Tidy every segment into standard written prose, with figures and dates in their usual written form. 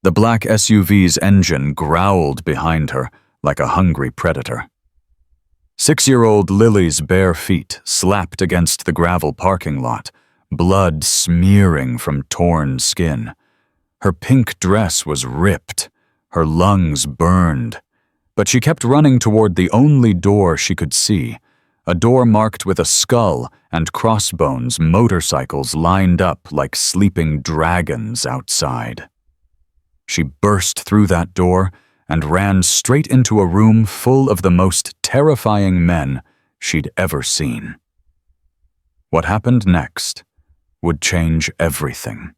The black SUV's engine growled behind her like a hungry predator. 6-year-old Lily's bare feet slapped against the gravel parking lot, blood smearing from torn skin. Her pink dress was ripped, her lungs burned, but she kept running toward the only door she could see, a door marked with a skull and crossbones, motorcycles lined up like sleeping dragons outside. She burst through that door and ran straight into a room full of the most terrifying men she'd ever seen. What happened next would change everything.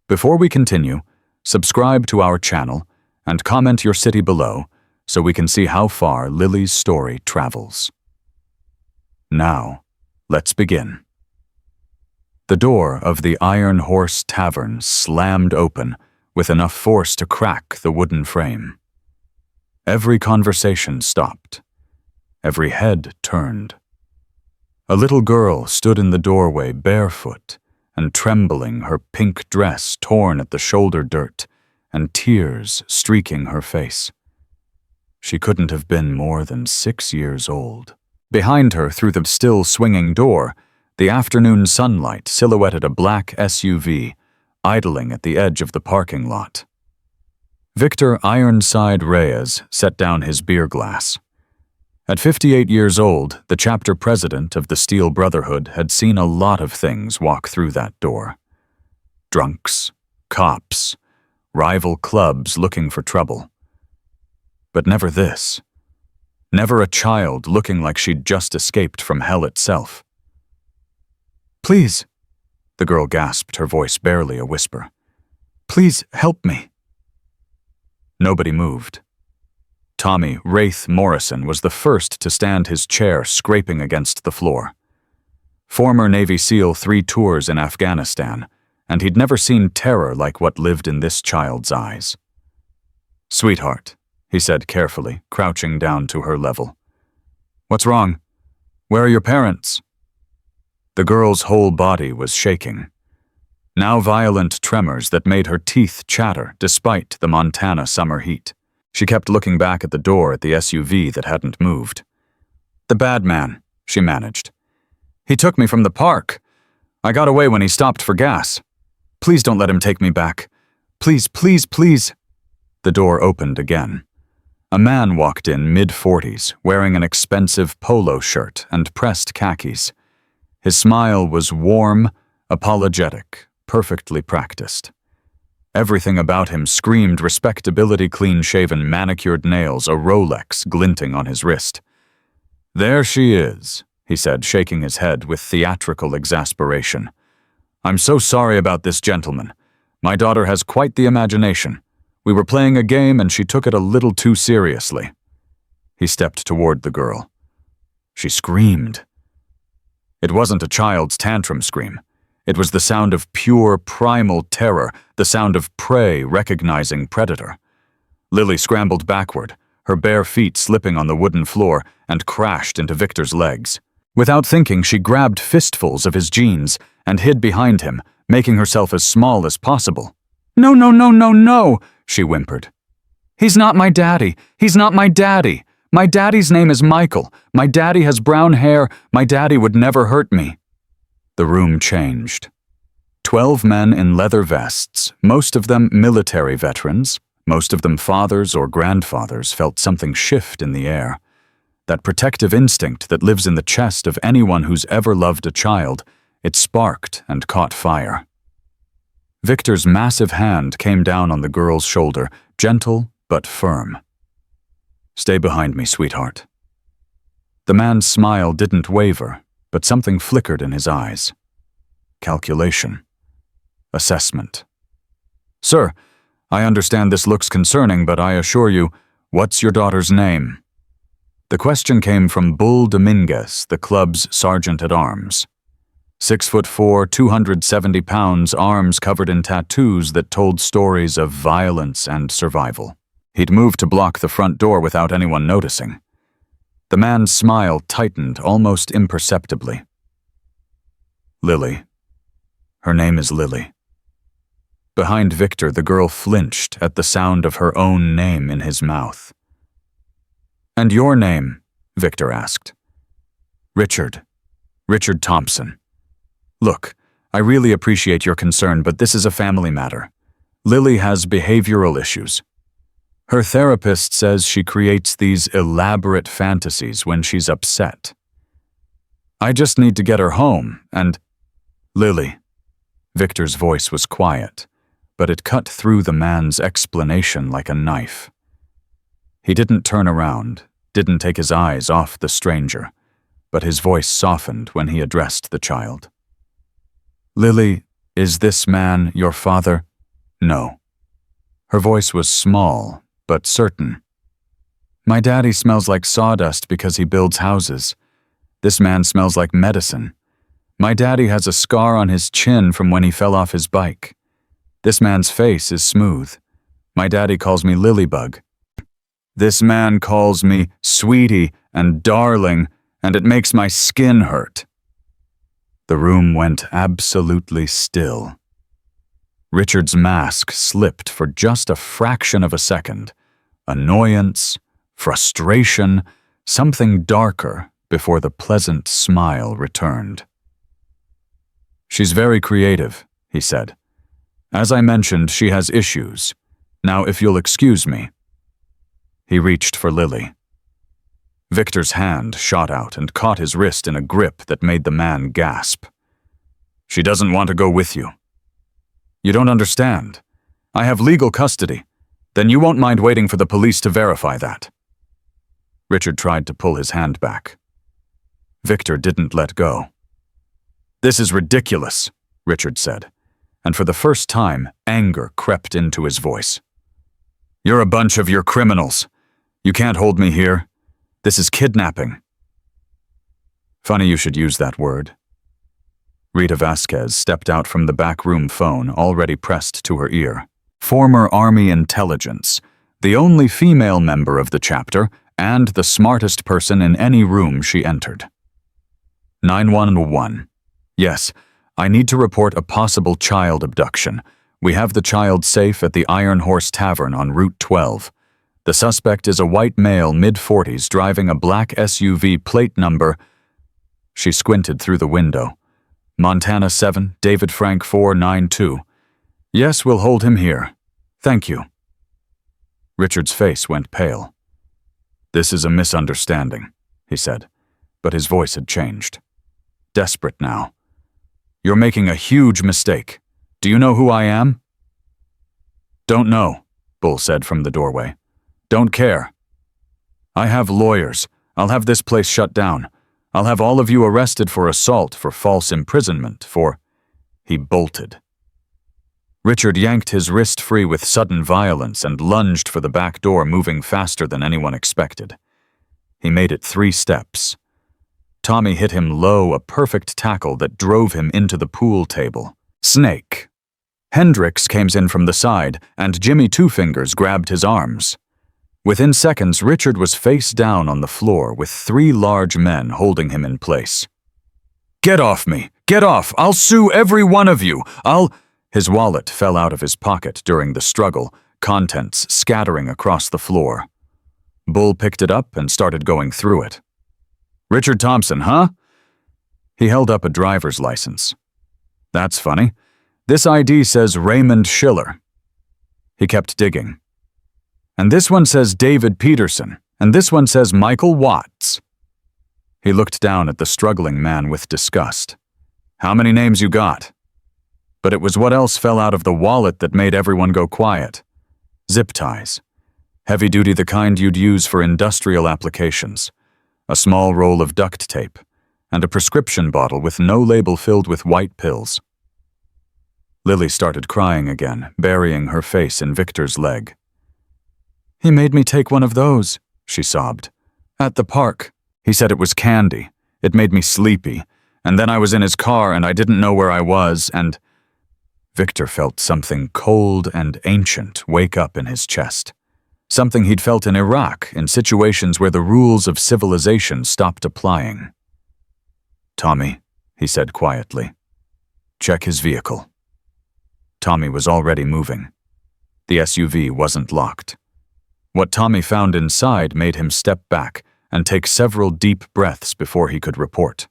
Before we continue, subscribe to our channel and comment your city below so we can see how far Lily's story travels. Now, let's begin. The door of the Iron Horse Tavern slammed open with enough force to crack the wooden frame. Every conversation stopped. Every head turned. A little girl stood in the doorway barefoot and trembling, her pink dress torn at the shoulder dirt and tears streaking her face. She couldn't have been more than 6 years old. Behind her, through the still swinging door, the afternoon sunlight silhouetted a black SUV idling at the edge of the parking lot. Victor Ironside Reyes set down his beer glass. At 58 years old, the chapter president of the Steel Brotherhood had seen a lot of things walk through that door. Drunks, cops, rival clubs looking for trouble. But never this. Never a child looking like she'd just escaped from hell itself. "Please," the girl gasped, her voice barely a whisper. "Please help me." Nobody moved. Tommy Wraith Morrison was the first to stand, his chair scraping against the floor. Former Navy SEAL 3 tours in Afghanistan, and he'd never seen terror like what lived in this child's eyes. "Sweetheart," he said carefully, crouching down to her level. "What's wrong? Where are your parents?" The girl's whole body was shaking. Now violent tremors that made her teeth chatter despite the Montana summer heat. She kept looking back at the door at the SUV that hadn't moved. "The bad man," she managed. "He took me from the park. I got away when he stopped for gas. Please don't let him take me back. Please, please, please." The door opened again. A man walked in, mid-40s, wearing an expensive polo shirt and pressed khakis. His smile was warm, apologetic, perfectly practiced. Everything about him screamed respectability: clean-shaven, manicured nails, a Rolex glinting on his wrist. "There she is," he said, shaking his head with theatrical exasperation. "I'm so sorry about this gentleman. My daughter has quite the imagination. We were playing a game and she took it a little too seriously." He stepped toward the girl. She screamed. It wasn't a child's tantrum scream. It was the sound of pure, primal terror, the sound of prey recognizing predator. Lily scrambled backward, her bare feet slipping on the wooden floor, and crashed into Victor's legs. Without thinking, she grabbed fistfuls of his jeans and hid behind him, making herself as small as possible. "No, no, no, no, no," she whimpered. "He's not my daddy. He's not my daddy. My daddy's name is Michael. My daddy has brown hair. My daddy would never hurt me." The room changed. 12 men in leather vests, most of them military veterans, most of them fathers or grandfathers, felt something shift in the air. That protective instinct that lives in the chest of anyone who's ever loved a child, it sparked and caught fire. Victor's massive hand came down on the girl's shoulder, gentle but firm. "Stay behind me, sweetheart." The man's smile didn't waver, but something flickered in his eyes. Calculation. Assessment. "Sir, I understand this looks concerning, but I assure you, what's your daughter's name?" The question came from Bull Dominguez, the club's sergeant-at-arms. 6'4", 270 pounds, arms covered in tattoos that told stories of violence and survival. He'd moved to block the front door without anyone noticing. The man's smile tightened almost imperceptibly. "Lily. Her name is Lily." Behind Victor, the girl flinched at the sound of her own name in his mouth. "And your name?" Victor asked. "Richard. Richard Thompson. Look, I really appreciate your concern, but this is a family matter. Lily has behavioral issues. Her therapist says she creates these elaborate fantasies when she's upset. I just need to get her home, and—" "Lily." Victor's voice was quiet, but it cut through the man's explanation like a knife. He didn't turn around, didn't take his eyes off the stranger, but his voice softened when he addressed the child. "Lily, is this man your father?" "No." Her voice was small, but certain. "My daddy smells like sawdust because he builds houses. This man smells like medicine. My daddy has a scar on his chin from when he fell off his bike. This man's face is smooth. My daddy calls me Lilybug. This man calls me sweetie and darling, and it makes my skin hurt." The room went absolutely still. Richard's mask slipped for just a fraction of a second. Annoyance, frustration, something darker before the pleasant smile returned. "She's very creative," he said. "As I mentioned, she has issues. Now, if you'll excuse me." He reached for Lily. Victor's hand shot out and caught his wrist in a grip that made the man gasp. "She doesn't want to go with you." "You don't understand. I have legal custody. Then you won't mind waiting for the police to verify that." Richard tried to pull his hand back. Victor didn't let go. "This is ridiculous," Richard said, and for the first time, anger crept into his voice. "You're a bunch of your criminals. You can't hold me here. This is kidnapping." Funny you should use that word. Rita Vasquez stepped out from the backroom phone already pressed to her ear. Former Army intelligence, the only female member of the chapter, and the smartest person in any room she entered. 911. Yes, I need to report a possible child abduction. We have the child safe at the Iron Horse Tavern on Route 12. The suspect is a white male mid-40s driving a black SUV plate number. She squinted through the window. Montana 7, David Frank 492. Yes, we'll hold him here. Thank you. Richard's face went pale. This is a misunderstanding, he said, but his voice had changed. Desperate now. You're making a huge mistake. Do you know who I am? Don't know, Bull said from the doorway. Don't care. I have lawyers. I'll have this place shut down. I'll have all of you arrested for assault, for false imprisonment, for... He bolted. Richard yanked his wrist free with sudden violence and lunged for the back door, moving faster than anyone expected. He made it 3 steps. Tommy hit him low, a perfect tackle that drove him into the pool table. Snake. Hendricks came in from the side, and Jimmy Two Fingers grabbed his arms. Within seconds, Richard was face down on the floor with 3 large men holding him in place. Get off me! Get off! I'll sue every one of you! His wallet fell out of his pocket during the struggle, contents scattering across the floor. Bull picked it up and started going through it. Richard Thompson, huh? He held up a driver's license. That's funny. This ID says Raymond Schiller. He kept digging. And this one says David Peterson, and this one says Michael Watts. He looked down at the struggling man with disgust. How many names you got? But it was what else fell out of the wallet that made everyone go quiet. Zip ties. Heavy-duty, the kind you'd use for industrial applications. A small roll of duct tape, and a prescription bottle with no label filled with white pills. Lily started crying again, burying her face in Victor's leg. He made me take one of those, she sobbed. At the park. He said it was candy. It made me sleepy. And then I was in his car and I didn't know where I was, and... Victor felt something cold and ancient wake up in his chest. Something he'd felt in Iraq, in situations where the rules of civilization stopped applying. Tommy, he said quietly, check his vehicle. Tommy was already moving. The SUV wasn't locked. What Tommy found inside made him step back and take several deep breaths before he could report.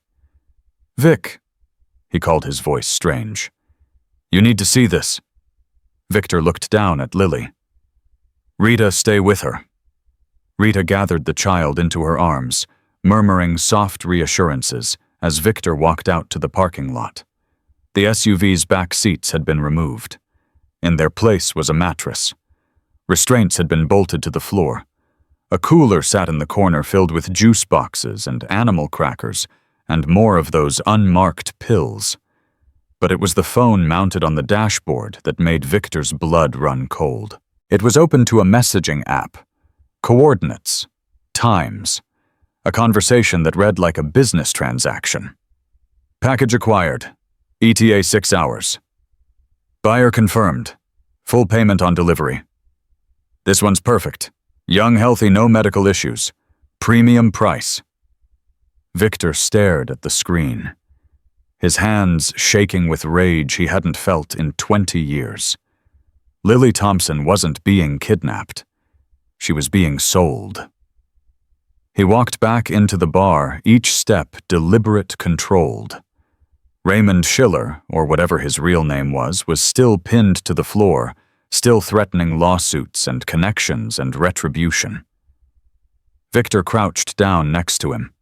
"Vic," he called, his voice strange. "You need to see this." Victor looked down at Lily. "Rita, stay with her." Rita gathered the child into her arms, murmuring soft reassurances as Victor walked out to the parking lot. The SUV's back seats had been removed. In their place was a mattress. Restraints had been bolted to the floor. A cooler sat in the corner filled with juice boxes and animal crackers and more of those unmarked pills. But it was the phone mounted on the dashboard that made Victor's blood run cold. It was open to a messaging app. Coordinates. Times. A conversation that read like a business transaction. "Package acquired. ETA 6 hours. Buyer confirmed. Full payment on delivery. This one's perfect. Young, healthy, no medical issues. Premium price." Victor stared at the screen, his hands shaking with rage he hadn't felt in 20 years. Lily Thompson wasn't being kidnapped. She was being sold. He walked back into the bar, each step deliberate, controlled. Raymond Schiller, or whatever his real name was still pinned to the floor, still threatening lawsuits and connections and retribution. Victor crouched down next to him.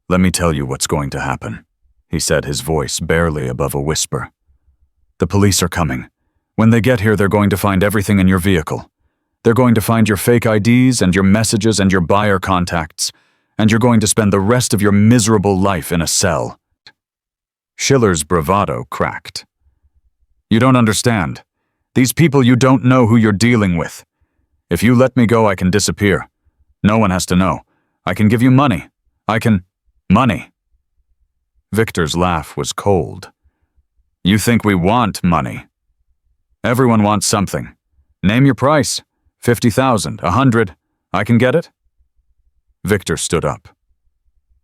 "Let me tell you what's going to happen," he said, his voice barely above a whisper. "The police are coming. When they get here, they're going to find everything in your vehicle. They're going to find your fake IDs and your messages and your buyer contacts, and you're going to spend the rest of your miserable life in a cell." Schiller's bravado cracked. "You don't understand. These people, you don't know who you're dealing with. If you let me go, I can disappear. No one has to know. I can give you money. Money." Victor's laugh was cold. "You think we want money? Everyone wants something. Name your price. 50,000, 100. I can get it?" Victor stood up.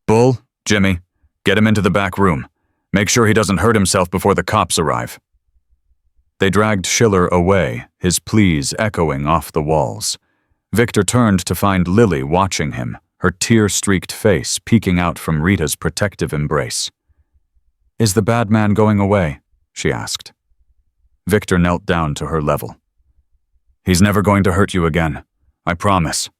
"Bull, Jimmy, get him into the back room. Make sure he doesn't hurt himself before the cops arrive." They dragged Schiller away, his pleas echoing off the walls. Victor turned to find Lily watching him, her tear-streaked face peeking out from Rita's protective embrace. "Is the bad man going away?" she asked. Victor knelt down to her level. "He's never going to hurt you again. I promise."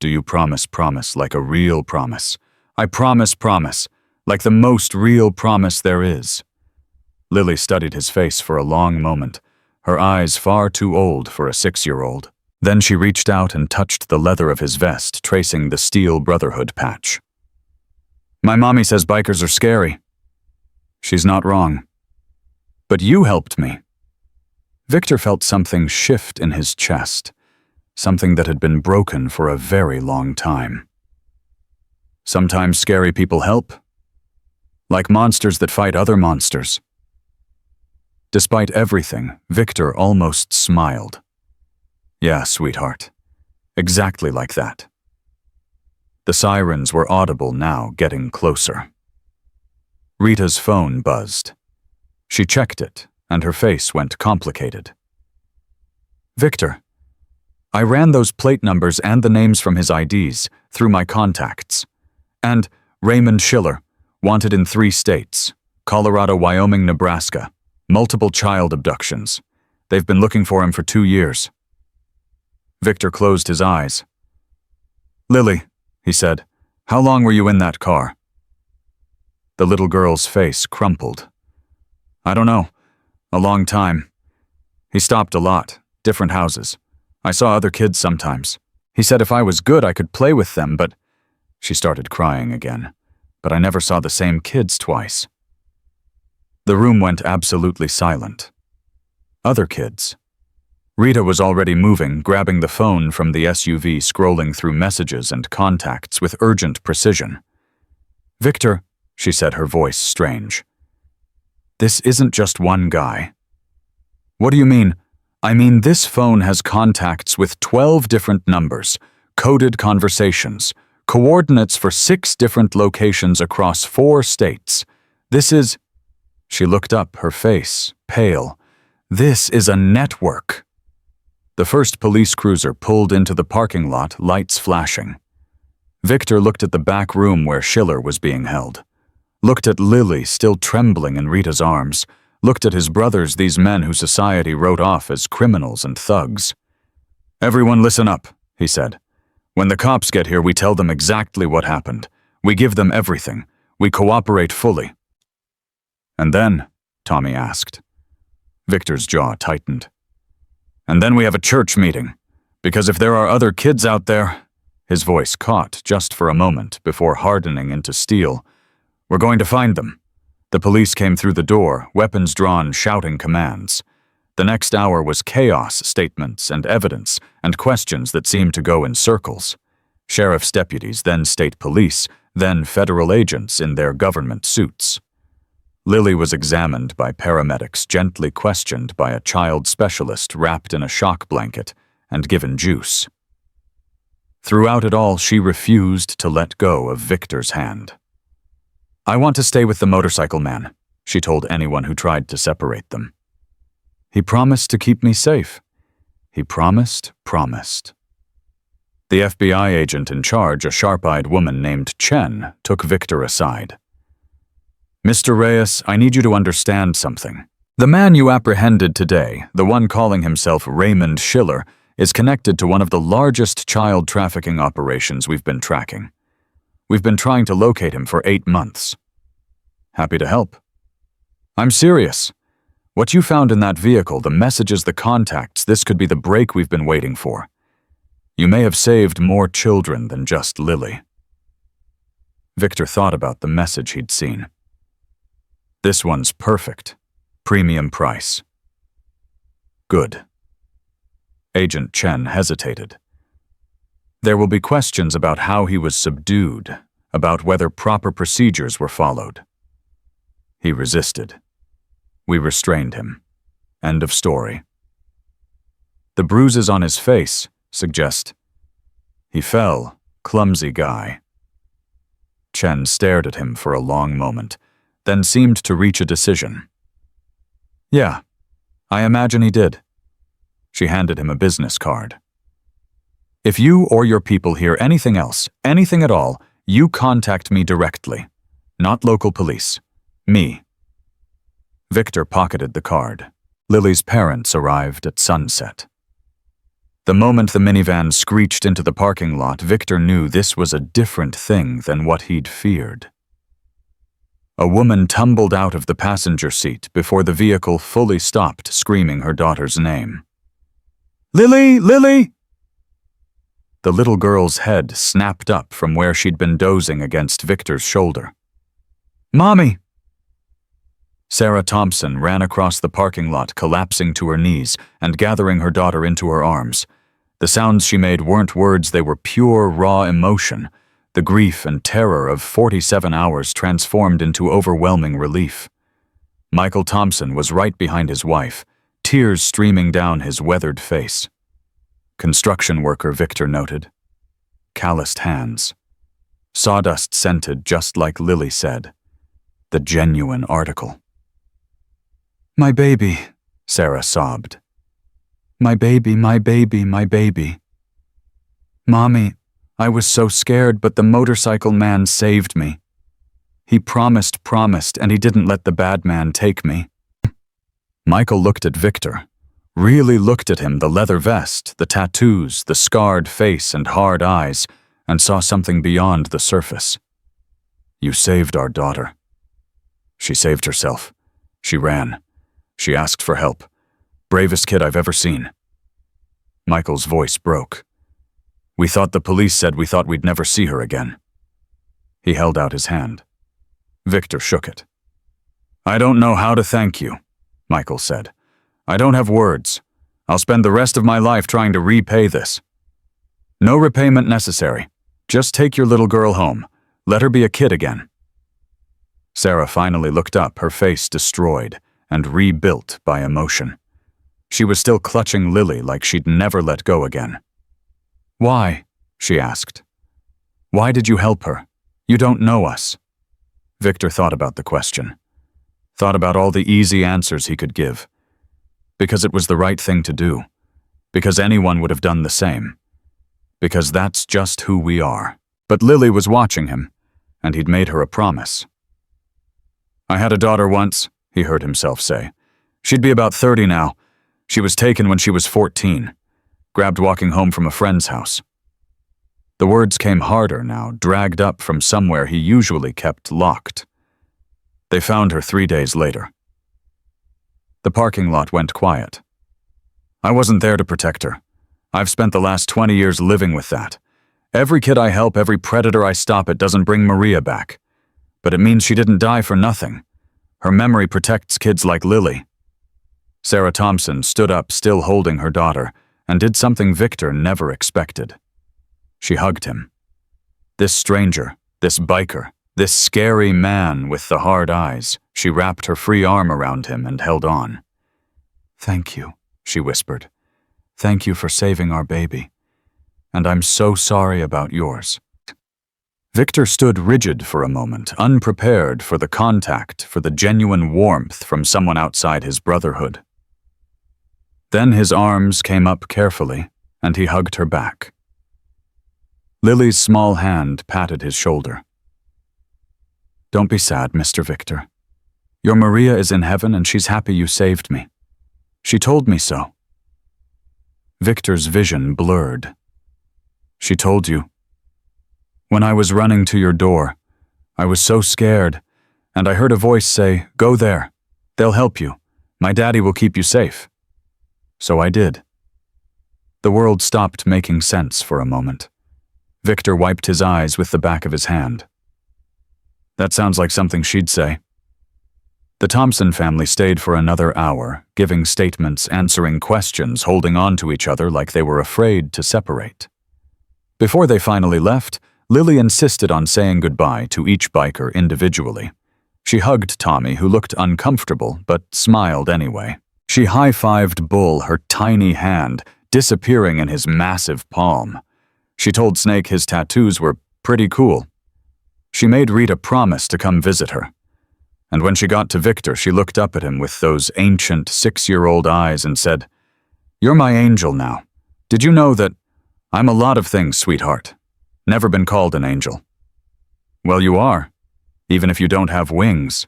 "Do you promise like a real promise? I promise, like the most real promise there is." Lily studied his face for a long moment, her eyes far too old for a 6-year-old. Then she reached out and touched the leather of his vest, tracing the steel Brotherhood patch. "My mommy says bikers are scary." "She's not wrong. But you helped me." Victor felt something shift in his chest, something that had been broken for a very long time. "Sometimes scary people help. Like monsters that fight other monsters." Despite everything, Victor almost smiled. "Yeah, sweetheart. Exactly like that." The sirens were audible now, getting closer. Rita's phone buzzed. She checked it, and her face went complicated. "Victor, I ran those plate numbers and the names from his IDs through my contacts. And Raymond Schiller, wanted in 3 states, Colorado, Wyoming, Nebraska, multiple child abductions. They've been looking for him for 2 years. Victor closed his eyes. "Lily," he said, "how long were you in that car?" The little girl's face crumpled. "I don't know. A long time. He stopped a lot, different houses. I saw other kids sometimes. He said if I was good I could play with them, but—" She started crying again. "But I never saw the same kids twice." The room went absolutely silent. Other kids. Rita was already moving, grabbing the phone from the SUV, scrolling through messages and contacts with urgent precision. "Victor," she said, her voice strange. "This isn't just one guy." "What do you mean?" "I mean, this phone has contacts with 12 different numbers, coded conversations, coordinates for 6 different locations across 4 states. This is—" She looked up, her face pale, This is a network. The first police cruiser pulled into the parking lot, lights flashing. Victor looked at the back room where Schiller was being held. Looked at Lily still trembling in Rita's arms. Looked at his brothers, these men who society wrote off as criminals and thugs. "Everyone listen up," he said. "When the cops get here, we tell them exactly what happened. We give them everything. We cooperate fully." "And then?" Tommy asked. Victor's jaw tightened. "And then we have a church meeting. Because if there are other kids out there," his voice caught just for a moment before hardening into steel, "we're going to find them." The police came through the door, weapons drawn, shouting commands. The next hour was chaos, statements and evidence, and questions that seemed to go in circles. Sheriff's deputies, then state police, then federal agents in their government suits. Lily was examined by paramedics, gently questioned by a child specialist wrapped in a shock blanket, and given juice. Throughout it all, she refused to let go of Victor's hand. "I want to stay with the motorcycle man," she told anyone who tried to separate them. "He promised to keep me safe." He promised. The FBI agent in charge, a sharp-eyed woman named Chen, took Victor aside. "Mr. Reyes, I need you to understand something. The man you apprehended today, the one calling himself Raymond Schiller, is connected to one of the largest child trafficking operations we've been tracking. We've been trying to locate him for 8 months. Happy to help." "I'm serious. What you found in that vehicle, the messages, the contacts, this could be the break we've been waiting for. You may have saved more children than just Lily." Victor thought about the message he'd seen. "This one's perfect. Premium price." "Good." Agent Chen hesitated. "There will be questions about how he was subdued, about whether proper procedures were followed." He resisted. "We restrained him. End of story." "The bruises on his face suggest he fell, clumsy guy." Chen stared at him for a long moment, then seemed to reach a decision. "Yeah, I imagine he did." She handed him a business card. "If you or your people hear anything else, anything at all, you contact me directly. Not local police. Me." Victor pocketed the card. Lily's parents arrived at sunset. The moment the minivan screeched into the parking lot, Victor knew this was a different thing than what he'd feared. A woman tumbled out of the passenger seat before the vehicle fully stopped, screaming her daughter's name. "Lily! Lily!" The little girl's head snapped up from where she'd been dozing against Victor's shoulder. "Mommy!" Sarah Thompson ran across the parking lot, collapsing to her knees and gathering her daughter into her arms. The sounds she made weren't words, they were pure, raw emotion. The grief and terror of 47 hours transformed into overwhelming relief. Michael Thompson was right behind his wife, tears streaming down his weathered face. Construction worker, Victor noted. Calloused hands. Sawdust scented just like Lily said. The genuine article. "My baby," Sarah sobbed. "My baby, my baby, my baby. Mommy, I was so scared, but the motorcycle man saved me. He promised, and he didn't let the bad man take me." Michael looked at Victor, really looked at him, the leather vest, the tattoos, the scarred face and hard eyes, and saw something beyond the surface. "You saved our daughter." She saved herself. She ran. She asked for help. Bravest kid I've ever seen. Michael's voice broke. "We thought the police said we thought we'd never see her again." He held out his hand. Victor shook it. "I don't know how to thank you," Michael said. "I don't have words. I'll spend the rest of my life trying to repay this." "No repayment necessary. Just take your little girl home. Let her be a kid again." Sarah finally looked up, her face destroyed and rebuilt by emotion. She was still clutching Lily like she'd never let go again. "Why?" she asked. "Why did you help her? You don't know us." Victor thought about the question. Thought about all the easy answers he could give. Because it was the right thing to do. Because anyone would have done the same. Because that's just who we are. But Lily was watching him, and he'd made her a promise. "I had a daughter once," he heard himself say. "She'd be about 30 now. She was taken when she was 14. Grabbed walking home from a friend's house." The words came harder now, dragged up from somewhere he usually kept locked. They found her 3 days later. The parking lot went quiet. "I wasn't there to protect her. I've spent the last 20 years living with that. Every kid I help, every predator I stop at doesn't bring Maria back. But it means she didn't die for nothing. Her memory protects kids like Lily." Sarah Thompson stood up, still holding her daughter, and did something Victor never expected. She hugged him. This stranger, this biker, this scary man with the hard eyes, she wrapped her free arm around him and held on. "Thank you," she whispered. "Thank you for saving our baby. And I'm so sorry about yours." Victor stood rigid for a moment, unprepared for the contact, for the genuine warmth from someone outside his brotherhood. Then his arms came up carefully, and he hugged her back. Lily's small hand patted his shoulder. "Don't be sad, Mr. Victor. Your Maria is in heaven and she's happy you saved me. She told me so." Victor's vision blurred. "She told you?" "When I was running to your door, I was so scared, and I heard a voice say, 'Go there. They'll help you. My daddy will keep you safe.' So I did." The world stopped making sense for a moment. Victor wiped his eyes with the back of his hand. "That sounds like something she'd say." The Thompson family stayed for another hour, giving statements, answering questions, holding on to each other like they were afraid to separate. Before they finally left, Lily insisted on saying goodbye to each biker individually. She hugged Tommy, who looked uncomfortable, but smiled anyway. She high-fived Bull, her tiny hand disappearing in his massive palm. She told Snake his tattoos were pretty cool. She made Rita promise to come visit her. And when she got to Victor, she looked up at him with those ancient 6-year-old eyes and said, "You're my angel now. Did you know that I'm a lot of things, sweetheart? Never been called an angel." "Well, you are, even if you don't have wings."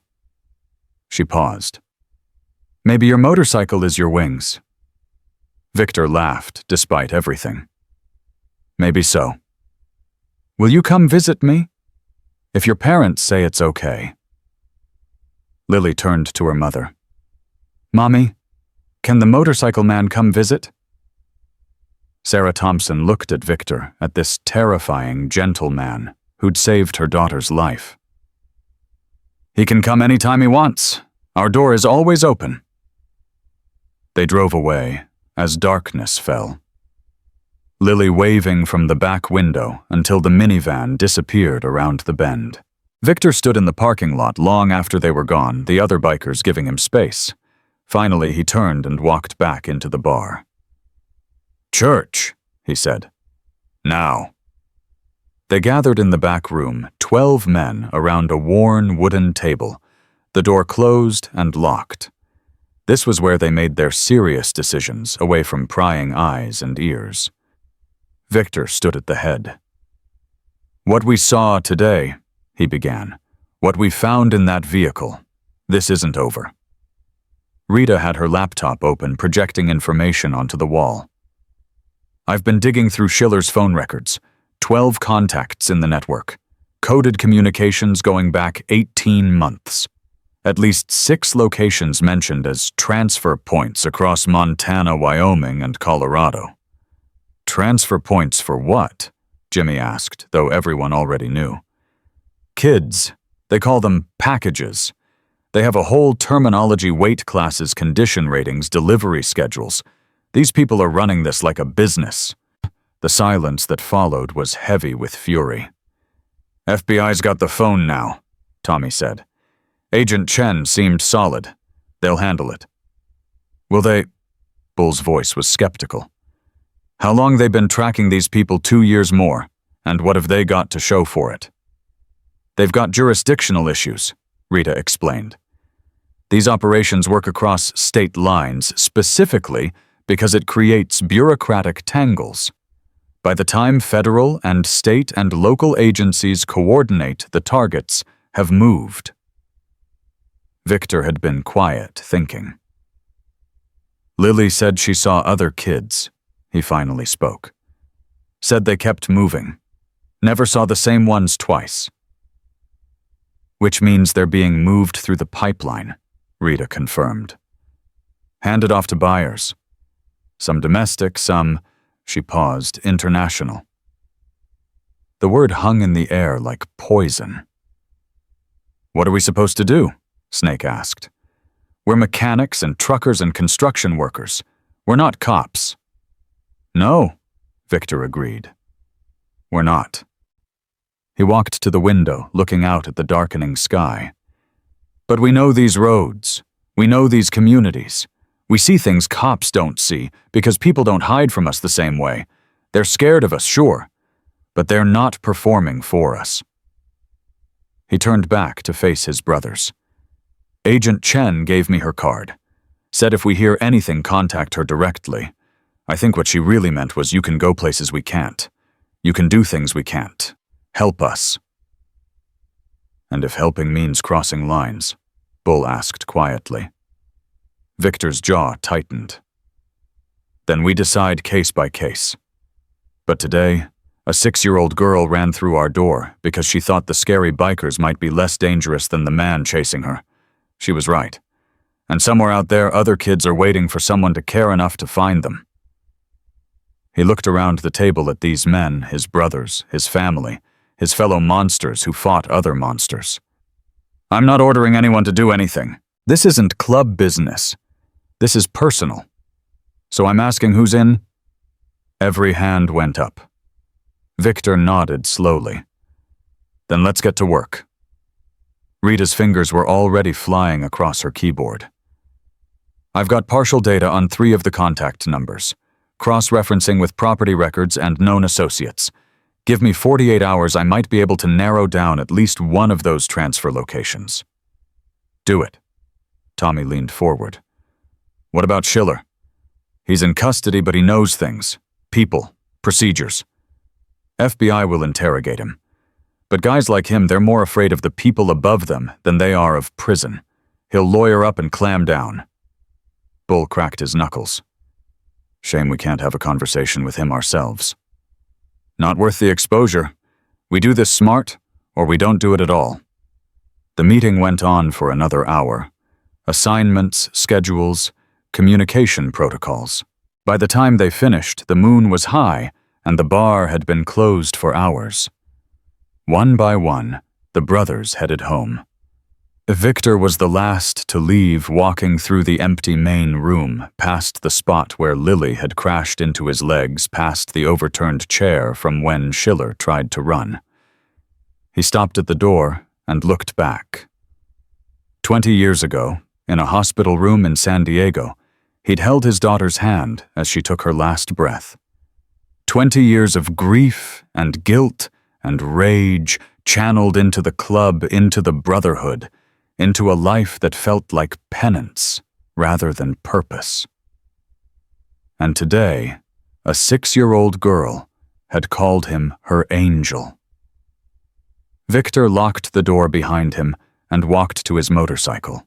She paused. "Maybe your motorcycle is your wings." Victor laughed, despite everything. "Maybe so. Will you come visit me? If your parents say it's okay." Lily turned to her mother. "Mommy, can the motorcycle man come visit?" Sarah Thompson looked at Victor, at this terrifying, gentle man who'd saved her daughter's life. "He can come any time he wants. Our door is always open." They drove away as darkness fell. Lily waving from the back window until the minivan disappeared around the bend. Victor stood in the parking lot long after they were gone, the other bikers giving him space. Finally, he turned and walked back into the bar. "Church," he said. "Now." They gathered in the back room, 12 men around a worn wooden table, the door closed and locked. This was where they made their serious decisions, away from prying eyes and ears. Victor stood at the head. "What we saw today," he began, "what we found in that vehicle, this isn't over." Rita had her laptop open, projecting information onto the wall. "I've been digging through Schiller's phone records. 12 contacts in the network. Coded communications going back 18 months. At least 6 locations mentioned as transfer points across Montana, Wyoming, and Colorado." "Transfer points for what?" Jimmy asked, though everyone already knew. "Kids. They call them packages. They have a whole terminology, weight classes, condition ratings, delivery schedules. These people are running this like a business." The silence that followed was heavy with fury. "FBI's got the phone now," Tommy said. "Agent Chen seemed solid. They'll handle it." "Will they?" Bull's voice was skeptical. "How long they been tracking these people? 2 years more, and what have they got to show for it?" "They've got jurisdictional issues," Rita explained. These operations work across state lines specifically because it creates bureaucratic tangles. By the time federal and state and local agencies coordinate, the targets have moved. Victor had been quiet, thinking. Lily said she saw other kids, he finally spoke. Said they kept moving. Never saw the same ones twice. Which means they're being moved through the pipeline, Rita confirmed. Handed off to buyers. Some domestic, some, she paused, international. The word hung in the air like poison. What are we supposed to do? Snake asked. We're mechanics and truckers and construction workers. We're not cops. No, Victor agreed. We're not. He walked to the window, looking out at the darkening sky. But we know these roads. We know these communities. We see things cops don't see because people don't hide from us the same way. They're scared of us, sure, but they're not performing for us. He turned back to face his brothers. Agent Chen gave me her card. Said if we hear anything, contact her directly. I think what she really meant was you can go places we can't. You can do things we can't. Help us. And if helping means crossing lines? Bull asked quietly. Victor's jaw tightened. Then we decide case by case. But today, a 6-year-old girl ran through our door because she thought the scary bikers might be less dangerous than the man chasing her. She was right. And somewhere out there, other kids are waiting for someone to care enough to find them. He looked around the table at these men, his brothers, his family, his fellow monsters who fought other monsters. I'm not ordering anyone to do anything. This isn't club business. This is personal. So I'm asking who's in? Every hand went up. Victor nodded slowly. Then let's get to work. Rita's fingers were already flying across her keyboard. I've got partial data on 3 of the contact numbers, cross-referencing with property records and known associates. Give me 48 hours, I might be able to narrow down at least one of those transfer locations. Do it. Tommy leaned forward. What about Schiller? He's in custody, but he knows things. People. Procedures. FBI will interrogate him. But guys like him, they're more afraid of the people above them than they are of prison. He'll lawyer up and clam down. Bull cracked his knuckles. Shame we can't have a conversation with him ourselves. Not worth the exposure. We do this smart, or we don't do it at all. The meeting went on for another hour. Assignments, schedules, communication protocols. By the time they finished, the moon was high, and the bar had been closed for hours. One by one, the brothers headed home. Victor was the last to leave, walking through the empty main room, past the spot where Lily had crashed into his legs, past the overturned chair from when Schiller tried to run. He stopped at the door and looked back. 20 years ago, in a hospital room in San Diego, he'd held his daughter's hand as she took her last breath. 20 years of grief and guilt and rage channeled into the club, into the brotherhood, into a life that felt like penance rather than purpose. And today, a 6-year-old girl had called him her angel. Victor locked the door behind him and walked to his motorcycle.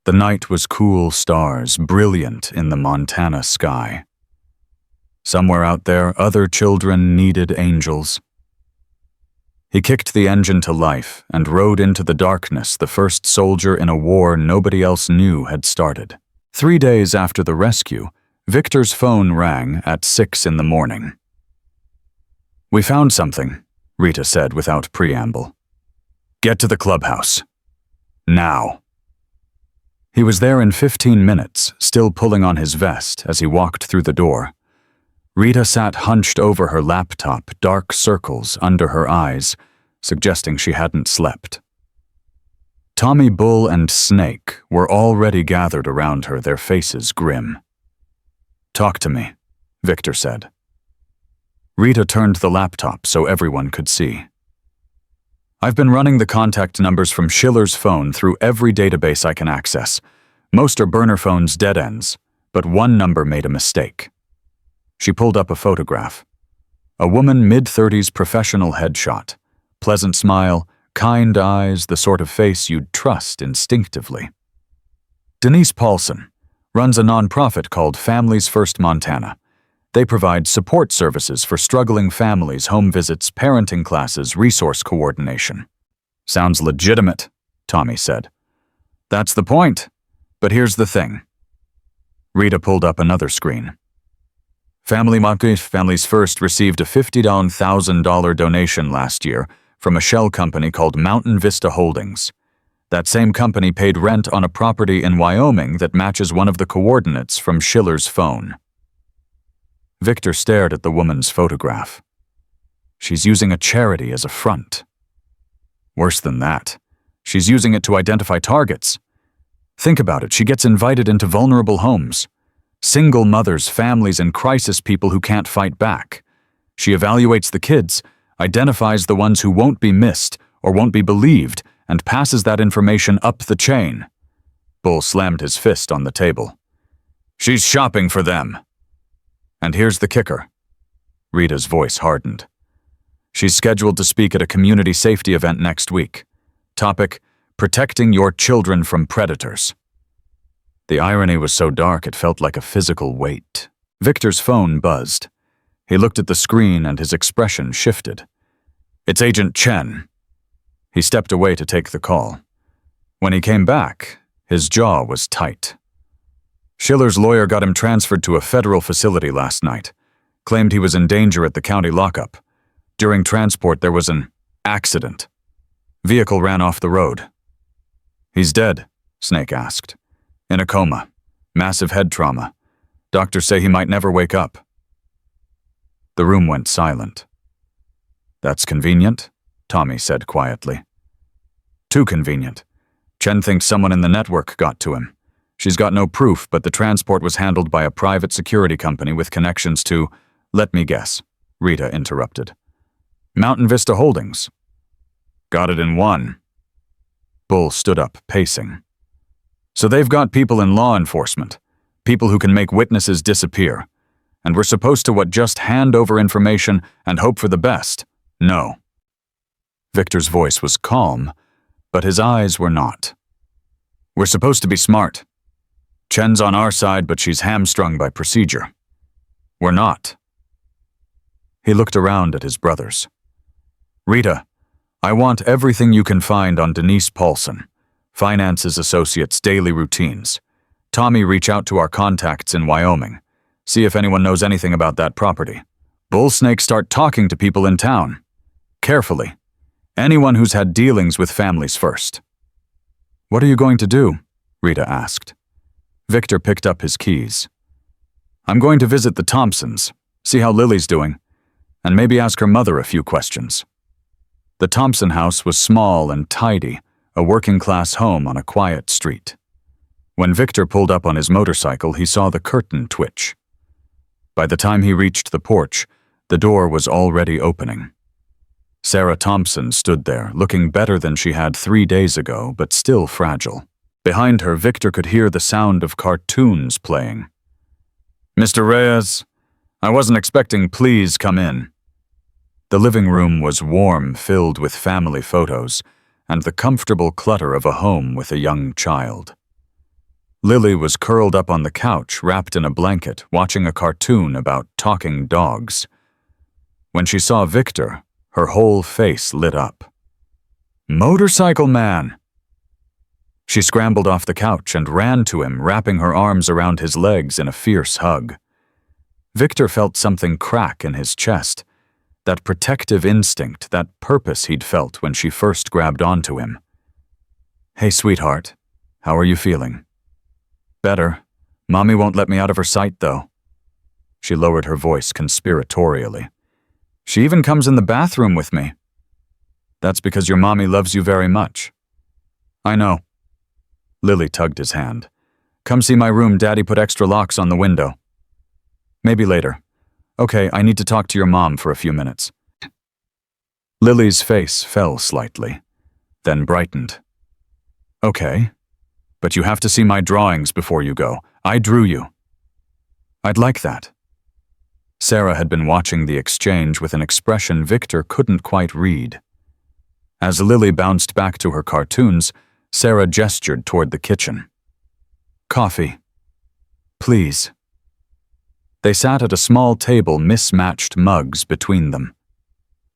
The night was cool stars, brilliant in the Montana sky. Somewhere out there, other children needed angels. He kicked the engine to life and rode into the darkness, the first soldier in a war nobody else knew had started. 3 days after the rescue, Victor's phone rang at 6 in the morning. We found something, Rita said without preamble. Get to the clubhouse. Now. He was there in 15 minutes, still pulling on his vest as he walked through the door. Rita sat hunched over her laptop, dark circles under her eyes, suggesting she hadn't slept. Tommy, Bull, and Snake were already gathered around her, their faces grim. Talk to me, Victor said. Rita turned the laptop so everyone could see. I've been running the contact numbers from Schiller's phone through every database I can access. Most are burner phones dead ends, but one number made a mistake. She pulled up a photograph. A woman mid-30s professional headshot. Pleasant smile, kind eyes, the sort of face you'd trust instinctively. Denise Paulson runs a nonprofit called Families First Montana. They provide support services for struggling families, home visits, parenting classes, resource coordination. Sounds legitimate, Tommy said. That's the point. But here's the thing. Rita pulled up another screen. Families First received a $50,000 donation last year from a shell company called Mountain Vista Holdings. That same company paid rent on a property in Wyoming that matches one of the coordinates from Schiller's phone. Victor stared at the woman's photograph. She's using a charity as a front. Worse than that, she's using it to identify targets. Think about it, she gets invited into vulnerable homes. Single mothers, families, and crisis people who can't fight back. She evaluates the kids, identifies the ones who won't be missed or won't be believed, and passes that information up the chain. Bull slammed his fist on the table. She's shopping for them. And here's the kicker. Rita's voice hardened. She's scheduled to speak at a community safety event next week. Topic, protecting your children from predators. The irony was so dark it felt like a physical weight. Victor's phone buzzed. He looked at the screen and his expression shifted. It's Agent Chen. He stepped away to take the call. When he came back, his jaw was tight. Schiller's lawyer got him transferred to a federal facility last night. Claimed he was in danger at the county lockup. During transport, there was an accident. Vehicle ran off the road. He's dead, Snake asked. In a coma. Massive head trauma. Doctors say he might never wake up. The room went silent. That's convenient, Tommy said quietly. Too convenient. Chen thinks someone in the network got to him. She's got no proof, but the transport was handled by a private security company with connections to, let me guess, Rita interrupted. Mountain Vista Holdings. Got it in one. Bull stood up, pacing. So they've got people in law enforcement, people who can make witnesses disappear. And we're supposed to just hand over information and hope for the best? No. Victor's voice was calm, but his eyes were not. We're supposed to be smart. Chen's on our side, but she's hamstrung by procedure. We're not. He looked around at his brothers. Rita, I want everything you can find on Denise Paulson. Finances associates' daily routines. Tommy, reach out to our contacts in Wyoming. See if anyone knows anything about that property. Bullsnake, start talking to people in town. Carefully. Anyone who's had dealings with Families First. What are you going to do? Rita asked. Victor picked up his keys. I'm going to visit the Thompsons, see how Lily's doing, and maybe ask her mother a few questions. The Thompson house was small and tidy, a working-class home on a quiet street. When Victor pulled up on his motorcycle, he saw the curtain twitch. By the time he reached the porch, the door was already opening. Sarah Thompson stood there, looking better than she had 3 days ago, but still fragile. Behind her, Victor could hear the sound of cartoons playing. Mr. Reyes, I wasn't expecting, please come in. The living room was warm, filled with family photos, and the comfortable clutter of a home with a young child. Lily was curled up on the couch, wrapped in a blanket, watching a cartoon about talking dogs. When she saw Victor, her whole face lit up. Motorcycle man! She scrambled off the couch and ran to him, wrapping her arms around his legs in a fierce hug. Victor felt something crack in his chest, that protective instinct, that purpose he'd felt when she first grabbed onto him. Hey, sweetheart, how are you feeling? Better. Mommy won't let me out of her sight, though. She lowered her voice conspiratorially. She even comes in the bathroom with me. That's because your mommy loves you very much. I know. Lily tugged his hand. Come see my room, Daddy put extra locks on the window. Maybe later. Okay, I need to talk to your mom for a few minutes. Lily's face fell slightly, then brightened. Okay, but you have to see my drawings before you go. I drew you. I'd like that. Sarah had been watching the exchange with an expression Victor couldn't quite read. As Lily bounced back to her cartoons, Sarah gestured toward the kitchen. Coffee. Please. They sat at a small table, mismatched mugs between them.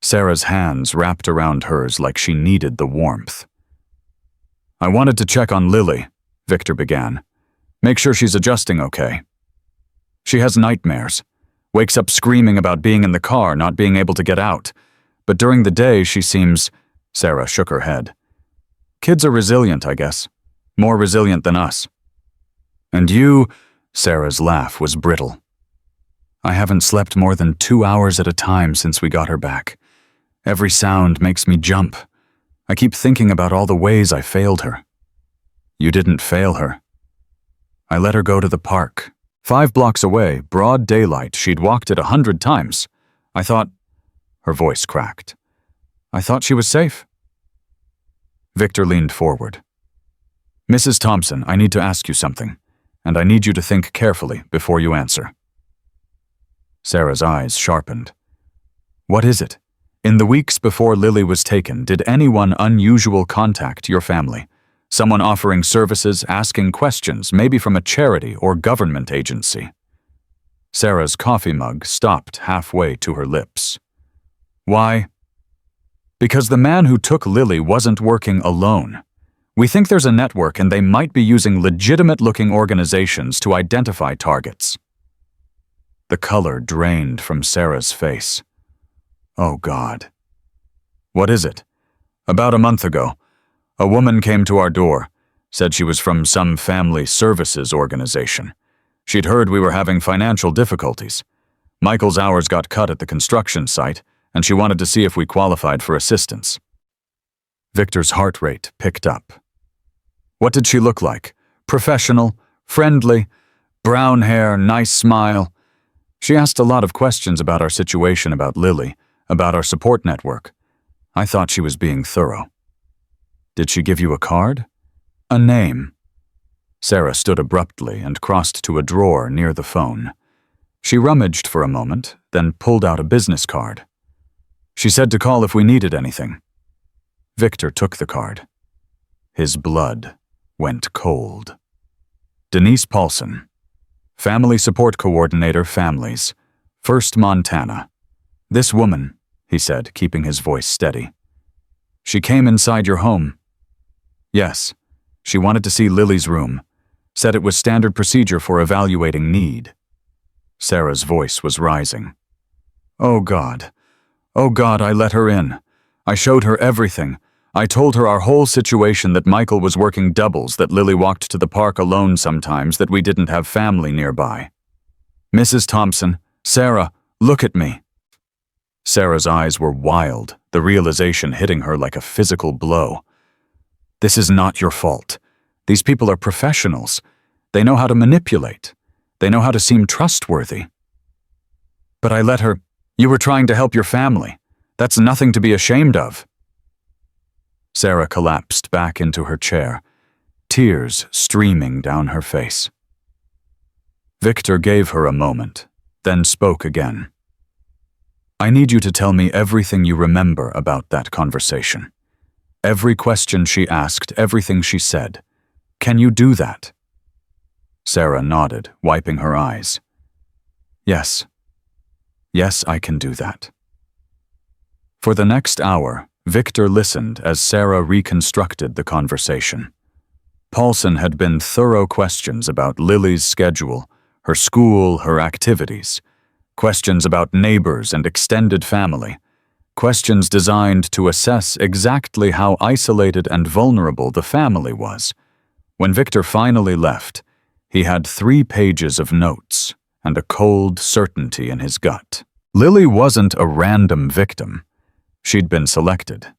Sarah's hands wrapped around hers like she needed the warmth. I wanted to check on Lily, Victor began. Make sure she's adjusting okay. She has nightmares. Wakes up screaming about being in the car, not being able to get out. But during the day, she seems... Sarah shook her head. Kids are resilient, I guess. More resilient than us. And you... Sarah's laugh was brittle. I haven't slept more than 2 hours at a time since we got her back. Every sound makes me jump. I keep thinking about all the ways I failed her. You didn't fail her. I let her go to the park. 5 blocks away, broad daylight, she'd walked it 100 times. I thought... Her voice cracked. I thought she was safe. Victor leaned forward. Mrs. Thompson, I need to ask you something, and I need you to think carefully before you answer. Sarah's eyes sharpened. What is it? In the weeks before Lily was taken, did anyone unusual contact your family? Someone offering services, asking questions, maybe from a charity or government agency? Sarah's coffee mug stopped halfway to her lips. Why? Because the man who took Lily wasn't working alone. We think there's a network and they might be using legitimate-looking organizations to identify targets. The color drained from Sarah's face. Oh, God. What is it? About a month ago, a woman came to our door, said she was from some family services organization. She'd heard we were having financial difficulties. Michael's hours got cut at the construction site, and she wanted to see if we qualified for assistance. Victor's heart rate picked up. What did she look like? Professional, friendly, brown hair, nice smile. She asked a lot of questions about our situation, about Lily, about our support network. I thought she was being thorough. Did she give you a card? A name? Sarah stood abruptly and crossed to a drawer near the phone. She rummaged for a moment, then pulled out a business card. She said to call if we needed anything. Victor took the card. His blood went cold. Denise Paulson, Family Support Coordinator, Families, First Montana. This woman, he said, keeping his voice steady. She came inside your home. Yes, she wanted to see Lily's room. Said it was standard procedure for evaluating need. Sarah's voice was rising. Oh, God. Oh, God, I let her in. I showed her everything. I told her our whole situation, that Michael was working doubles, that Lily walked to the park alone sometimes, that we didn't have family nearby. Mrs. Thompson, Sarah, look at me. Sarah's eyes were wild, the realization hitting her like a physical blow. This is not your fault. These people are professionals. They know how to manipulate. They know how to seem trustworthy. But I let her... You were trying to help your family. That's nothing to be ashamed of. Sarah collapsed back into her chair, tears streaming down her face. Victor gave her a moment, then spoke again. I need you to tell me everything you remember about that conversation. Every question she asked, everything she said. Can you do that? Sarah nodded, wiping her eyes. Yes. Yes, I can do that. For the next hour, Victor listened as Sarah reconstructed the conversation. Paulson had been thorough questions about Lily's schedule, her school, her activities, questions about neighbors and extended family, questions designed to assess exactly how isolated and vulnerable the family was. When Victor finally left, he had 3 pages of notes and a cold certainty in his gut. Lily wasn't a random victim. She'd been selected.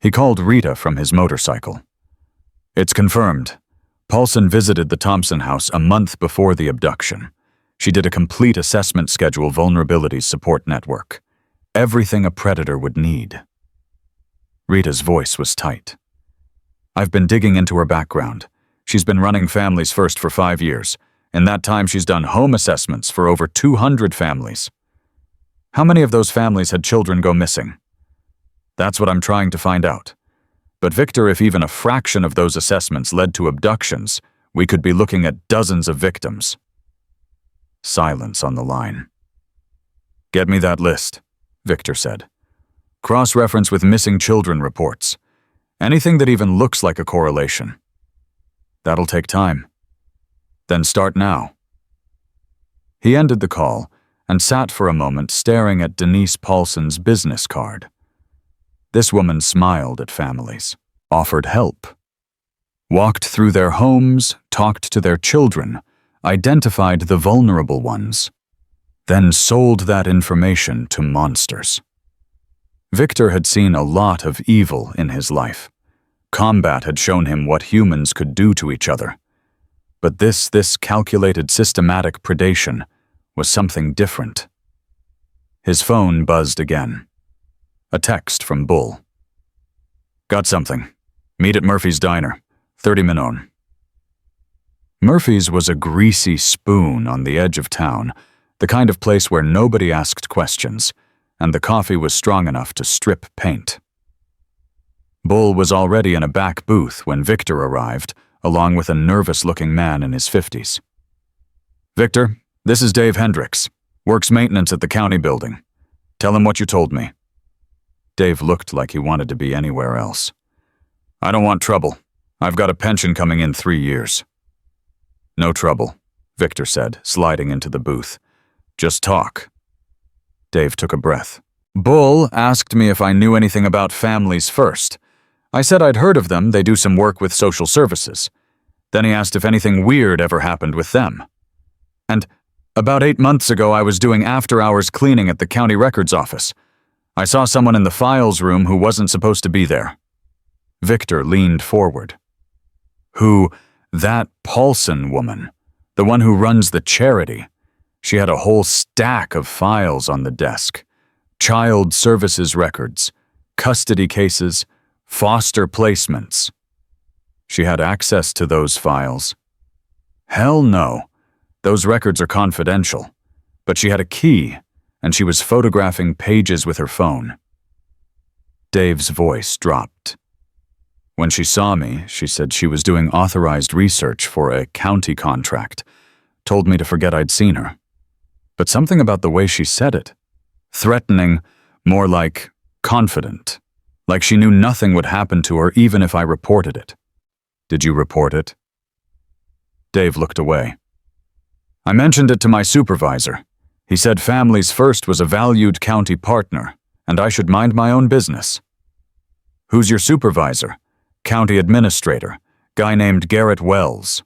He called Rita from his motorcycle. It's confirmed. Paulson visited the Thompson house a month before the abduction. She did a complete assessment schedule, vulnerabilities support network. Everything a predator would need. Rita's voice was tight. I've been digging into her background. She's been running Families First for 5 years. In that time, she's done home assessments for over 200 families. How many of those families had children go missing? That's what I'm trying to find out. But Victor, if even a fraction of those assessments led to abductions, we could be looking at dozens of victims. Silence on the line. Get me that list, Victor said. Cross-reference with missing children reports. Anything that even looks like a correlation. That'll take time. Then start now. He ended the call and sat for a moment staring at Denise Paulson's business card. This woman smiled at families, offered help, walked through their homes, talked to their children, identified the vulnerable ones, then sold that information to monsters. Victor had seen a lot of evil in his life. Combat had shown him what humans could do to each other. But this calculated systematic predation was something different. His phone buzzed again. A text from Bull. Got something. Meet at Murphy's Diner, 30 Minon. Murphy's was a greasy spoon on the edge of town, the kind of place where nobody asked questions, and the coffee was strong enough to strip paint. Bull was already in a back booth when Victor arrived, along with a nervous-looking man in his 50s. Victor, this is Dave Hendricks. Works maintenance at the county building. Tell him what you told me. Dave looked like he wanted to be anywhere else. I don't want trouble. I've got a pension coming in 3 years. No trouble, Victor said, sliding into the booth. Just talk. Dave took a breath. Bull asked me if I knew anything about Families First. I said I'd heard of them, they do some work with social services. Then he asked if anything weird ever happened with them. And about 8 months ago, I was doing after-hours cleaning at the county records office. I saw someone in the files room who wasn't supposed to be there. Victor leaned forward. Who? That Paulson woman. The one who runs the charity. She had a whole stack of files on the desk. Child services records, custody cases, foster placements. She had access to those files. Hell no. Those records are confidential. But she had a key, and she was photographing pages with her phone. Dave's voice dropped. When she saw me, she said she was doing authorized research for a county contract. Told me to forget I'd seen her. But something about the way she said it. Threatening, more like confident. Like she knew nothing would happen to her even if I reported it. Did you report it? Dave looked away. I mentioned it to my supervisor. He said Families First was a valued county partner, and I should mind my own business. Who's your supervisor? County administrator, guy named Garrett Wells.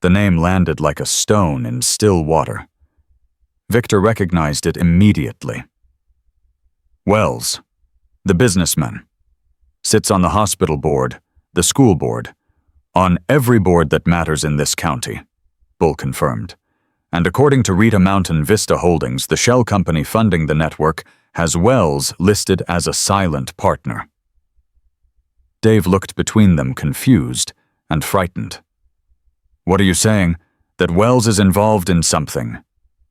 The name landed like a stone in still water. Victor recognized it immediately. Wells, the businessman, sits on the hospital board, the school board, on every board that matters in this county, Bull confirmed. And according to Rita Mountain Vista Holdings, the shell company funding the network has Wells listed as a silent partner. Dave looked between them, confused and frightened. What are you saying? That Wells is involved in something?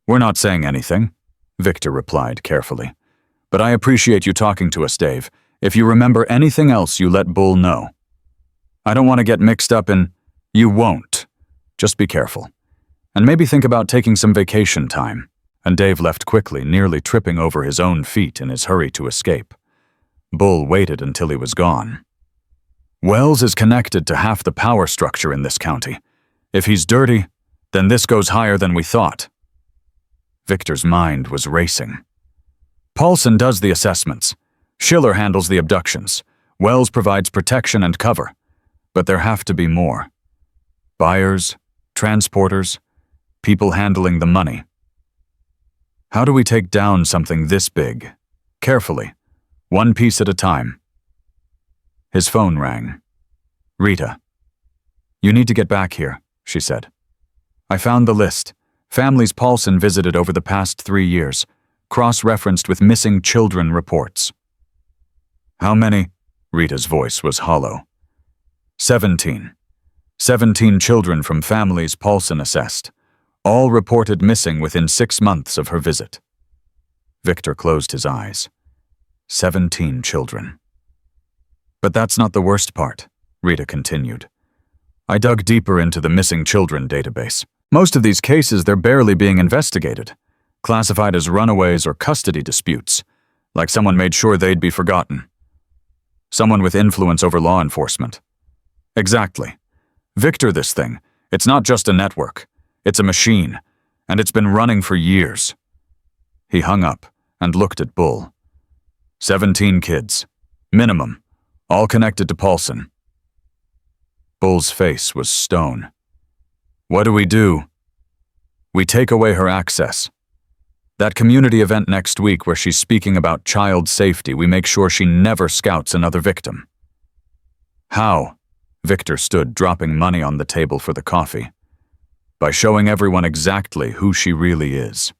We're not saying anything, Victor replied carefully. But I appreciate you talking to us, Dave. If you remember anything else, you let Bull know. I don't want to get mixed up in... You won't. Just be careful. And maybe think about taking some vacation time. And Dave left quickly, nearly tripping over his own feet in his hurry to escape. Bull waited until he was gone. Wells is connected to half the power structure in this county. If he's dirty, then this goes higher than we thought. Victor's mind was racing. Paulson does the assessments. Schiller handles the abductions. Wells provides protection and cover. But there have to be more. Buyers, transporters, people handling the money. How do we take down something this big? Carefully, one piece at a time. His phone rang. Rita. You need to get back here, she said. I found the list. Families Paulson visited over the past 3 years, cross-referenced with missing children reports. How many? Rita's voice was hollow. 17. 17 children from families Paulson assessed, all reported missing within 6 months of her visit. Victor closed his eyes. 17 children. But that's not the worst part, Rita continued. I dug deeper into the missing children database. Most of these cases, they're barely being investigated, classified as runaways or custody disputes, like someone made sure they'd be forgotten. Someone with influence over law enforcement. Exactly. Victor, this thing, it's not just a network. It's a machine, and it's been running for years. He hung up and looked at Bull. 17 kids, minimum, all connected to Paulson. Bull's face was stone. What do? We take away her access. That community event next week where she's speaking about child safety, we make sure she never scouts another victim. How? Victor stood, dropping money on the table for the coffee. By showing everyone exactly who she really is.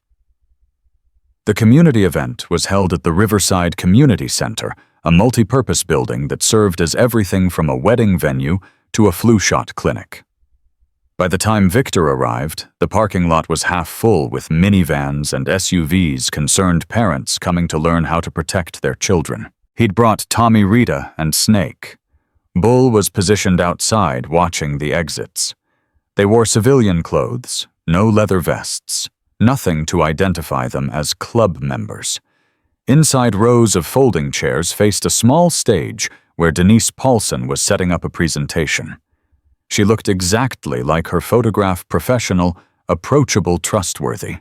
The community event was held at the Riverside Community Center, a multi-purpose building that served as everything from a wedding venue to a flu shot clinic. By the time Victor arrived, the parking lot was half full with minivans and SUVs, concerned parents coming to learn how to protect their children. He'd brought Tommy, Rita, and Snake. Bull was positioned outside, watching the exits. They wore civilian clothes, no leather vests, nothing to identify them as club members. Inside rows of folding chairs faced a small stage where Denise Paulson was setting up a presentation. She looked exactly like her photograph professional, approachable, trustworthy.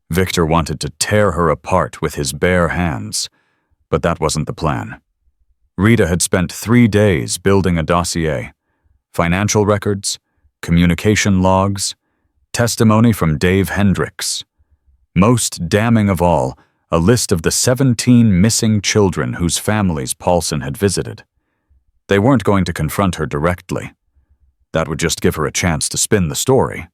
Victor wanted to tear her apart with his bare hands, but that wasn't the plan. Rita had spent 3 days building a dossier, financial records, communication logs, testimony from Dave Hendricks. Most damning of all, a list of the 17 missing children whose families Paulson had visited. They weren't going to confront her directly. That would just give her a chance to spin the story.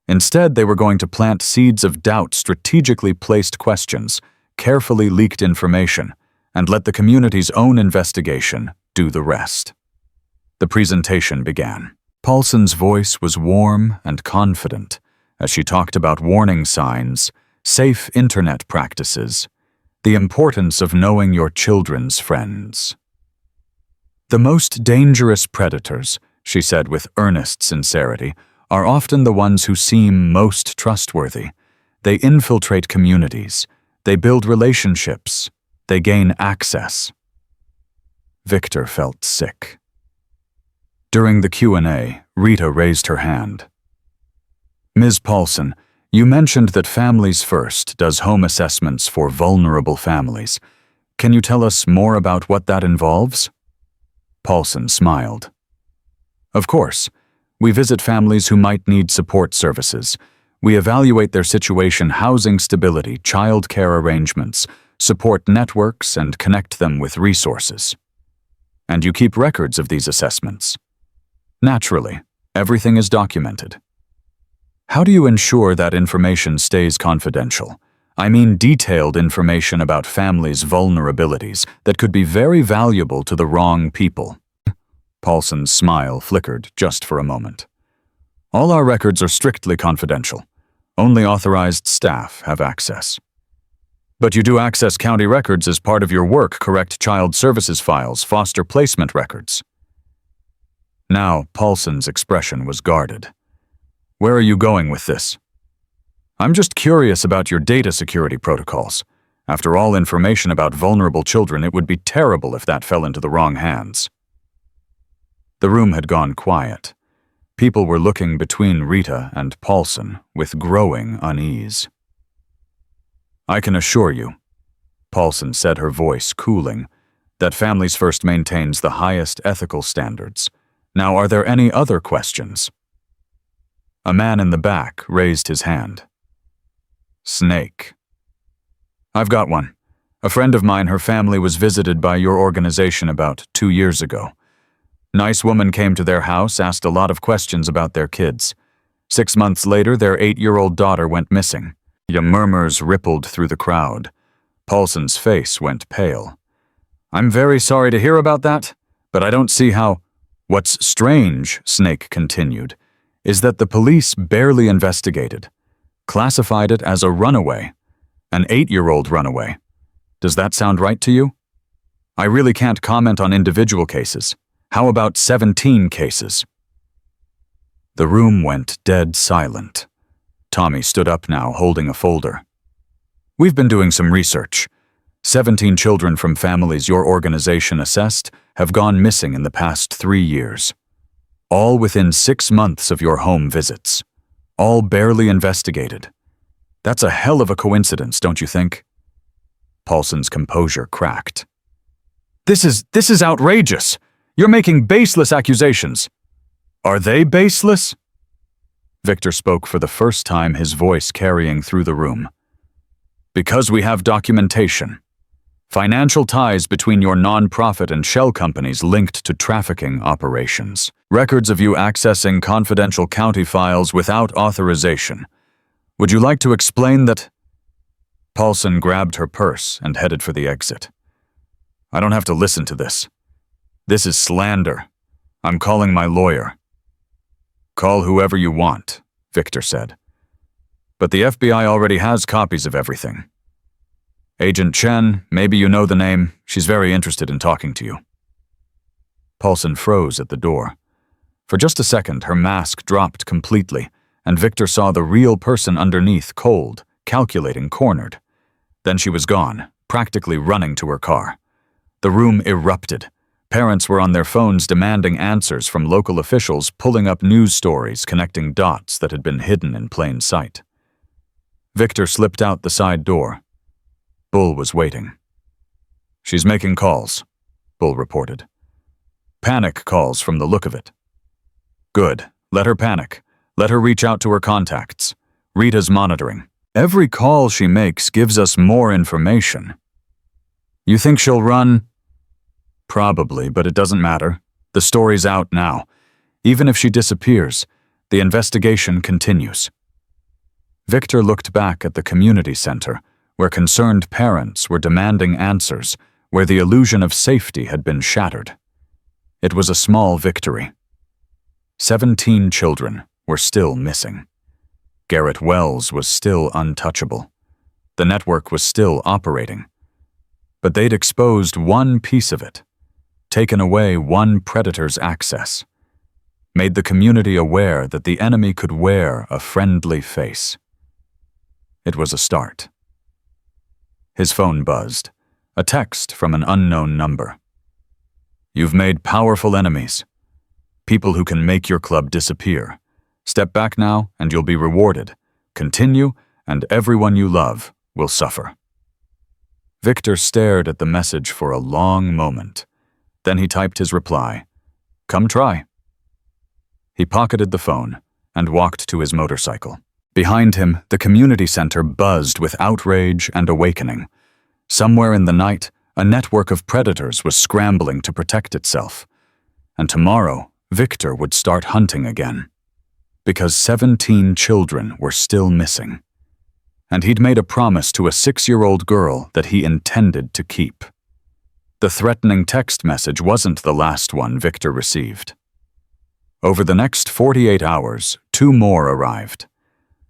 Instead, they were going to plant seeds of doubt, strategically placed questions, carefully leaked information, and let the community's own investigation do the rest. The presentation began. Paulson's voice was warm and confident as she talked about warning signs, safe internet practices, the importance of knowing your children's friends. The most dangerous predators, she said with earnest sincerity, are often the ones who seem most trustworthy. They infiltrate communities, they build relationships, they gain access. Victor felt sick. During the Q&A, Rita raised her hand. Ms. Paulson, you mentioned that Families First does home assessments for vulnerable families. Can you tell us more about what that involves? Paulson smiled. Of course. We visit families who might need support services. We evaluate their situation, housing stability, child care arrangements, support networks, and connect them with resources. And you keep records of these assessments. Naturally, everything is documented. How do you ensure that information stays confidential? I mean detailed information about families' vulnerabilities that could be very valuable to the wrong people. Paulson's smile flickered just for a moment. All our records are strictly confidential. Only authorized staff have access. But you do access county records as part of your work, correct? Child services files, foster placement records. Now, Paulson's expression was guarded. Where are you going with this? I'm just curious about your data security protocols. After all information about vulnerable children, it would be terrible if that fell into the wrong hands. The room had gone quiet. People were looking between Rita and Paulson with growing unease. I can assure you, Paulson said, her voice cooling, that Families First maintains the highest ethical standards. Now, are there any other questions? A man in the back raised his hand. Snake. I've got one. A friend of mine, her family was visited by your organization about 2 years ago. Nice woman came to their house, asked a lot of questions about their kids. 6 months later, their 8-year-old daughter went missing. Murmurs rippled through the crowd. Paulson's face went pale. I'm very sorry to hear about that, but I don't see how. What's strange, Snake continued, is that the police barely investigated, classified it as a runaway, an 8-year-old runaway. Does that sound right to you? I really can't comment on individual cases. How about 17 cases? The room went dead silent. Tommy stood up now, holding a folder. We've been doing some research. 17 children from families your organization assessed have gone missing in the past 3 years. All within 6 months of your home visits. All barely investigated. That's a hell of a coincidence, don't you think? Paulson's composure cracked. This is outrageous. You're making baseless accusations. Are they baseless? Victor spoke for the first time, his voice carrying through the room. Because we have documentation. Financial ties between your non-profit and shell companies linked to trafficking operations. Records of you accessing confidential county files without authorization. Would you like to explain that? Paulson grabbed her purse and headed for the exit. I don't have to listen to this. This is slander. I'm calling my lawyer. Call whoever you want, Victor said. But the FBI already has copies of everything. Agent Chen, maybe you know the name. She's very interested in talking to you. Paulson froze at the door. For just a second, her mask dropped completely, and Victor saw the real person underneath, cold, calculating, cornered. Then she was gone, practically running to her car. The room erupted. Parents were on their phones demanding answers from local officials, pulling up news stories connecting dots that had been hidden in plain sight. Victor slipped out the side door. Bull was waiting. She's making calls, Bull reported. Panic calls from the look of it. Good. Let her panic. Let her reach out to her contacts. Rita's monitoring. Every call she makes gives us more information. You think she'll run? Probably, but it doesn't matter. The story's out now. Even if she disappears, the investigation continues. Victor looked back at the community center, where concerned parents were demanding answers, where the illusion of safety had been shattered. It was a small victory. 17 children were still missing. Garrett Wells was still untouchable. The network was still operating. But they'd exposed one piece of it, taken away one predator's access, made the community aware that the enemy could wear a friendly face. It was a start. His phone buzzed, a text from an unknown number. You've made powerful enemies, people who can make your club disappear. Step back now and you'll be rewarded. Continue and everyone you love will suffer. Victor stared at the message for a long moment. Then he typed his reply, "Come try." He pocketed the phone and walked to his motorcycle. Behind him, the community center buzzed with outrage and awakening. Somewhere in the night, a network of predators was scrambling to protect itself. And tomorrow, Victor would start hunting again. Because 17 children were still missing. And he'd made a promise to a 6-year-old girl that he intended to keep. The threatening text message wasn't the last one Victor received. Over the next 48 hours, 2 more arrived.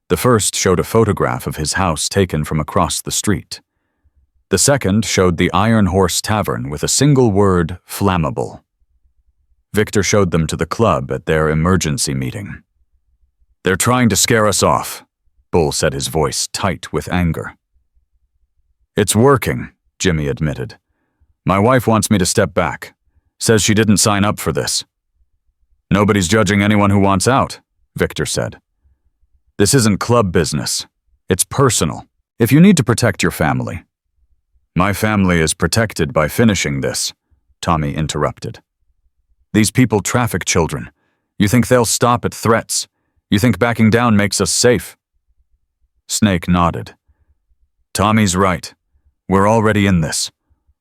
The first showed a photograph of his house taken from across the street. The second showed the Iron Horse Tavern with a single word, flammable. Victor showed them to the club at their emergency meeting. They're trying to scare us off, Bull said, his voice tight with anger. It's working, Jimmy admitted. My wife wants me to step back. Says she didn't sign up for this. Nobody's judging anyone who wants out, Victor said. This isn't club business. It's personal. If you need to protect your family. My family is protected by finishing this, Tommy interrupted. These people traffic children. You think they'll stop at threats? You think backing down makes us safe? Snake nodded. Tommy's right. We're already in this.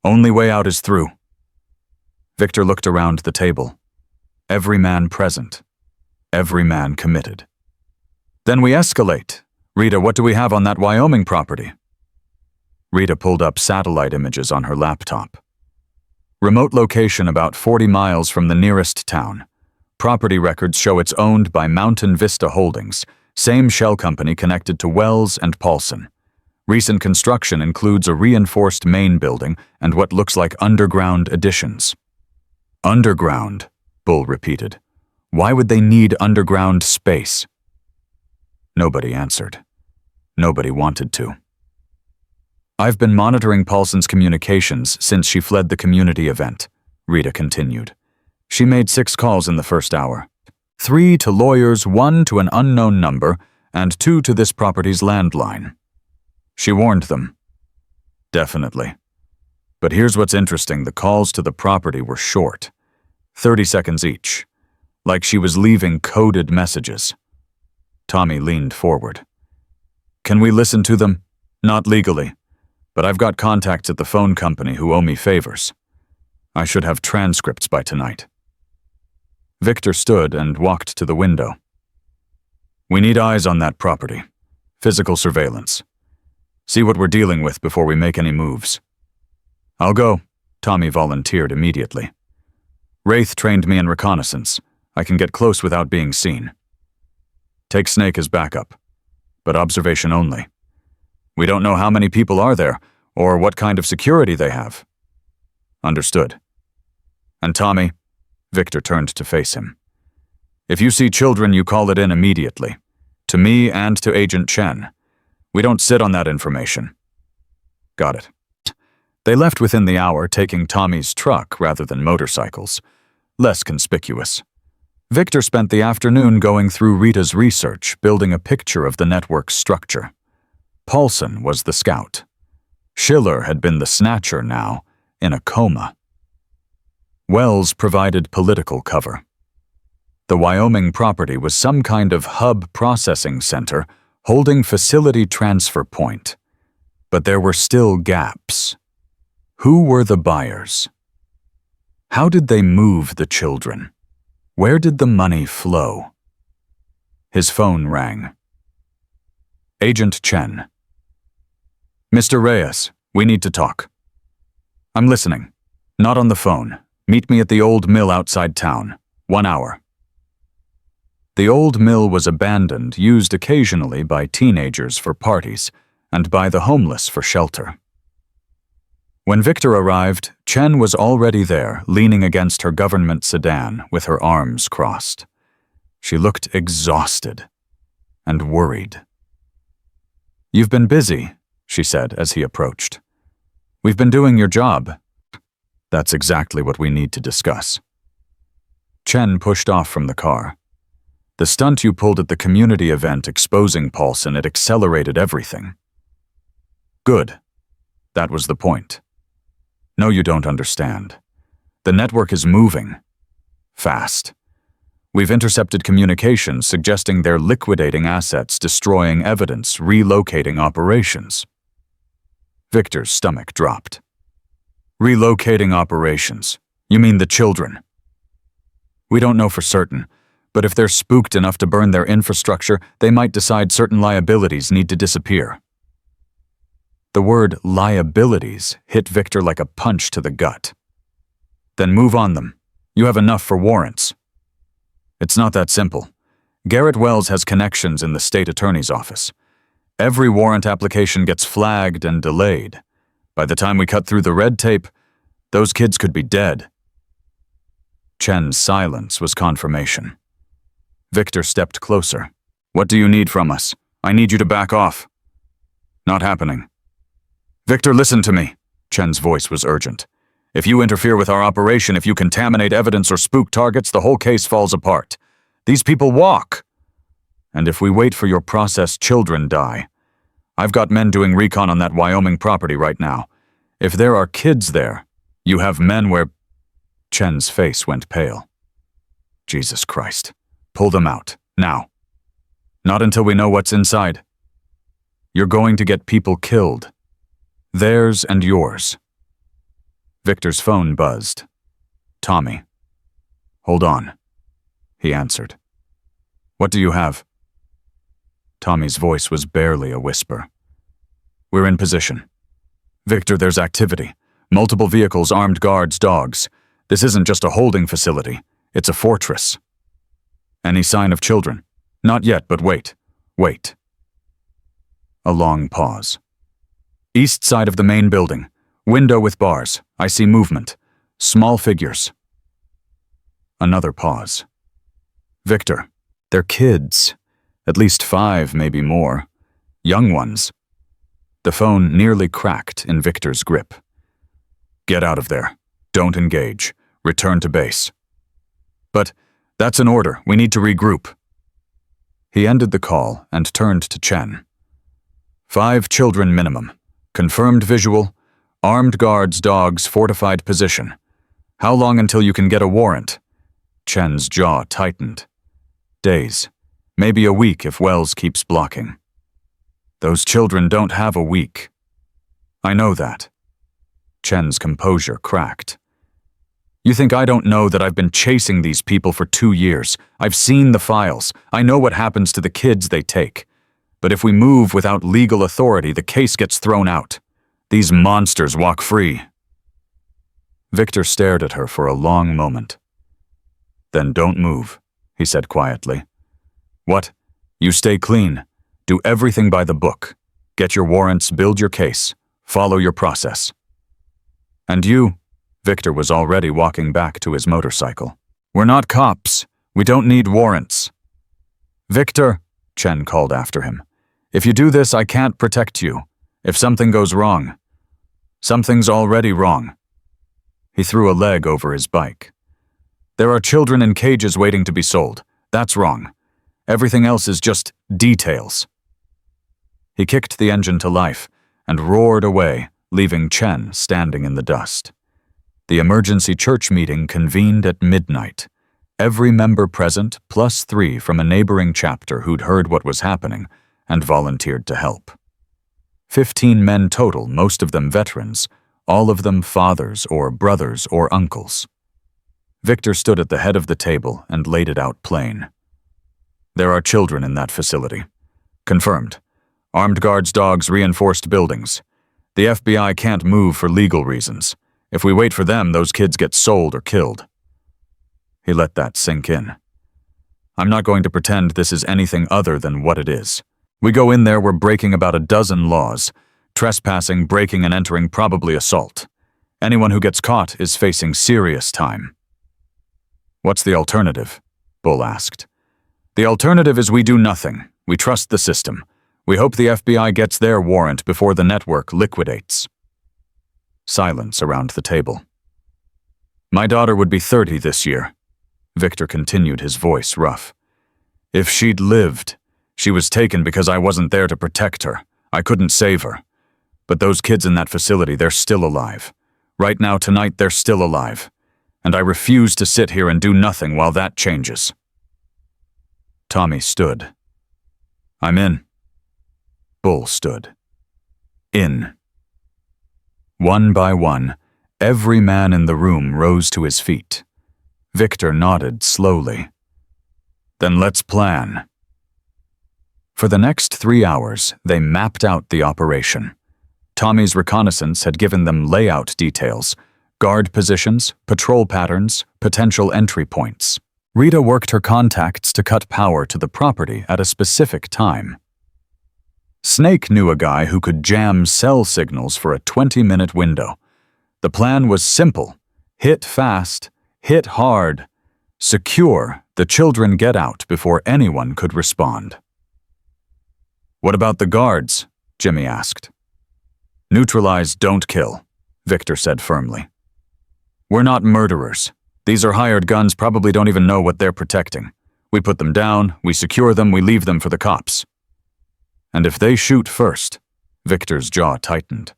Only way out is through. Victor looked around the table. Every man present. Every man committed. Then we escalate. Rita, what do we have on that Wyoming property? Rita pulled up satellite images on her laptop. Remote location about 40 miles from the nearest town. Property records show it's owned by Mountain Vista Holdings, same shell company connected to Wells and Paulson. Recent construction includes a reinforced main building and what looks like underground additions. Underground, Bull repeated. Why would they need underground space? Nobody answered. Nobody wanted to. I've been monitoring Paulson's communications since she fled the community event, Rita continued. She made 6 calls in the first hour. 3 to lawyers, 1 to an unknown number, and 2 to this property's landline. She warned them. Definitely. But here's what's interesting, the calls to the property were short. 30 seconds each. Like she was leaving coded messages. Tommy leaned forward. Can we listen to them? Not legally. But I've got contacts at the phone company who owe me favors. I should have transcripts by tonight. Victor stood and walked to the window. We need eyes on that property. Physical surveillance. See what we're dealing with before we make any moves. I'll go, Tommy volunteered immediately. Wraith trained me in reconnaissance. I can get close without being seen. Take Snake as backup, but observation only. We don't know how many people are there, or what kind of security they have. Understood. And Tommy, Victor turned to face him. If you see children, you call it in immediately. To me and to Agent Chen. We don't sit on that information. Got it. They left within the hour, taking Tommy's truck rather than motorcycles. Less conspicuous. Victor spent the afternoon going through Rita's research, building a picture of the network's structure. Paulson was the scout. Schiller had been the snatcher now, in a coma. Wells provided political cover. The Wyoming property was some kind of hub processing center holding facility transfer point. But there were still gaps. Who were the buyers? How did they move the children? Where did the money flow? His phone rang. Agent Chen. Mr. Reyes, we need to talk. I'm listening. Not on the phone. Meet me at the old mill outside town. 1 hour. The old mill was abandoned, used occasionally by teenagers for parties, and by the homeless for shelter. When Victor arrived, Chen was already there, leaning against her government sedan with her arms crossed. She looked exhausted and worried. You've been busy, she said as he approached. We've been doing your job. That's exactly what we need to discuss. Chen pushed off from the car. The stunt you pulled at the community event exposing Paulson, it accelerated everything. Good. That was the point. No, you don't understand. The network is moving. Fast. We've intercepted communications suggesting they're liquidating assets, destroying evidence, relocating operations. Victor's stomach dropped. Relocating operations. You mean the children? We don't know for certain, but if they're spooked enough to burn their infrastructure, they might decide certain liabilities need to disappear. The word liabilities hit Victor like a punch to the gut. Then move on them. You have enough for warrants. It's not that simple. Garrett Wells has connections in the state attorney's office. Every warrant application gets flagged and delayed. By the time we cut through the red tape, those kids could be dead. Chen's silence was confirmation. Victor stepped closer. What do you need from us? I need you to back off. Not happening. Victor, listen to me. Chen's voice was urgent. If you interfere with our operation, if you contaminate evidence or spook targets, the whole case falls apart. These people walk. And if we wait for your process, children die. I've got men doing recon on that Wyoming property right now. If there are kids there, you have men where... Chen's face went pale. Jesus Christ. Pull them out, now. Not until we know what's inside. You're going to get people killed. Theirs and yours. Victor's phone buzzed. Tommy. Hold on, he answered. What do you have? Tommy's voice was barely a whisper. We're in position. Victor, there's activity. Multiple vehicles, armed guards, dogs. This isn't just a holding facility. It's a fortress. Any sign of children? Not yet, but wait. Wait. A long pause. East side of the main building. Window with bars. I see movement. Small figures. Another pause. Victor. They're kids. At least 5, maybe more. Young ones. The phone nearly cracked in Victor's grip. Get out of there. Don't engage. Return to base. But that's an order. We need to regroup. He ended the call and turned to Chen. 5 children minimum. Confirmed visual. Armed guards, dogs, fortified position. How long until you can get a warrant? Chen's jaw tightened. Days. Maybe a week if Wells keeps blocking. Those children don't have a week. I know that. Chen's composure cracked. You think I don't know that I've been chasing these people for 2 years? I've seen the files. I know what happens to the kids they take. But if we move without legal authority, the case gets thrown out. These monsters walk free. Victor stared at her for a long moment. Then don't move, he said quietly. What? You stay clean. Do everything by the book. Get your warrants, build your case. Follow your process. And you? Victor was already walking back to his motorcycle. We're not cops. We don't need warrants. Victor, Chen called after him. If you do this, I can't protect you. If something goes wrong. Something's already wrong. He threw a leg over his bike. There are children in cages waiting to be sold. That's wrong. Everything else is just details. He kicked the engine to life and roared away, leaving Chen standing in the dust. The emergency church meeting convened at midnight. Every member present, plus 3 from a neighboring chapter who'd heard what was happening and volunteered to help. 15 men total, most of them veterans, all of them fathers or brothers or uncles. Victor stood at the head of the table and laid it out plain. There are children in that facility. Confirmed. Armed guards, dogs, reinforced buildings. The FBI can't move for legal reasons. If we wait for them, those kids get sold or killed. He let that sink in. I'm not going to pretend this is anything other than what it is. We go in there, we're breaking about a dozen laws. Trespassing, breaking and entering, probably assault. Anyone who gets caught is facing serious time. What's the alternative? Bull asked. The alternative is we do nothing. We trust the system. We hope the FBI gets their warrant before the network liquidates. Silence around the table. My daughter would be 30 this year. Victor continued, his voice rough. If she'd lived, she was taken because I wasn't there to protect her. I couldn't save her. But those kids in that facility, they're still alive. Right now, tonight, they're still alive. And I refuse to sit here and do nothing while that changes. Tommy stood. I'm in. Bull stood. In. One by one, every man in the room rose to his feet. Victor nodded slowly. Then let's plan. For the next 3 hours, they mapped out the operation. Tommy's reconnaissance had given them layout details, guard positions, patrol patterns, potential entry points. Rita worked her contacts to cut power to the property at a specific time. Snake knew a guy who could jam cell signals for a 20-minute window. The plan was simple. Hit fast, hit hard, secure, the children get out before anyone could respond. What about the guards? Jimmy asked. Neutralize, don't kill, Victor said firmly. We're not murderers. These are hired guns, probably don't even know what they're protecting. We put them down, we secure them, we leave them for the cops. And if they shoot first, Victor's jaw tightened,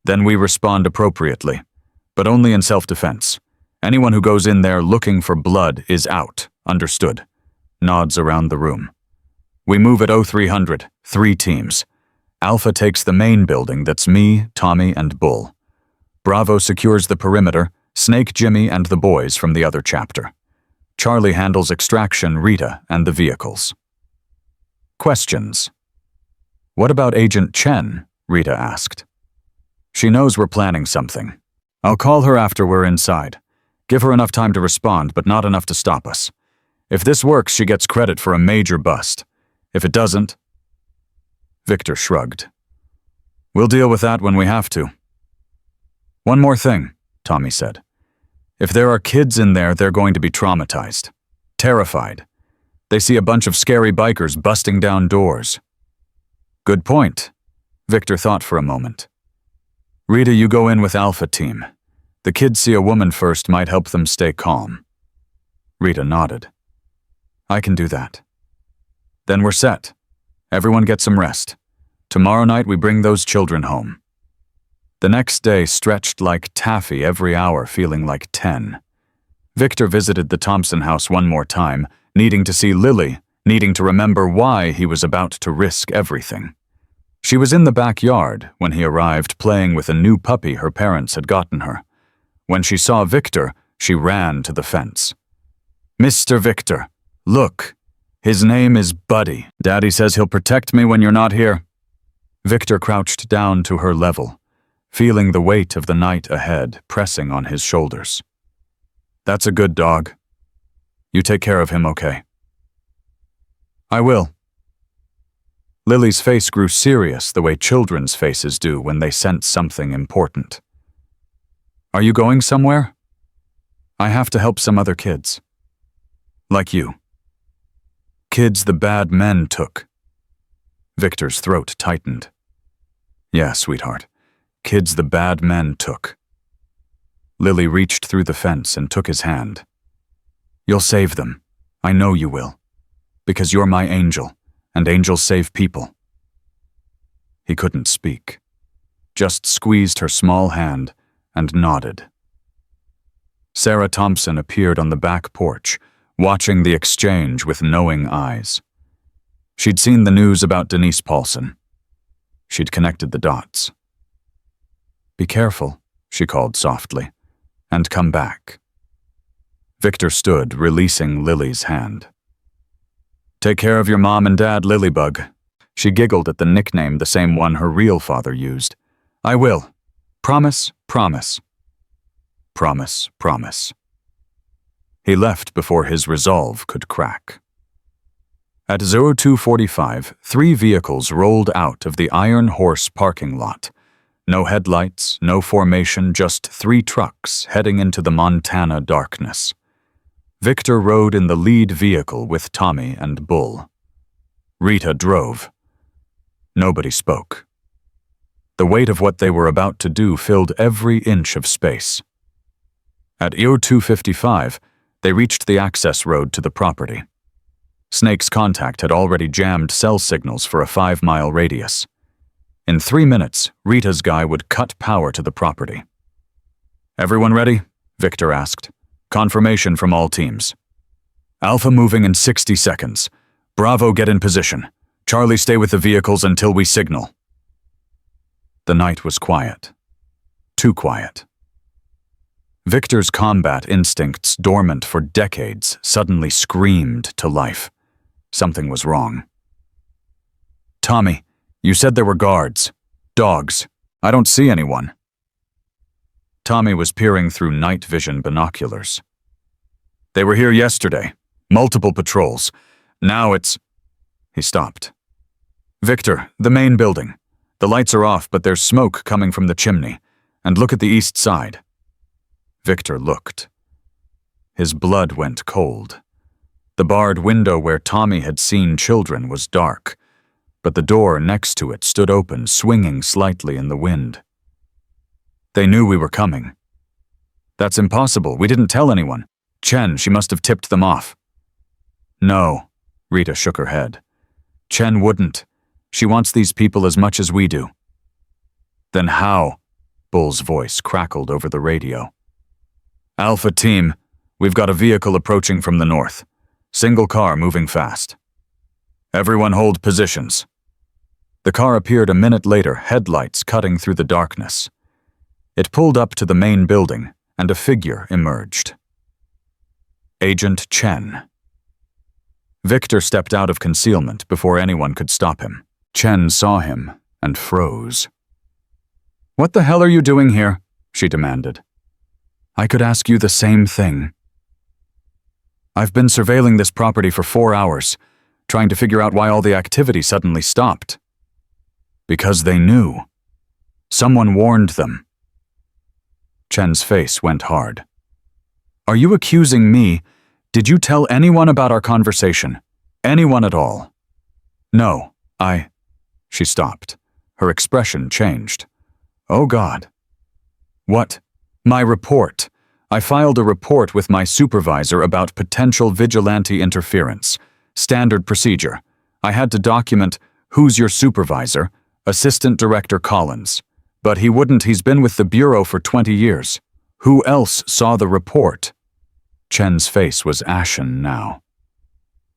then we respond appropriately, but only in self-defense. Anyone who goes in there looking for blood is out, understood? Nods around the room. We move at 0300, 3 teams. Alpha takes the main building, that's me, Tommy, and Bull. Bravo secures the perimeter, Snake, Jimmy, and the boys from the other chapter. Charlie handles extraction, Rita, and the vehicles. Questions. What about Agent Chen? Rita asked. She knows we're planning something. I'll call her after we're inside. Give her enough time to respond, but not enough to stop us. If this works, she gets credit for a major bust. If it doesn't..." Victor shrugged. "We'll deal with that when we have to." "One more thing," Tommy said. "If there are kids in there, they're going to be traumatized. Terrified. They see a bunch of scary bikers busting down doors." "Good point." Victor thought for a moment. "Rita, you go in with Alpha Team. The kids see a woman first might help them stay calm." Rita nodded. "I can do that." "Then we're set. Everyone get some rest. Tomorrow night we bring those children home." The next day stretched like taffy, every hour feeling like 10. Victor visited the Thompson house one more time, needing to see Lily, needing to remember why he was about to risk everything. She was in the backyard when he arrived, playing with a new puppy her parents had gotten her. When she saw Victor, she ran to the fence. "Mr. Victor, look. His name is Buddy. Daddy says he'll protect me when you're not here." Victor crouched down to her level, feeling the weight of the night ahead pressing on his shoulders. "That's a good dog. You take care of him, okay?" "I will." Lily's face grew serious the way children's faces do when they sense something important. "Are you going somewhere?" "I have to help some other kids." "Like you?" "Kids the bad men took." Victor's throat tightened. "Yeah, sweetheart. Kids the bad men took." Lily reached through the fence and took his hand. "You'll save them. I know you will. Because you're my angel, and angels save people." He couldn't speak, just squeezed her small hand and nodded. Sarah Thompson appeared on the back porch, watching the exchange with knowing eyes. She'd seen the news about Denise Paulson. She'd connected the dots. "Be careful," she called softly, "and come back." Victor stood, releasing Lily's hand. "Take care of your mom and dad, Lilybug." She giggled at the nickname, the same one her real father used. "I will. Promise, promise." Promise, promise. He left before his resolve could crack. At 02:45, 3 vehicles rolled out of the Iron Horse parking lot. No headlights, no formation, just 3 trucks heading into the Montana darkness. Victor rode in the lead vehicle with Tommy and Bull. Rita drove. Nobody spoke. The weight of what they were about to do filled every inch of space. At 02:55, they reached the access road to the property. Snake's contact had already jammed cell signals for a 5-mile radius. In 3 minutes, Rita's guy would cut power to the property. "Everyone ready?" Victor asked. "Confirmation from all teams." "Alpha moving in 60 seconds. Bravo, get in position. Charlie, stay with the vehicles until we signal." The night was quiet. Too quiet. Victor's combat instincts, dormant for decades, suddenly screamed to life. Something was wrong. "Tommy, you said there were guards. Dogs. I don't see anyone." Tommy was peering through night vision binoculars. "They were here yesterday. Multiple patrols. Now it's..." He stopped. "Victor, the main building. The lights are off, but there's smoke coming from the chimney. And look at the east side." Victor looked. His blood went cold. The barred window where Tommy had seen children was dark, but the door next to it stood open, swinging slightly in the wind. "They knew we were coming." "That's impossible. We didn't tell anyone. Chen, she must have tipped them off." "No," Rita shook her head. "Chen wouldn't. She wants these people as much as we do." "Then how?" Bull's voice crackled over the radio. "Alpha Team, we've got a vehicle approaching from the north. Single car moving fast. Everyone hold positions." The car appeared a minute later, headlights cutting through the darkness. It pulled up to the main building, and a figure emerged. Agent Chen. Victor stepped out of concealment before anyone could stop him. Chen saw him and froze. "What the hell are you doing here?" she demanded. I could ask you the same thing. I've been surveilling this property for 4 hours, trying to figure out why all the activity suddenly stopped. Because they knew. Someone warned them. Chen's face went hard. Are you accusing me? Did you tell anyone about our conversation? Anyone at all? No, She stopped. Her expression changed. Oh God. What? My report. I filed a report with my supervisor about potential vigilante interference. Standard procedure. I had to document who's your supervisor, Assistant Director Collins. But he wouldn't. He's been with the Bureau for 20 years. Who else saw the report? Chen's face was ashen now.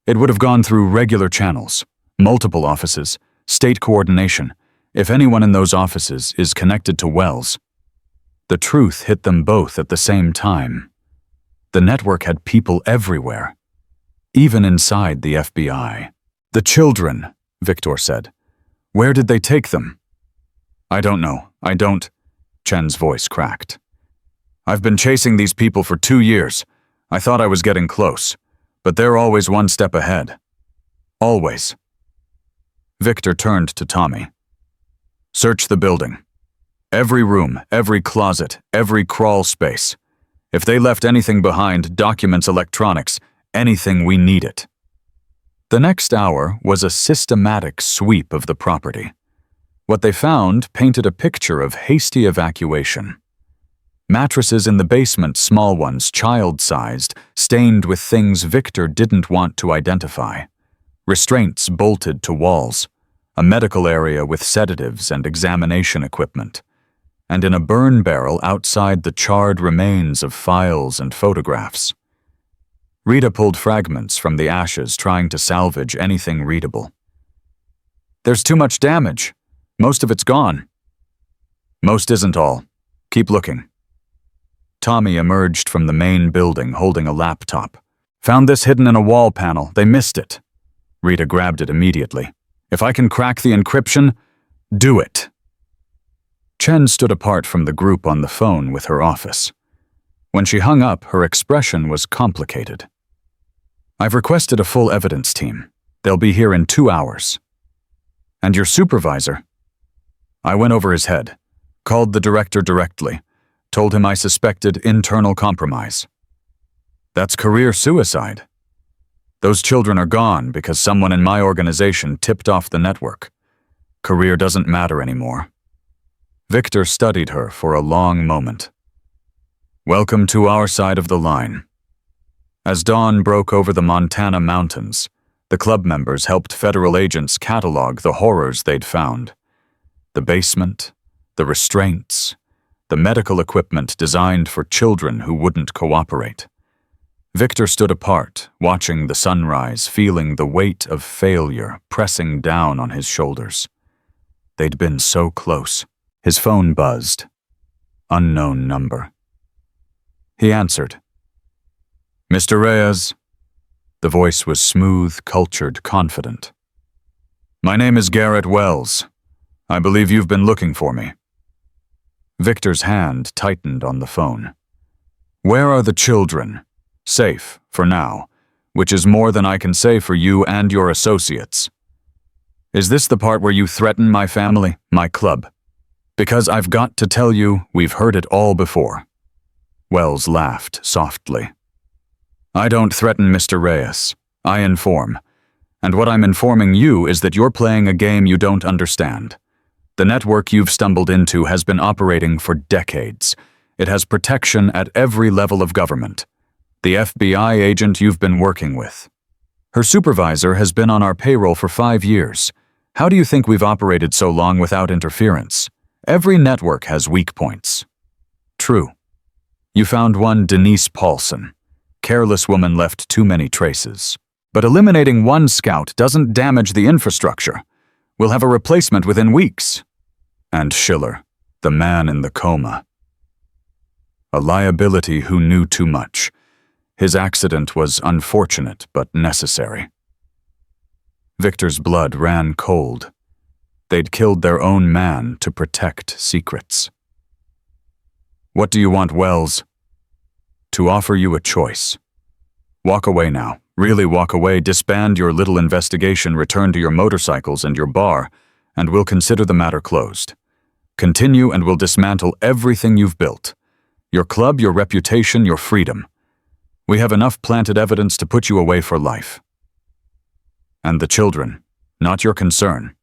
It would have gone through regular channels, multiple offices, state coordination, if anyone in those offices is connected to Wells. The truth hit them both at the same time. The network had people everywhere, even inside the FBI. The children, Victor said. Where did they take them? I don't know. Chen's voice cracked. I've been chasing these people for 2 years. I thought I was getting close, but they're always one step ahead. Always. Victor turned to Tommy. Search the building. Every room, every closet, every crawl space. If they left anything behind, documents, electronics, anything, we need it. The next hour was a systematic sweep of the property. What they found painted a picture of hasty evacuation. Mattresses in the basement, small ones, child-sized, stained with things Victor didn't want to identify. Restraints bolted to walls. A medical area with sedatives and examination equipment. And in a burn barrel outside the charred remains of files and photographs. Rita pulled fragments from the ashes, trying to salvage anything readable. There's too much damage. Most of it's gone. Most isn't all. Keep looking. Tommy emerged from the main building holding a laptop. Found this hidden in a wall panel. They missed it. Rita grabbed it immediately. If I can crack the encryption, do it. Chen stood apart from the group on the phone with her office. When she hung up, her expression was complicated. I've requested a full evidence team. They'll be here in 2 hours. And your supervisor? I went over his head, called the director directly, told him I suspected internal compromise. That's career suicide. Those children are gone because someone in my organization tipped off the network. Career doesn't matter anymore. Victor studied her for a long moment. Welcome to our side of the line. As dawn broke over the Montana mountains, the club members helped federal agents catalog the horrors they'd found. The basement, the restraints, the medical equipment designed for children who wouldn't cooperate. Victor stood apart, watching the sunrise, feeling the weight of failure pressing down on his shoulders. They'd been so close. His phone buzzed. Unknown number. He answered. Mr. Reyes. The voice was smooth, cultured, confident. My name is Garrett Wells. I believe you've been looking for me. Victor's hand tightened on the phone. Where are the children? Safe, for now, which is more than I can say for you and your associates. Is this the part where you threaten my family, my club? Because I've got to tell you, we've heard it all before. Wells laughed softly. I don't threaten Mr. Reyes. I inform. And what I'm informing you is that you're playing a game you don't understand. The network you've stumbled into has been operating for decades. It has protection at every level of government. The FBI agent you've been working with. Her supervisor has been on our payroll for 5 years. How do you think we've operated so long without interference? Every network has weak points. True. You found one Denise Paulson. Careless woman left too many traces. But eliminating one scout doesn't damage the infrastructure. We'll have a replacement within weeks. And Schiller, the man in the coma. A liability who knew too much. His accident was unfortunate but necessary. Victor's blood ran cold. They'd killed their own man to protect secrets. What do you want, Wells? to offer you a choice. Walk away now. Really walk away, disband your little investigation, return to your motorcycles and your bar, and we'll consider the matter closed. Continue and we'll dismantle everything you've built. Your club, your reputation, your freedom. We have enough planted evidence to put you away for life. And the children, not your concern.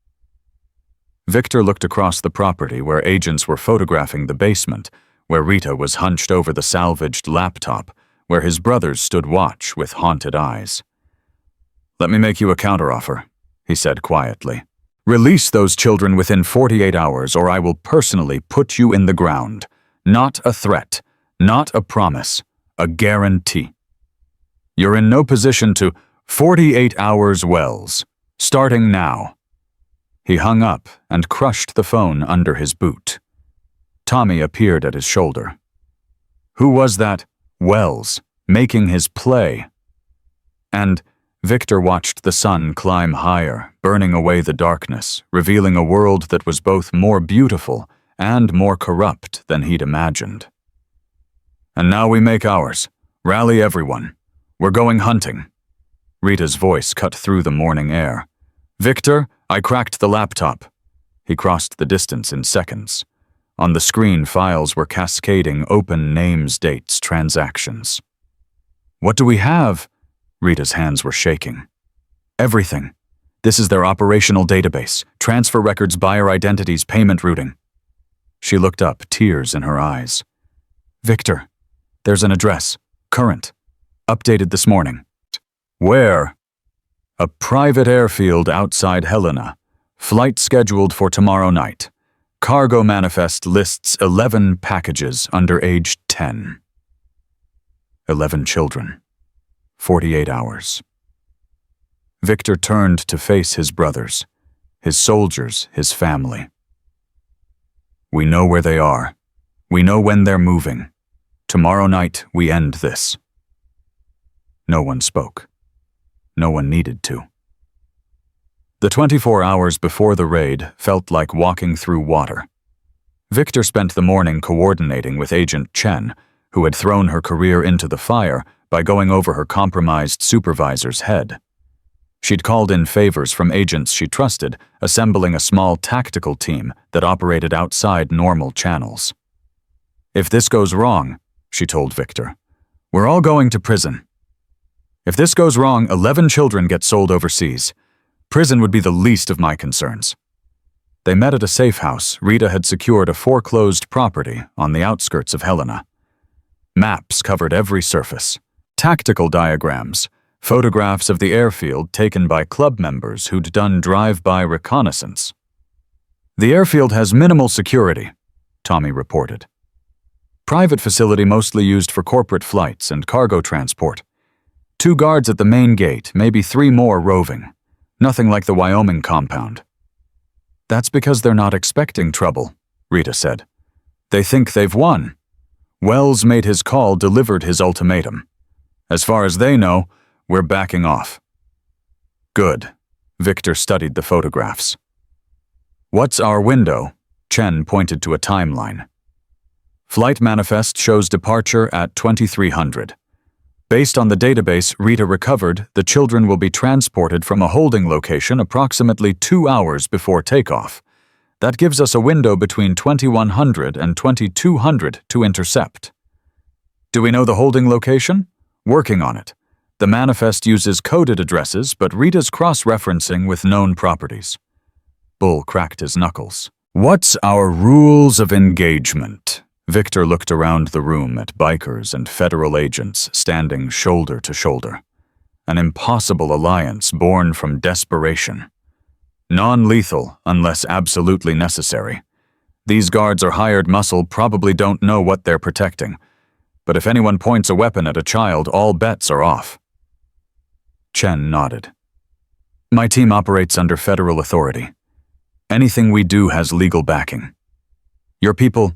Victor looked across the property where agents were photographing the basement, where Rita was hunched over the salvaged laptop, where his brothers stood watch with haunted eyes. "Let me make you a counteroffer," he said quietly. "Release those children within 48 hours or I will personally put you in the ground. Not a threat, not a promise, a guarantee. You're in no position to 48 hours, Wells, starting now." He hung up and crushed the phone under his boot. Tommy appeared at his shoulder. Who was that Wells making his play? And Victor watched the sun climb higher, burning away the darkness, revealing a world that was both more beautiful and more corrupt than he'd imagined. "And now we make ours. Rally everyone. We're going hunting." Rita's voice cut through the morning air. "Victor, I cracked the laptop." He crossed the distance in seconds. On the screen, files were cascading, open names, dates, transactions. "What do we have?" Rita's hands were shaking. "Everything. This is their operational database, transfer records, buyer identities, payment routing." She looked up, tears in her eyes. "Victor, there's an address. Current. Updated this morning." "Where?" "A private airfield outside Helena. Flight scheduled for tomorrow night. Cargo manifest lists 11 packages under age 10. 11 children. 48 hours. Victor turned to face his brothers, his soldiers, his family. "We know where they are. We know when they're moving. Tomorrow night, we end this." No one spoke. No one needed to. The 24 hours before the raid felt like walking through water. Victor spent the morning coordinating with Agent Chen, who had thrown her career into the fire by going over her compromised supervisor's head. She'd called in favors from agents she trusted, assembling a small tactical team that operated outside normal channels. "If this goes wrong," she told Victor, "we're all going to prison. If this goes wrong, 11 children get sold overseas. Prison would be the least of my concerns." They met at a safe house. Rita had secured a foreclosed property on the outskirts of Helena. Maps covered every surface. Tactical diagrams, photographs of the airfield taken by club members who'd done drive-by reconnaissance. "The airfield has minimal security," Tommy reported. "Private facility mostly used for corporate flights and cargo transport. 2 guards at the main gate, maybe 3 more roving. Nothing like the Wyoming compound." "That's because they're not expecting trouble," Rita said. "They think they've won. Wells made his call, delivered his ultimatum. As far as they know, we're backing off." "Good." Victor studied the photographs. "What's our window?" Chen pointed to a timeline. "Flight manifest shows departure at 2300. Based on the database Rita recovered, the children will be transported from a holding location approximately 2 hours before takeoff. That gives us a window between 2100 and 2200 to intercept." "Do we know the holding location?" "Working on it. The manifest uses coded addresses, but Rita's cross-referencing with known properties." Bull cracked his knuckles. "What's our rules of engagement?" Victor looked around the room at bikers and federal agents standing shoulder to shoulder. An impossible alliance born from desperation. Non-lethal unless absolutely necessary. These guards are hired muscle, probably don't know what they're protecting. But if anyone points a weapon at a child, all bets are off. Chen nodded. "My team operates under federal authority. Anything we do has legal backing. Your people?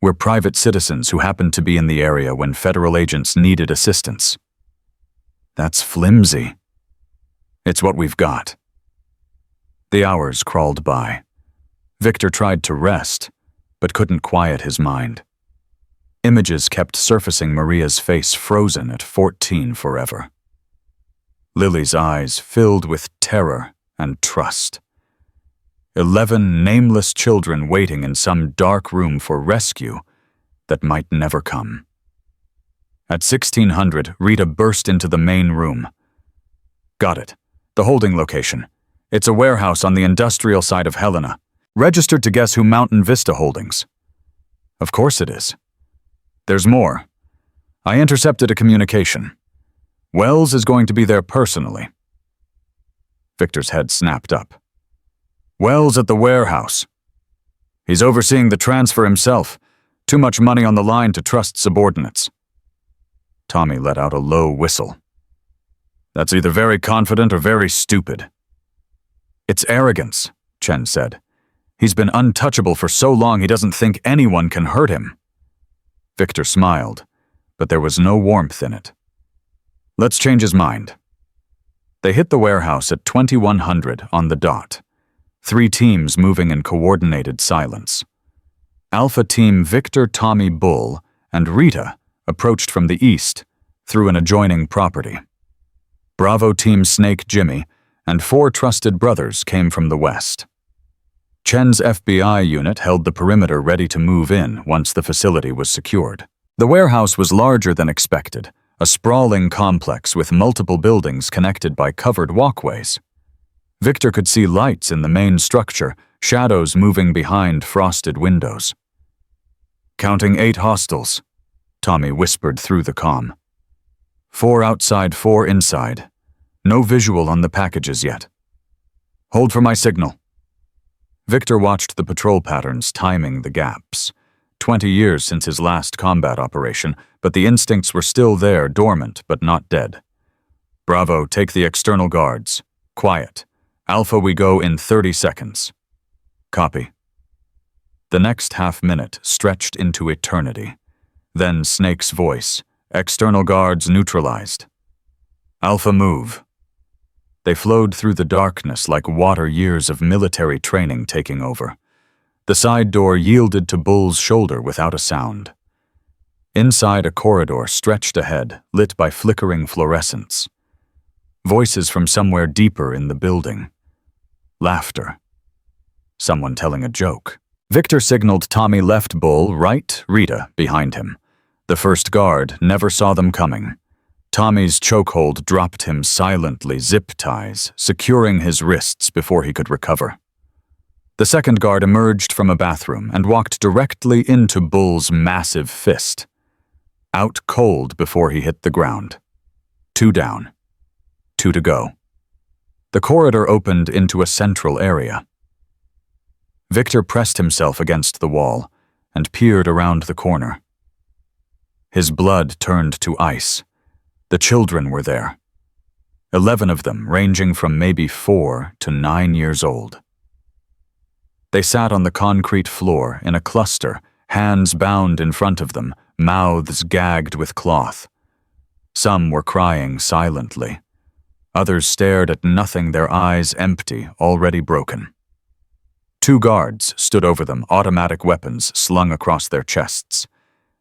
We're private citizens who happened to be in the area when federal agents needed assistance." "That's flimsy." "It's what we've got." The hours crawled by. Victor tried to rest, but couldn't quiet his mind. Images kept surfacing Maria's face frozen at 14 forever. Lily's eyes filled with terror and trust. 11 nameless children waiting in some dark room for rescue that might never come. At 1600, Rita burst into the main room. Got it. The holding location. It's a warehouse on the industrial side of Helena. Registered to guess who Mountain Vista Holdings. Of course it is. There's more. I intercepted a communication. Wells is going to be there personally. Victor's head snapped up. Wells at the warehouse. He's overseeing the transfer himself. Too much money on the line to trust subordinates. Tommy let out a low whistle. That's either very confident or very stupid. It's arrogance, Chen said. He's been untouchable for so long he doesn't think anyone can hurt him. Victor smiled, but there was no warmth in it. Let's change his mind. They hit the warehouse at 2100 on the dot. 3 teams moving in coordinated silence. Alpha Team Victor Tommy Bull and Rita approached from the east through an adjoining property. Bravo Team Snake Jimmy and 4 trusted brothers came from the west. Chen's FBI unit held the perimeter ready to move in once the facility was secured. The warehouse was larger than expected, a sprawling complex with multiple buildings connected by covered walkways. Victor could see lights in the main structure, shadows moving behind frosted windows. Counting 8 hostiles, Tommy whispered through the comm. 4 outside, 4 inside. No visual on the packages yet. Hold for my signal. Victor watched the patrol patterns timing the gaps. 20 years since his last combat operation, but the instincts were still there, dormant but not dead. Bravo, take the external guards. Quiet. Alpha, we go in 30 seconds. Copy. The next half-minute stretched into eternity. Then Snake's voice. External guards neutralized. Alpha, move. They flowed through the darkness like water, years of military training taking over. The side door yielded to Bull's shoulder without a sound. Inside, a corridor stretched ahead, lit by flickering fluorescents. Voices from somewhere deeper in the building. Laughter. Someone telling a joke. Victor signaled Tommy left Bull, right, Rita behind him. The first guard never saw them coming. Tommy's chokehold dropped him silently, zip ties, securing his wrists before he could recover. The second guard emerged from a bathroom and walked directly into Bull's massive fist. Out cold before he hit the ground. 2 down. 2 to go. The corridor opened into a central area. Victor pressed himself against the wall and peered around the corner. His blood turned to ice. The children were there. 11 of them, ranging from maybe 4 to 9 years old. They sat on the concrete floor in a cluster, hands bound in front of them, mouths gagged with cloth. Some were crying silently. Others stared at nothing, their eyes empty, already broken. 2 guards stood over them, automatic weapons slung across their chests.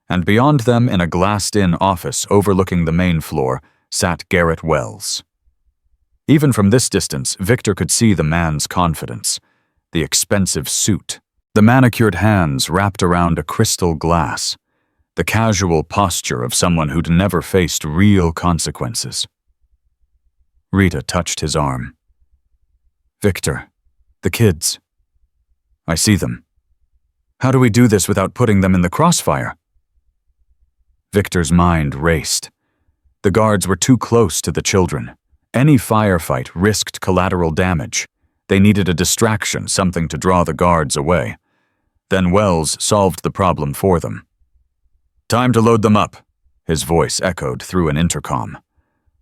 And beyond them, in a glassed-in office overlooking the main floor, sat Garrett Wells. Even from this distance, Victor could see the man's confidence. The expensive suit, the manicured hands wrapped around a crystal glass, the casual posture of someone who'd never faced real consequences. Rita touched his arm. Victor, the kids. I see them. How do we do this without putting them in the crossfire? Victor's mind raced. The guards were too close to the children. Any firefight risked collateral damage. They needed a distraction, something to draw the guards away. Then Wells solved the problem for them. Time to load them up, his voice echoed through an intercom.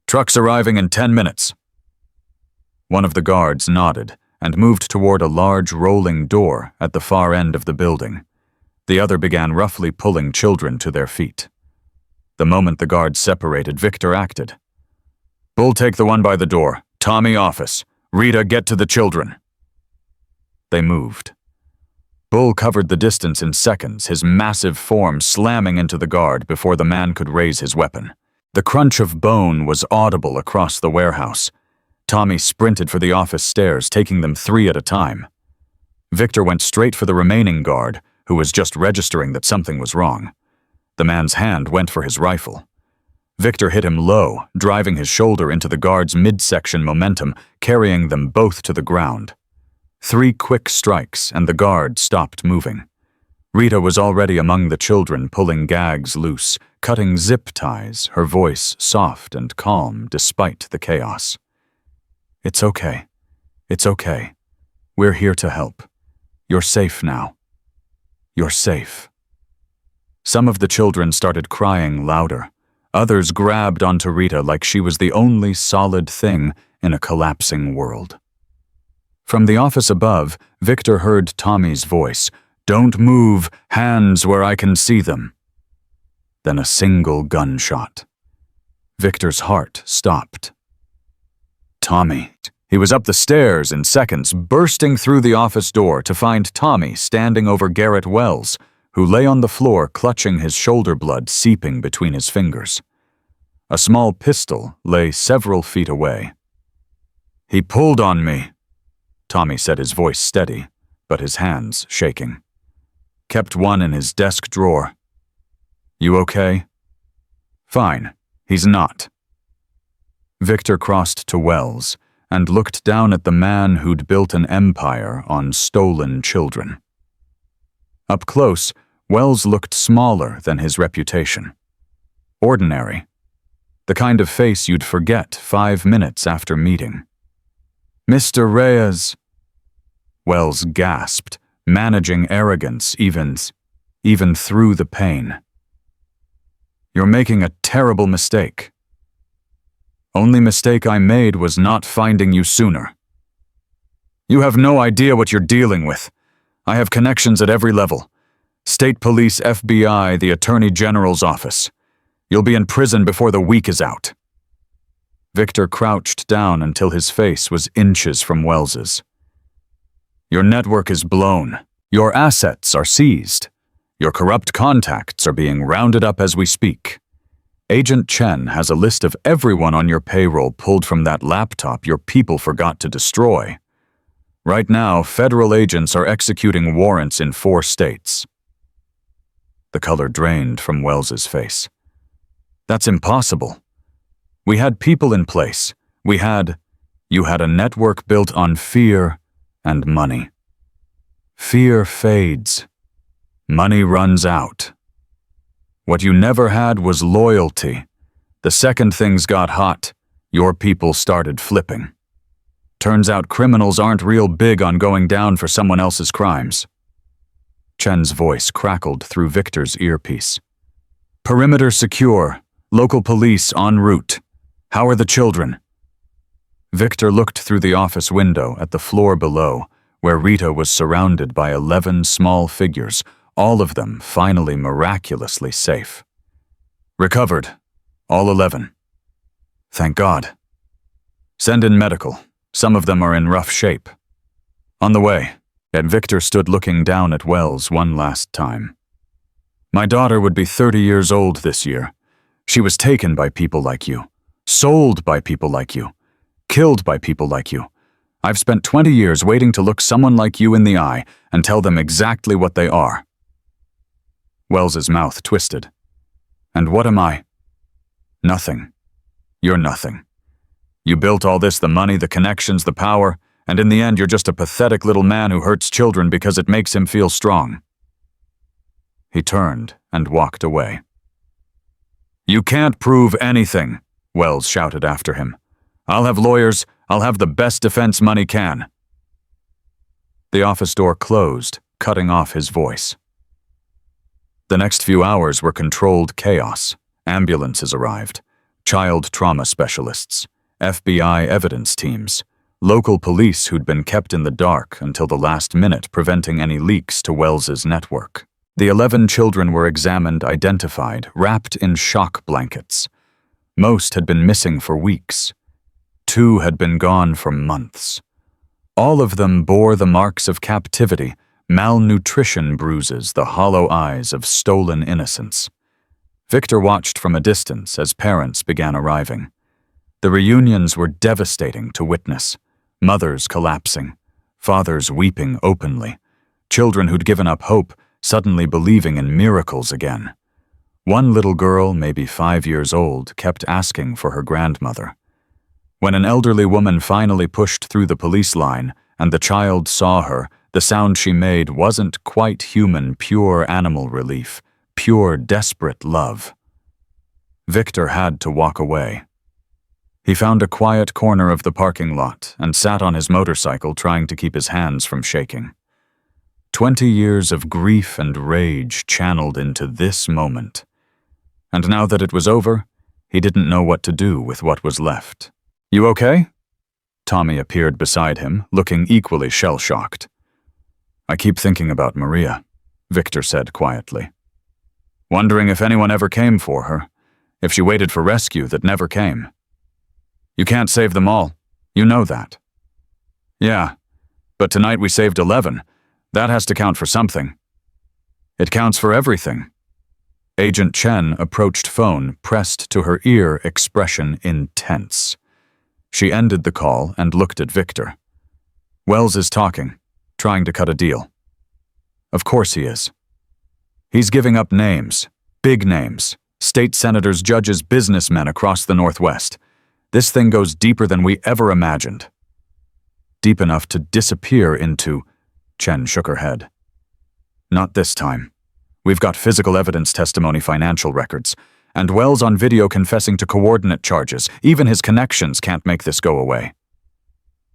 Trucks arriving in 10 minutes. One of the guards nodded and moved toward a large rolling door at the far end of the building. The other began roughly pulling children to their feet. The moment the guards separated, Victor acted. Bull, take the one by the door. Tommy, office. Rita, get to the children. They moved. Bull covered the distance in seconds, his massive form slamming into the guard before the man could raise his weapon. The crunch of bone was audible across the warehouse. Tommy sprinted for the office stairs, taking them 3 at a time. Victor went straight for the remaining guard, who was just registering that something was wrong. The man's hand went for his rifle. Victor hit him low, driving his shoulder into the guard's midsection momentum, carrying them both to the ground. 3 quick strikes, and the guard stopped moving. Rita was already among the children, pulling gags loose, cutting zip ties, her voice soft and calm despite the chaos. "It's okay. It's okay. We're here to help. You're safe now. You're safe." Some of the children started crying louder. Others grabbed onto Rita like she was the only solid thing in a collapsing world. From the office above, Victor heard Tommy's voice, "Don't move, hands where I can see them." Then a single gunshot. Victor's heart stopped. Tommy. He was up the stairs in seconds, bursting through the office door to find Tommy standing over Garrett Wells, who lay on the floor clutching his shoulder blood seeping between his fingers. A small pistol lay several feet away. "He pulled on me," Tommy said, his voice steady, but his hands shaking. "Kept one in his desk drawer." "You okay?" "Fine. He's not." Victor crossed to Wells and looked down at the man who'd built an empire on stolen children. Up close, Wells looked smaller than his reputation. Ordinary. The kind of face you'd forget 5 minutes after meeting. "Mr. Reyes," Wells gasped, managing arrogance even through the pain. "You're making a terrible mistake. Only mistake I made was not finding you sooner. You have no idea what you're dealing with. I have connections at every level. State Police, FBI, the Attorney General's office. You'll be in prison before the week is out." Victor crouched down until his face was inches from Wells's. "Your network is blown. Your assets are seized. Your corrupt contacts are being rounded up as we speak. Agent Chen has a list of everyone on your payroll pulled from that laptop your people forgot to destroy. Right now, federal agents are executing warrants in 4 states. The color drained from Wells's face. "That's impossible. We had people in place. You had a network built on fear and money. Fear fades. Money runs out. What you never had was loyalty. The second things got hot, your people started flipping. Turns out criminals aren't real big on going down for someone else's crimes." Chen's voice crackled through Victor's earpiece. "Perimeter secure. Local police en route. How are the children?" Victor looked through the office window at the floor below, where Rita was surrounded by 11 small figures, all of them finally miraculously safe. "Recovered. All 11. Thank God. Send in medical. Some of them are in rough shape. On the way." And Victor stood looking down at Wells one last time. "My daughter would be 30 years old this year. She was taken by people like you, sold by people like you, killed by people like you. I've spent 20 years waiting to look someone like you in the eye and tell them exactly what they are." Wells's mouth twisted. "And what am I?" "Nothing. You're nothing. You built all this, the money, the connections, the power, and in the end you're just a pathetic little man who hurts children because it makes him feel strong." He turned and walked away. "You can't prove anything," Wells shouted after him. "I'll have lawyers. I'll have the best defense money can." The office door closed, cutting off his voice. The next few hours were controlled chaos. Ambulances arrived, child trauma specialists, FBI evidence teams, local police who'd been kept in the dark until the last minute, preventing any leaks to Wells's network. The 11 children were examined, identified, wrapped in shock blankets. Most had been missing for weeks. 2 had been gone for months. All of them bore the marks of captivity, Malnutrition bruises the hollow eyes of stolen innocence. Victor watched from a distance as parents began arriving. The reunions were devastating to witness. Mothers collapsing, fathers weeping openly, children who'd given up hope suddenly believing in miracles again. One little girl, maybe 5 years old, kept asking for her grandmother. When an elderly woman finally pushed through the police line and the child saw her, the sound she made wasn't quite human, pure animal relief, pure desperate love. Victor had to walk away. He found a quiet corner of the parking lot and sat on his motorcycle trying to keep his hands from shaking. 20 years of grief and rage channeled into this moment. And now that it was over, he didn't know what to do with what was left. "You okay?" Tommy appeared beside him, looking equally shell-shocked. "I keep thinking about Maria," Victor said quietly. "Wondering if anyone ever came for her, if she waited for rescue that never came. You can't save them all, you know that." "Yeah, but tonight we saved 11. That has to count for something." "It counts for everything." Agent Chen approached phone, pressed to her ear, expression intense. She ended the call and looked at Victor. "Wells is talking, trying to cut a deal." "Of course he is. He's giving up names, big names, state senators, judges, businessmen across the Northwest. This thing goes deeper than we ever imagined." "Deep enough to disappear into..." Chen shook her head. "Not this time. We've got physical evidence, testimony, financial records, and Wells on video confessing to coordinate charges. Even his connections can't make this go away."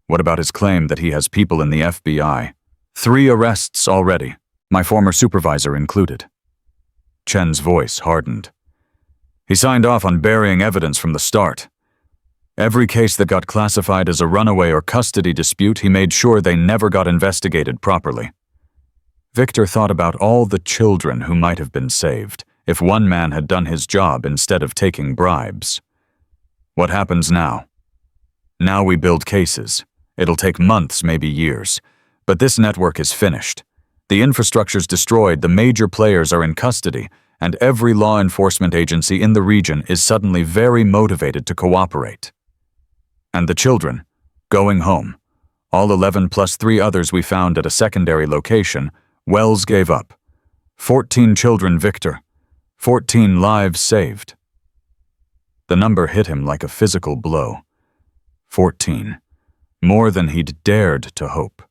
"What about his claim that he has people in the FBI? 3 arrests already, my former supervisor included." Chen's voice hardened. "He signed off on burying evidence from the start. Every case that got classified as a runaway or custody dispute, he made sure they never got investigated properly." Victor thought about all the children who might have been saved if one man had done his job instead of taking bribes. What happens now? Now we build cases. It'll take months, maybe years. But this network is finished. The infrastructure's destroyed, the major players are in custody, and every law enforcement agency in the region is suddenly very motivated to cooperate. And the children, going home. All 11 plus 3 others we found at a secondary location, Wells gave up. 14 children, Victor. 14 lives saved. The number hit him like a physical blow. 14. More than he'd dared to hope.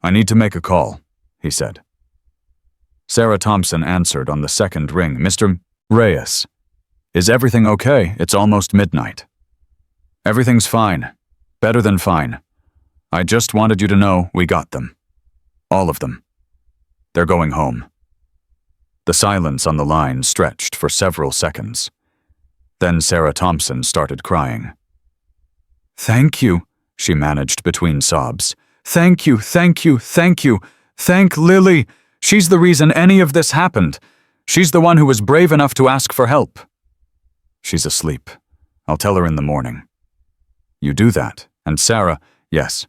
"I need to make a call," he said. Sarah Thompson answered on the second ring. "Mr. Reyes, is everything okay? It's almost midnight." "Everything's fine. Better than fine. I just wanted you to know we got them. All of them. They're going home." The silence on the line stretched for several seconds. Then Sarah Thompson started crying. "Thank you," she managed between sobs. "Thank you, thank you, thank you. Thank Lily. She's the reason any of this happened. She's the one who was brave enough to ask for help." "She's asleep. I'll tell her in the morning." "You do that. And Sarah..." "Yes.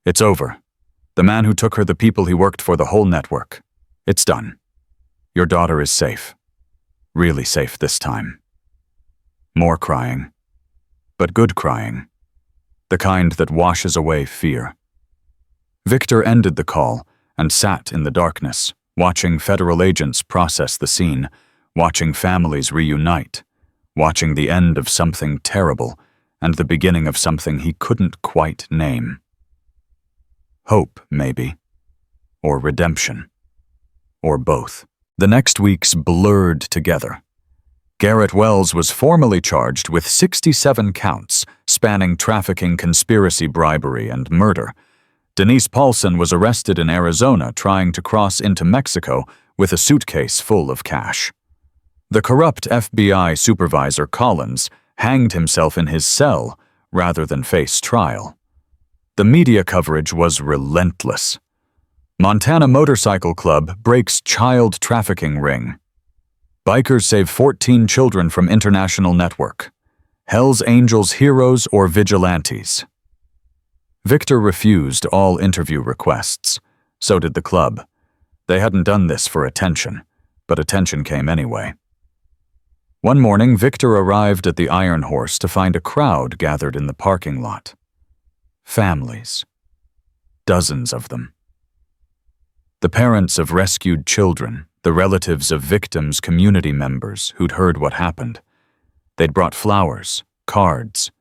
It's over. The man who took her, the people he worked for, the whole network. It's done. Your daughter is safe. Really safe this time." More crying. But good crying. The kind that washes away fear. Victor ended the call and sat in the darkness, watching federal agents process the scene, watching families reunite, watching the end of something terrible and the beginning of something he couldn't quite name. Hope, maybe. Or redemption. Or both. The next weeks blurred together. Garrett Wells was formally charged with 67 counts, spanning trafficking, conspiracy, bribery, and murder. Denise Paulson was arrested in Arizona trying to cross into Mexico with a suitcase full of cash. The corrupt FBI supervisor Collins hanged himself in his cell rather than face trial. The media coverage was relentless. Montana Motorcycle Club breaks child trafficking ring. Bikers save 14 children from international network. Hell's Angels heroes or vigilantes. Victor refused all interview requests. So did the club. They hadn't done this for attention, but attention came anyway. One morning, Victor arrived at the Iron Horse to find a crowd gathered in the parking lot. Families. Dozens of them. The parents of rescued children, the relatives of victims' community members who'd heard what happened. They'd brought flowers, cards,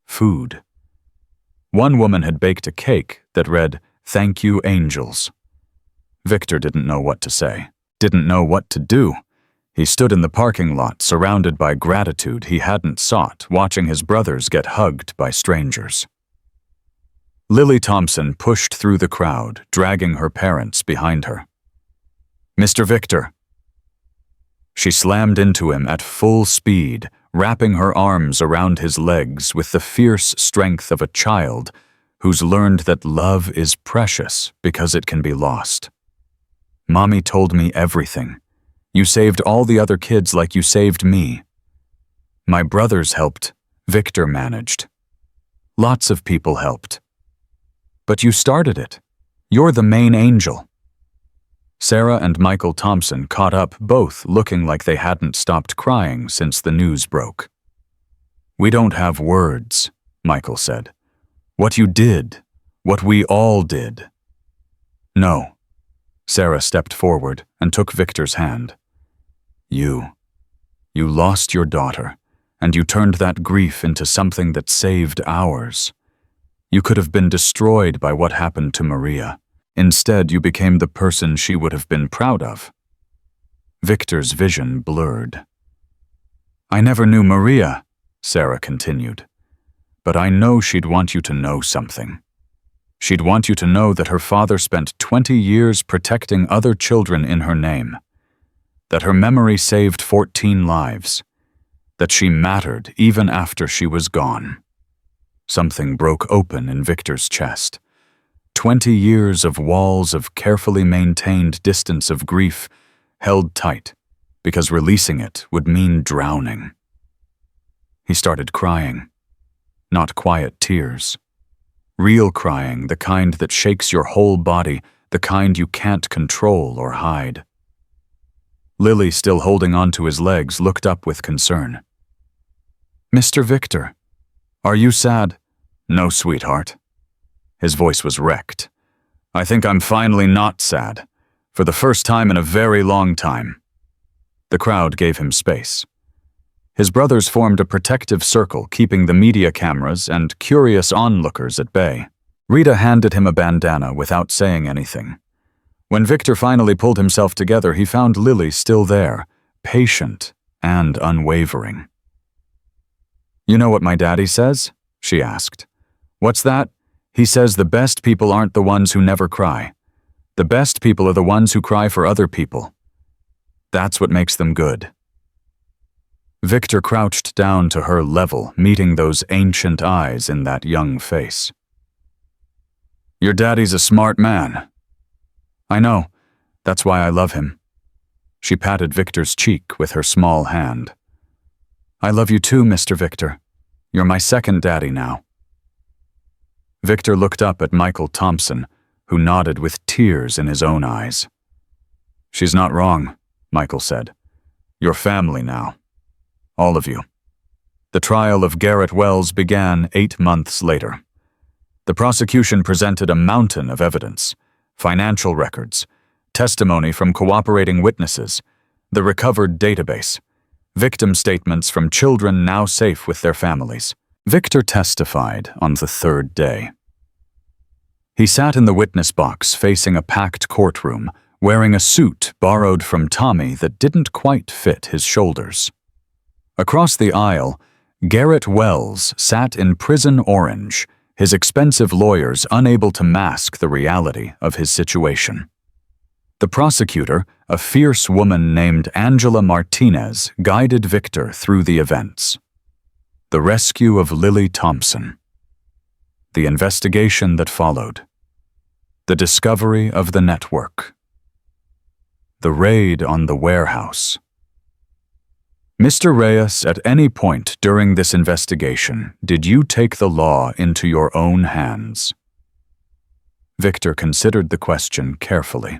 food. One woman had baked a cake that read, "Thank you, angels." Victor didn't know what to say, didn't know what to do. He stood in the parking lot, surrounded by gratitude he hadn't sought, watching his brothers get hugged by strangers. Lily Thompson pushed through the crowd, dragging her parents behind her. "Mr. Victor." She slammed into him at full speed, wrapping her arms around his legs with the fierce strength of a child who's learned that love is precious because it can be lost. "Mommy told me everything. You saved all the other kids like you saved me. My brothers helped. Victor managed. Lots of people helped. But you started it. You're the main angel." Sarah and Michael Thompson caught up, both looking like they hadn't stopped crying since the news broke. "We don't have words," Michael said. "What you did, what we all did." "No." Sarah stepped forward and took Victor's hand. You lost your daughter, and you turned that grief into something that saved ours. You could have been destroyed by what happened to Maria. Instead, you became the person she would have been proud of." Victor's vision blurred. "I never knew Maria," Sarah continued. "But I know she'd want you to know something. She'd want you to know that her father spent 20 years protecting other children in her name. That her memory saved 14 lives. That she mattered even after she was gone." Something broke open in Victor's chest. 20 years of walls of carefully maintained distance of grief, held tight, because releasing it would mean drowning. He started crying. Not quiet tears. Real crying, the kind that shakes your whole body, the kind you can't control or hide. Lily, still holding onto his legs, looked up with concern. "Mr. Victor, are you sad?" "No, sweetheart." His voice was wrecked. "I think I'm finally not sad. For the first time in a very long time." The crowd gave him space. His brothers formed a protective circle, keeping the media cameras and curious onlookers at bay. Rita handed him a bandana without saying anything. When Victor finally pulled himself together, he found Lily still there, patient and unwavering. "You know what my daddy says?" she asked. "What's that?" "He says the best people aren't the ones who never cry. The best people are the ones who cry for other people. That's what makes them good." Victor crouched down to her level, meeting those ancient eyes in that young face. "Your daddy's a smart man." "I know. That's why I love him." She patted Victor's cheek with her small hand. "I love you too, Mr. Victor. You're my second daddy now." Victor looked up at Michael Thompson, who nodded with tears in his own eyes. "She's not wrong," Michael said. "You're family now. All of you." The trial of Garrett Wells began 8 months later. The prosecution presented a mountain of evidence: financial records, testimony from cooperating witnesses, the recovered database, victim statements from children now safe with their families. Victor testified on the 3rd day. He sat in the witness box facing a packed courtroom, wearing a suit borrowed from Tommy that didn't quite fit his shoulders. Across the aisle, Garrett Wells sat in prison orange, his expensive lawyers unable to mask the reality of his situation. The prosecutor, a fierce woman named Angela Martinez, guided Victor through the events. The rescue of Lily Thompson. The investigation that followed. The discovery of the network. The raid on the warehouse. Mr. Reyes, at any point during this investigation, did you take the law into your own hands? Victor considered the question carefully.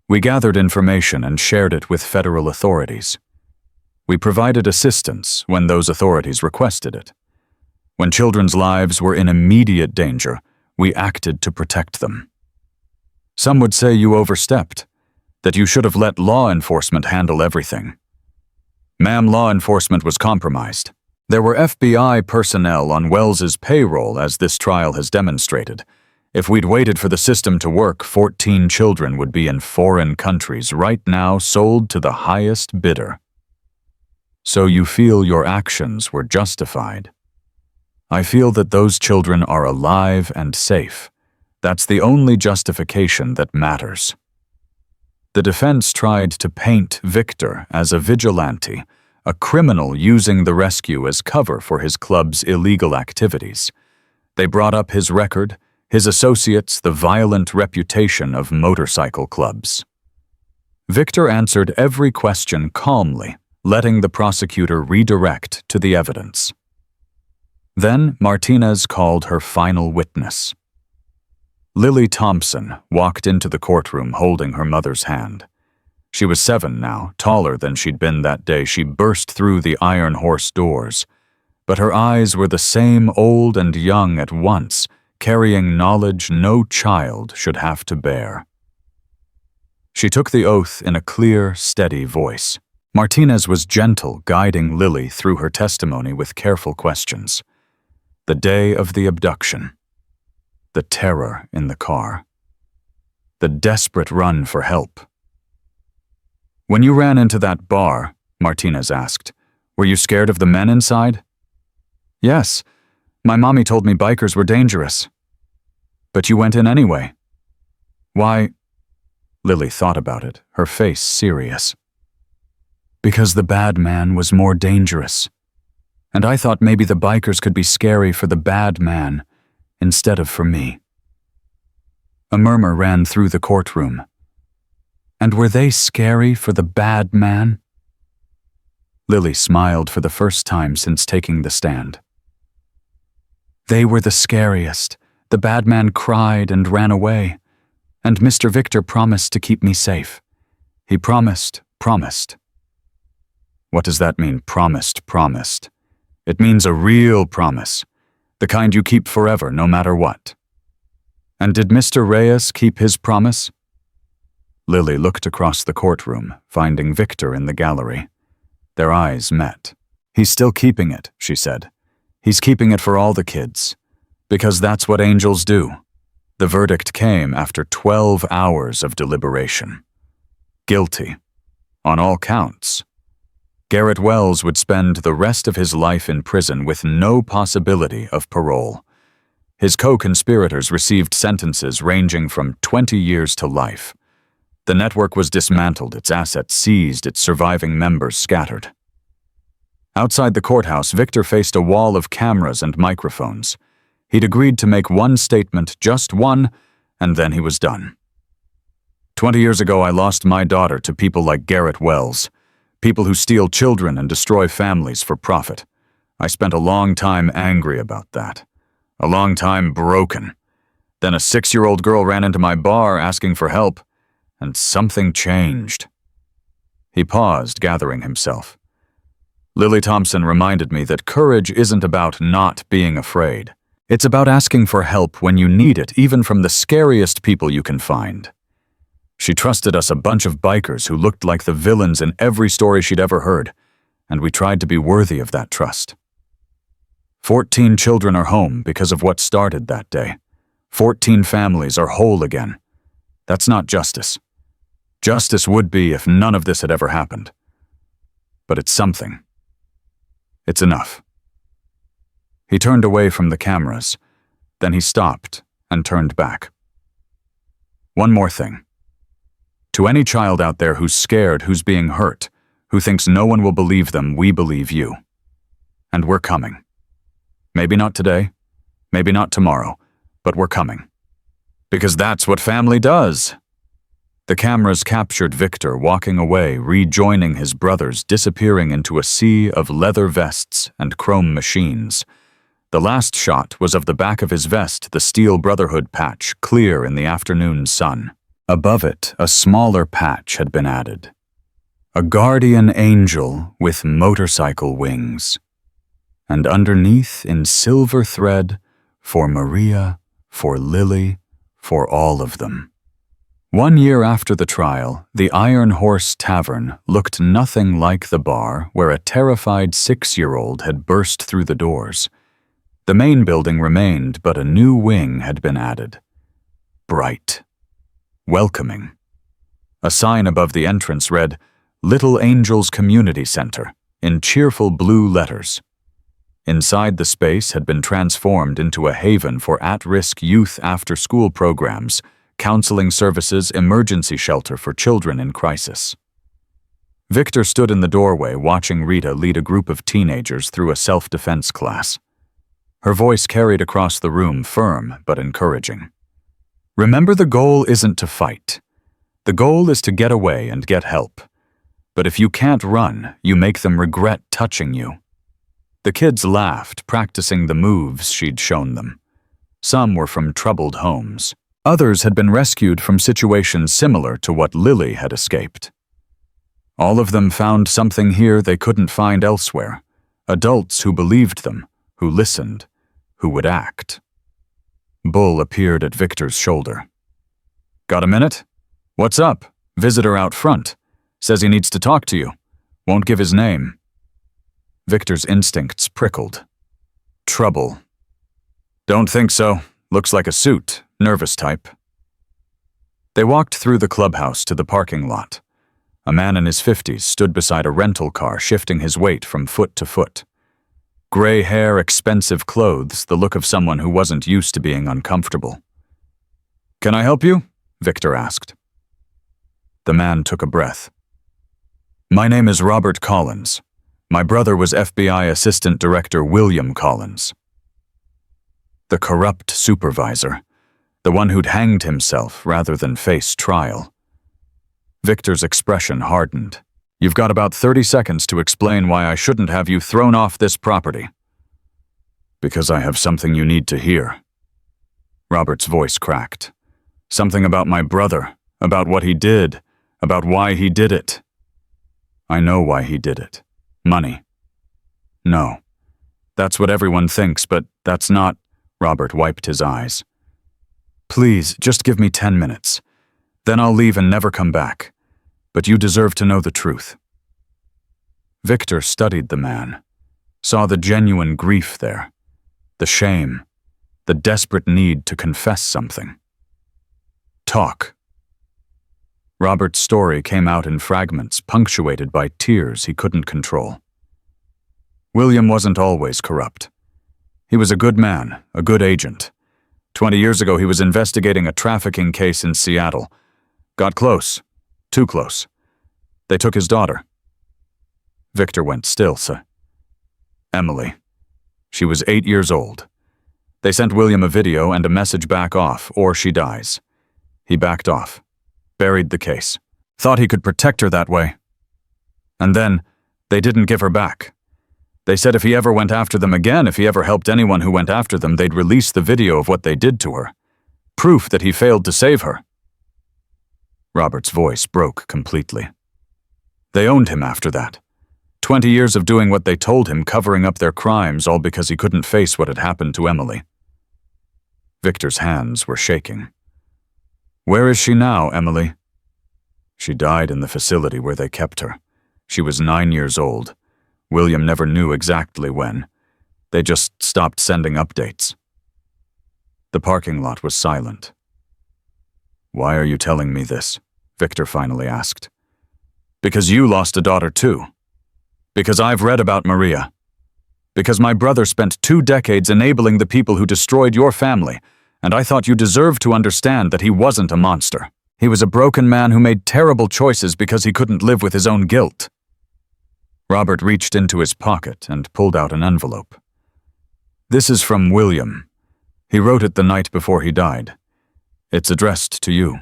We gathered information and shared it with federal authorities. We provided assistance when those authorities requested it. When children's lives were in immediate danger, we acted to protect them. Some would say you overstepped, that you should have let law enforcement handle everything. Ma'am, law enforcement was compromised. There were FBI personnel on Wells's payroll, as this trial has demonstrated. If we'd waited for the system to work, 14 children would be in foreign countries right now, sold to the highest bidder. So you feel your actions were justified? I feel that those children are alive and safe. That's the only justification that matters. The defense tried to paint Victor as a vigilante, a criminal using the rescue as cover for his club's illegal activities. They brought up his record, his associates, the violent reputation of motorcycle clubs. Victor answered every question calmly, letting the prosecutor redirect to the evidence. Then Martinez called her final witness. Lily Thompson walked into the courtroom holding her mother's hand. She was 7 now, taller than she'd been that day she burst through the Iron Horse doors, but her eyes were the same old and young at once, carrying knowledge no child should have to bear. She took the oath in a clear, steady voice. Martinez was gentle, guiding Lily through her testimony with careful questions. The day of the abduction. The terror in the car. The desperate run for help. When you ran into that bar, Martinez asked, were you scared of the men inside? Yes. My mommy told me bikers were dangerous. But you went in anyway. Why? Lily thought about it, her face serious. Because the bad man was more dangerous. And I thought maybe the bikers could be scary for the bad man instead of for me. A murmur ran through the courtroom. And were they scary for the bad man? Lily smiled for the first time since taking the stand. They were the scariest. The bad man cried and ran away. And Mr. Victor promised to keep me safe. He promised. What does that mean, promised? It means a real promise. The kind you keep forever, no matter what. And did Mr. Reyes keep his promise? Lily looked across the courtroom, finding Victor in the gallery. Their eyes met. He's still keeping it, she said. He's keeping it for all the kids. Because that's what angels do. The verdict came after 12 hours of deliberation. Guilty. On all counts. Garrett Wells would spend the rest of his life in prison with no possibility of parole. His co-conspirators received sentences ranging from 20 years to life. The network was dismantled, its assets seized, its surviving members scattered. Outside the courthouse, Victor faced a wall of cameras and microphones. He'd agreed to make one statement, just one, and then he was done. 20 years ago, I lost my daughter to people like Garrett Wells, people who steal children and destroy families for profit. I spent a long time angry about that. A long time broken. Then a 6-year-old girl ran into my bar asking for help, and something changed. He paused, gathering himself. Lily Thompson reminded me that courage isn't about not being afraid. It's about asking for help when you need it, even from the scariest people you can find. She trusted us, a bunch of bikers who looked like the villains in every story she'd ever heard, and we tried to be worthy of that trust. 14 children are home because of what started that day. 14 families are whole again. That's not justice. Justice would be if none of this had ever happened. But it's something. It's enough. He turned away from the cameras. Then he stopped and turned back. One more thing. To any child out there who's scared, who's being hurt, who thinks no one will believe them, we believe you. And we're coming. Maybe not today, maybe not tomorrow, but we're coming. Because that's what family does. The cameras captured Victor walking away, rejoining his brothers, disappearing into a sea of leather vests and chrome machines. The last shot was of the back of his vest, the steel brotherhood patch, clear in the afternoon sun. Above it, a smaller patch had been added. A guardian angel with motorcycle wings. And underneath, in silver thread, for Maria, for Lily, for all of them. 1 year after the trial, the Iron Horse Tavern looked nothing like the bar where a terrified 6-year-old had burst through the doors. The main building remained, but a new wing had been added. Bright. Welcoming. A sign above the entrance read, Little Angels Community Center, in cheerful blue letters. Inside the space had been transformed into a haven for at-risk youth after-school programs, counseling services, emergency shelter for children in crisis. Victor stood in the doorway watching Rita lead a group of teenagers through a self-defense class. Her voice carried across the room, firm but encouraging. Remember, the goal isn't to fight. The goal is to get away and get help. But if you can't run, you make them regret touching you. The kids laughed, practicing the moves she'd shown them. Some were from troubled homes. Others had been rescued from situations similar to what Lily had escaped. All of them found something here they couldn't find elsewhere. Adults who believed them, who listened, who would act. Bull appeared at Victor's shoulder. Got a minute? What's up? Visitor out front. Says he needs to talk to you. Won't give his name. Victor's instincts prickled. Trouble. Don't think so. Looks like a suit. Nervous type. They walked through the clubhouse to the parking lot. A man in his 50s stood beside a rental car, shifting his weight from foot to foot. Gray hair, expensive clothes, the look of someone who wasn't used to being uncomfortable. Can I help you? Victor asked. The man took a breath. My name is Robert Collins. My brother was FBI Assistant Director William Collins. The corrupt supervisor. The one who'd hanged himself rather than face trial. Victor's expression hardened. You've got about 30 seconds to explain why I shouldn't have you thrown off this property. Because I have something you need to hear. Robert's voice cracked. Something about my brother, about what he did, about why he did it. I know why he did it. Money. No. That's what everyone thinks, but that's not. Robert wiped his eyes. Please, just give me 10 minutes. Then I'll leave and never come back. But you deserve to know the truth. Victor studied the man, saw the genuine grief there, the shame, the desperate need to confess something. Talk. Robert's story came out in fragments, punctuated by tears he couldn't control. William wasn't always corrupt. He was a good man, a good agent. 20 years ago, he was investigating a trafficking case in Seattle. Got close. Too close. They took his daughter. Victor went still, sir. Emily. She was 8 years old. They sent William a video and a message back off, or she dies. He backed off. Buried the case. Thought he could protect her that way. And then, they didn't give her back. They said if he ever went after them again, if he ever helped anyone who went after them, they'd release the video of what they did to her. Proof that he failed to save her. Robert's voice broke completely. They owned him after that. 20 years of doing what they told him, covering up their crimes, all because he couldn't face what had happened to Emily. Victor's hands were shaking. Where is she now, Emily? She died in the facility where they kept her. She was 9 years old. William never knew exactly when. They just stopped sending updates. The parking lot was silent. Why are you telling me this? Victor finally asked. Because you lost a daughter too. Because I've read about Maria. Because my brother spent 2 decades enabling the people who destroyed your family, and I thought you deserved to understand that he wasn't a monster. He was a broken man who made terrible choices because he couldn't live with his own guilt. Robert reached into his pocket and pulled out an envelope. This is from William. He wrote it the night before he died. It's addressed to you.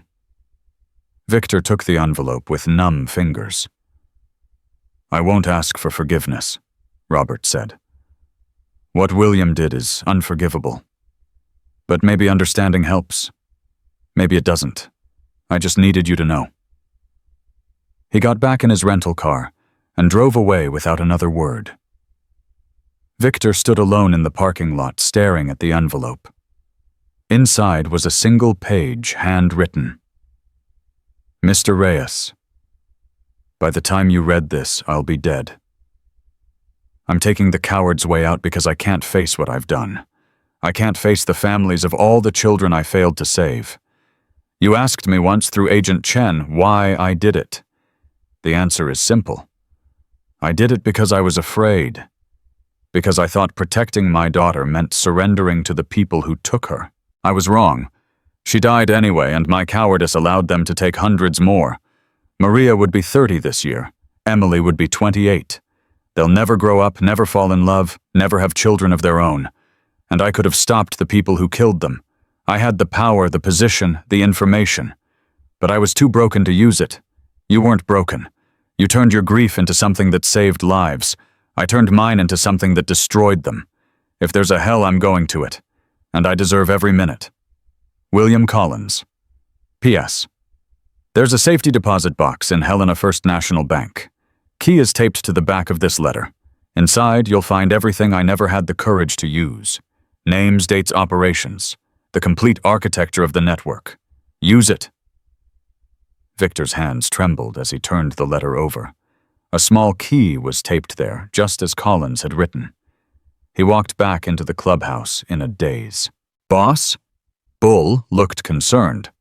Victor took the envelope with numb fingers. I won't ask for forgiveness, Robert said. What William did is unforgivable. But maybe understanding helps. Maybe it doesn't. I just needed you to know. He got back in his rental car and drove away without another word. Victor stood alone in the parking lot, staring at the envelope. Inside was a single page, handwritten. Mr. Reyes, by the time you read this, I'll be dead. I'm taking the coward's way out because I can't face what I've done. I can't face the families of all the children I failed to save. You asked me once through Agent Chen why I did it. The answer is simple. I did it because I was afraid. Because I thought protecting my daughter meant surrendering to the people who took her. I was wrong. She died anyway, and my cowardice allowed them to take hundreds more. Maria would be 30 this year. Emily would be 28. They'll never grow up, never fall in love, never have children of their own. And I could have stopped the people who killed them. I had the power, the position, the information. But I was too broken to use it. You weren't broken. You turned your grief into something that saved lives. I turned mine into something that destroyed them. If there's a hell, I'm going to it. And I deserve every minute. William Collins. P.S. There's a safety deposit box in Helena First National Bank. Key is taped to the back of this letter. Inside, you'll find everything I never had the courage to use. Names, dates, operations. The complete architecture of the network. Use it. Victor's hands trembled as he turned the letter over. A small key was taped there, just as Collins had written. He walked back into the clubhouse in a daze. Boss? Bull looked concerned.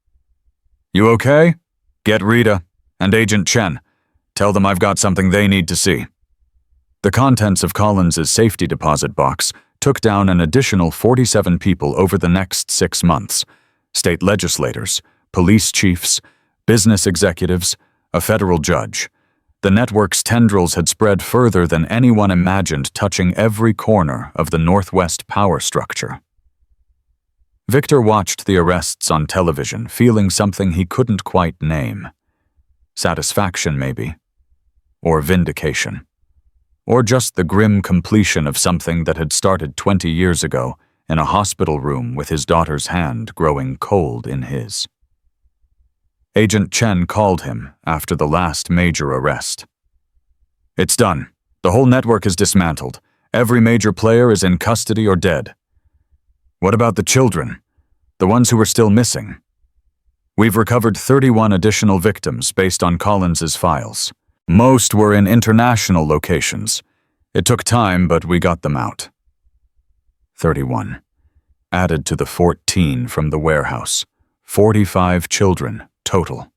You okay? Get Rita and Agent Chen. Tell them I've got something they need to see. The contents of Collins's safety deposit box took down an additional 47 people over the next 6 months. State legislators, police chiefs, business executives, a federal judge. The network's tendrils had spread further than anyone imagined, touching every corner of the Northwest power structure. Victor watched the arrests on television, feeling something he couldn't quite name. Satisfaction, maybe. Or vindication. Or just the grim completion of something that had started 20 years ago in a hospital room with his daughter's hand growing cold in his. Agent Chen called him after the last major arrest. It's done. The whole network is dismantled. Every major player is in custody or dead. What about the children? The ones who were still missing? We've recovered 31 additional victims based on Collins's files. Most were in international locations. It took time, but we got them out. 31. Added to the 14 from the warehouse. 45 children total.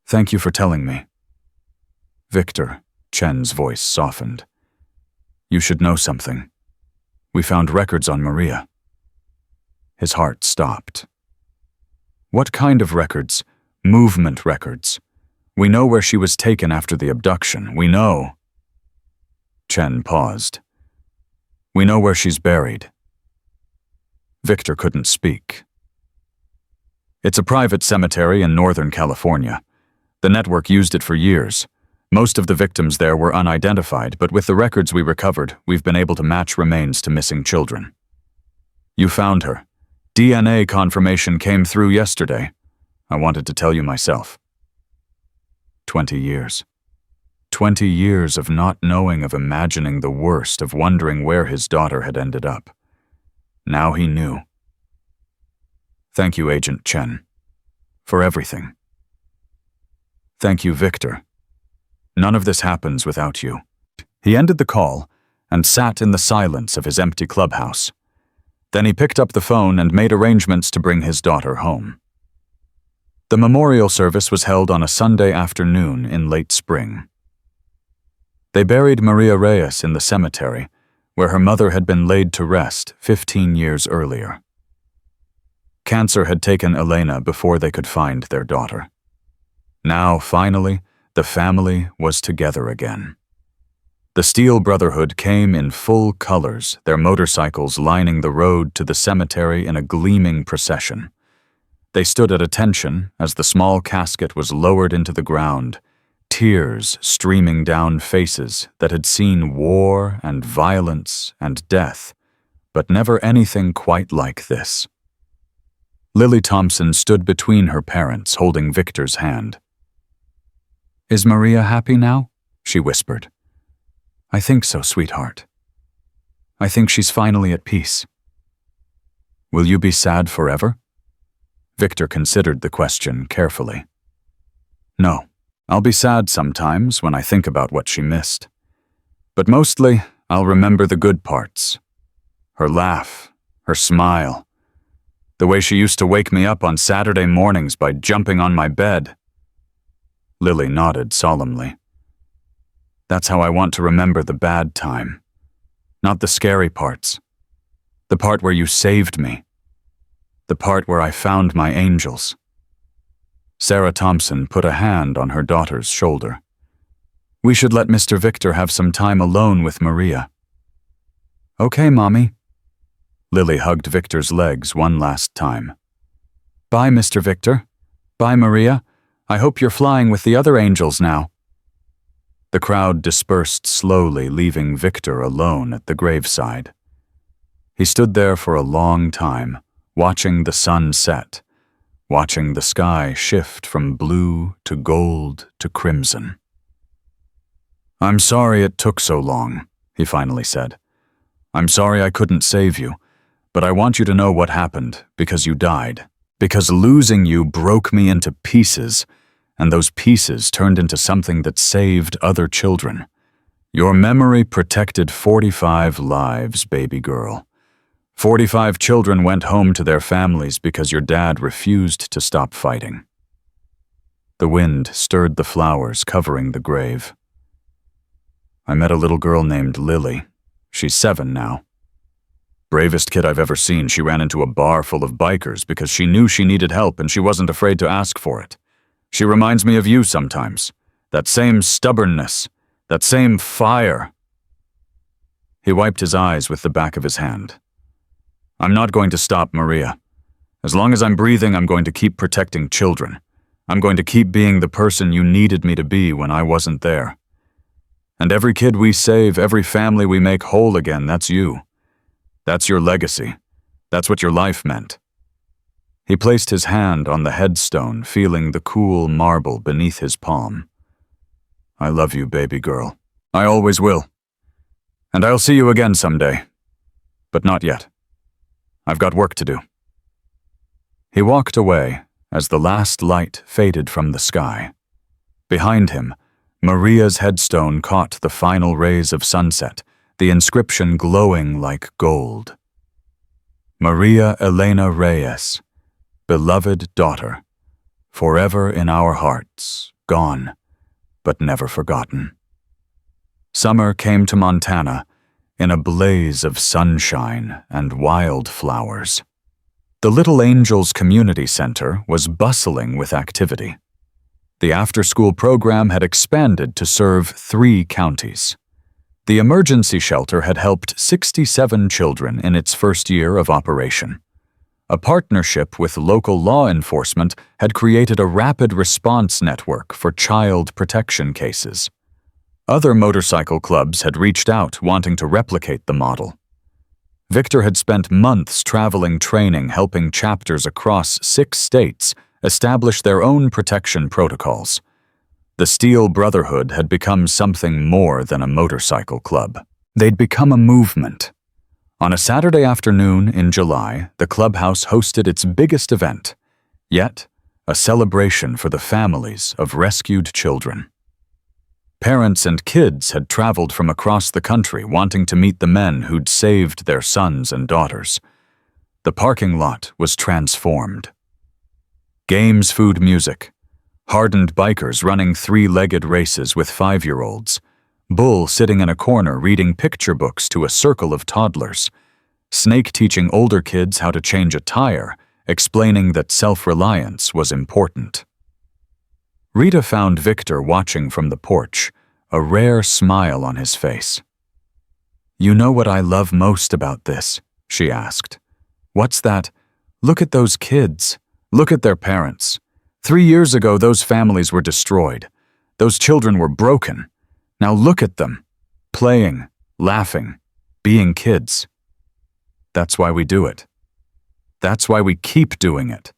Thank you for telling me. Victor, Chen's voice softened. You should know something. We found records on Maria. His heart stopped. What kind of records? Movement records. We know where she was taken after the abduction. We know. Chen paused. We know where she's buried. Victor couldn't speak. It's a private cemetery in Northern California. The network used it for years. Most of the victims there were unidentified, but with the records we recovered, we've been able to match remains to missing children. You found her. DNA confirmation came through yesterday. I wanted to tell you myself. 20 years. 20 years of not knowing, of imagining the worst, of wondering where his daughter had ended up. Now he knew. Thank you, Agent Chen, for everything. Thank you, Victor. None of this happens without you. He ended the call and sat in the silence of his empty clubhouse. Then he picked up the phone and made arrangements to bring his daughter home. The memorial service was held on a Sunday afternoon in late spring. They buried Maria Reyes in the cemetery, where her mother had been laid to rest 15 years earlier. Cancer had taken Elena before they could find their daughter. Now, finally, the family was together again. The Steel Brotherhood came in full colors, their motorcycles lining the road to the cemetery in a gleaming procession. They stood at attention as the small casket was lowered into the ground, tears streaming down faces that had seen war and violence and death, but never anything quite like this. Lily Thompson stood between her parents, holding Victor's hand. "Is Maria happy now?" she whispered. "I think so, sweetheart. I think she's finally at peace." "Will you be sad forever?" Victor considered the question carefully. "No, I'll be sad sometimes when I think about what she missed. But mostly, I'll remember the good parts. Her laugh, her smile, the way she used to wake me up on Saturday mornings by jumping on my bed." Lily nodded solemnly. "That's how I want to remember the bad time. Not the scary parts. The part where you saved me. The part where I found my angels." Sarah Thompson put a hand on her daughter's shoulder. "We should let Mr. Victor have some time alone with Maria." "Okay, Mommy." Lily hugged Victor's legs one last time. "Bye, Mr. Victor. Bye, Maria. I hope you're flying with the other angels now." The crowd dispersed slowly, leaving Victor alone at the graveside. He stood there for a long time, watching the sun set, watching the sky shift from blue to gold to crimson. "I'm sorry it took so long," he finally said. "I'm sorry I couldn't save you, but I want you to know what happened because you died. Because losing you broke me into pieces, and those pieces turned into something that saved other children. Your memory protected 45 lives, baby girl. 45 children went home to their families because your dad refused to stop fighting." The wind stirred the flowers covering the grave. "I met a little girl named Lily. She's 7 now. Bravest kid I've ever seen. She ran into a bar full of bikers because she knew she needed help and she wasn't afraid to ask for it. She reminds me of you sometimes. That same stubbornness, that same fire." He wiped his eyes with the back of his hand. "I'm not going to stop, Maria. As long as I'm breathing, I'm going to keep protecting children. I'm going to keep being the person you needed me to be when I wasn't there. And every kid we save, every family we make whole again, that's you. That's your legacy. That's what your life meant." He placed his hand on the headstone, feeling the cool marble beneath his palm. "I love you, baby girl. I always will. And I'll see you again someday. But not yet. I've got work to do." He walked away as the last light faded from the sky. Behind him, Maria's headstone caught the final rays of sunset, the inscription glowing like gold. "Maria Elena Reyes, beloved daughter, forever in our hearts, gone, but never forgotten." Summer came to Montana in a blaze of sunshine and wildflowers. The Little Angels Community Center was bustling with activity. The after-school program had expanded to serve 3 counties. The emergency shelter had helped 67 children in its first year of operation. A partnership with local law enforcement had created a rapid response network for child protection cases. Other motorcycle clubs had reached out wanting to replicate the model. Victor had spent months traveling training, helping chapters across 6 states establish their own protection protocols. The Steel Brotherhood had become something more than a motorcycle club. They'd become a movement. On a Saturday afternoon in July, the clubhouse hosted its biggest event, yet a celebration for the families of rescued children. Parents and kids had traveled from across the country wanting to meet the men who'd saved their sons and daughters. The parking lot was transformed. Games, food, music. Hardened bikers running 3-legged races with 5-year-olds. Bull sitting in a corner reading picture books to a circle of toddlers. Snake teaching older kids how to change a tire, explaining that self-reliance was important. Rita found Victor watching from the porch, a rare smile on his face. "You know what I love most about this?" she asked. "What's that? Look at those kids. Look at their parents. 3 years ago, those families were destroyed. Those children were broken. Now look at them. Playing, laughing, being kids. That's why we do it. That's why we keep doing it.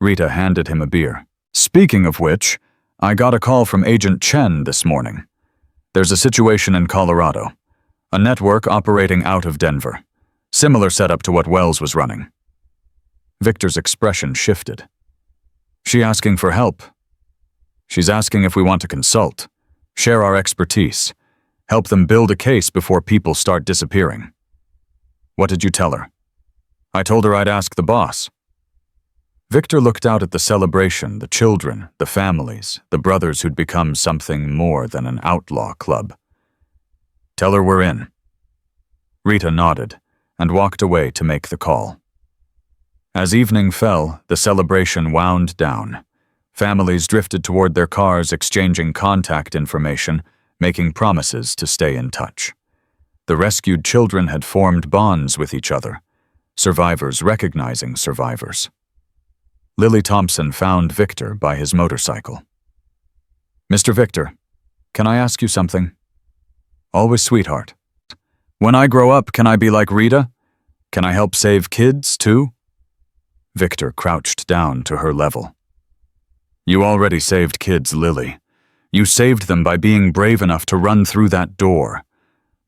Rita handed him a beer. Speaking of which, I got a call from Agent Chen this morning. There's a situation in Colorado. A network operating out of Denver. Similar setup to what Wells was running. Victor's expression shifted. She asking for help? She's asking if we want to consult, share our expertise, help them build a case before people start disappearing. What did you tell her? I told her I'd ask the boss. Victor looked out at the celebration, the children, the families, the brothers who'd become something more than an outlaw club. Tell her we're in. Rita nodded and walked away to make the call. As evening fell, the celebration wound down. Families drifted toward their cars, exchanging contact information, making promises to stay in touch. The rescued children had formed bonds with each other, survivors recognizing survivors. Lily Thompson found Victor by his motorcycle. Mr. Victor, can I ask you something? Always, sweetheart. When I grow up, can I be like Rita? Can I help save kids, too? Victor crouched down to her level. You already saved kids, Lily. You saved them by being brave enough to run through that door,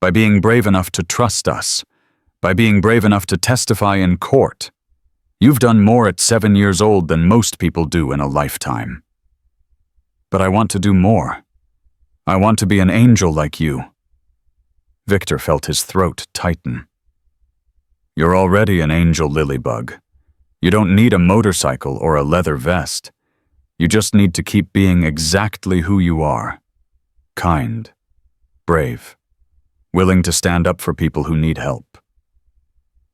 by being brave enough to trust us, by being brave enough to testify in court. You've done more at 7 years old than most people do in a lifetime. But I want to do more. I want to be an angel like you. Victor felt his throat tighten. You're already an angel, Lilybug. You don't need a motorcycle or a leather vest. You just need to keep being exactly who you are. Kind, brave, willing to stand up for people who need help.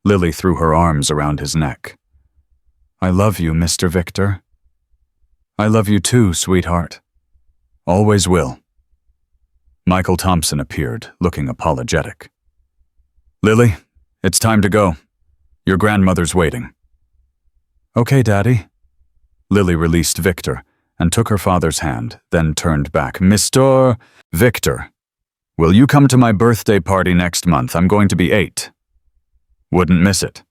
Lily threw her arms around his neck. I love you, Mr. Victor. I love you too, sweetheart. Always will. Michael Thompson appeared, looking apologetic. Lily, it's time to go. Your grandmother's waiting. Okay, Daddy. Lily released Victor and took her father's hand, then turned back. Mr. Victor, will you come to my birthday party next month? I'm going to be 8. Wouldn't miss it.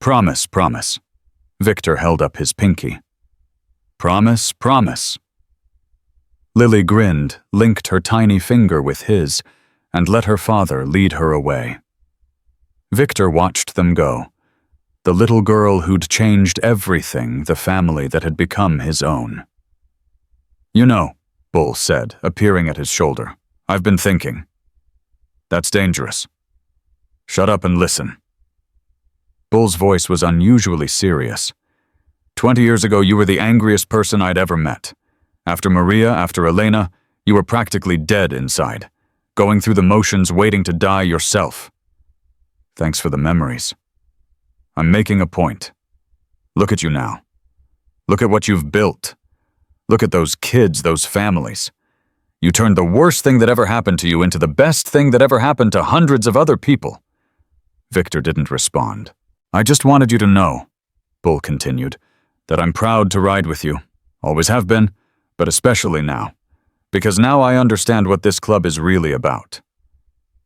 Promise, promise. Victor held up his pinky. Promise, promise. Lily grinned, linked her tiny finger with his, and let her father lead her away. Victor watched them go. The little girl who'd changed everything, the family that had become his own. You know, Bull said, appearing at his shoulder, I've been thinking. That's dangerous. Shut up and listen. Bull's voice was unusually serious. 20 years ago, you were the angriest person I'd ever met. After Maria, after Elena, you were practically dead inside, going through the motions, waiting to die yourself. Thanks for the memories. I'm making a point. Look at you now. Look at what you've built. Look at those kids, those families. You turned the worst thing that ever happened to you into the best thing that ever happened to hundreds of other people. Victor didn't respond. I just wanted you to know, Bull continued, that I'm proud to ride with you. Always have been, but especially now. Because now I understand what this club is really about.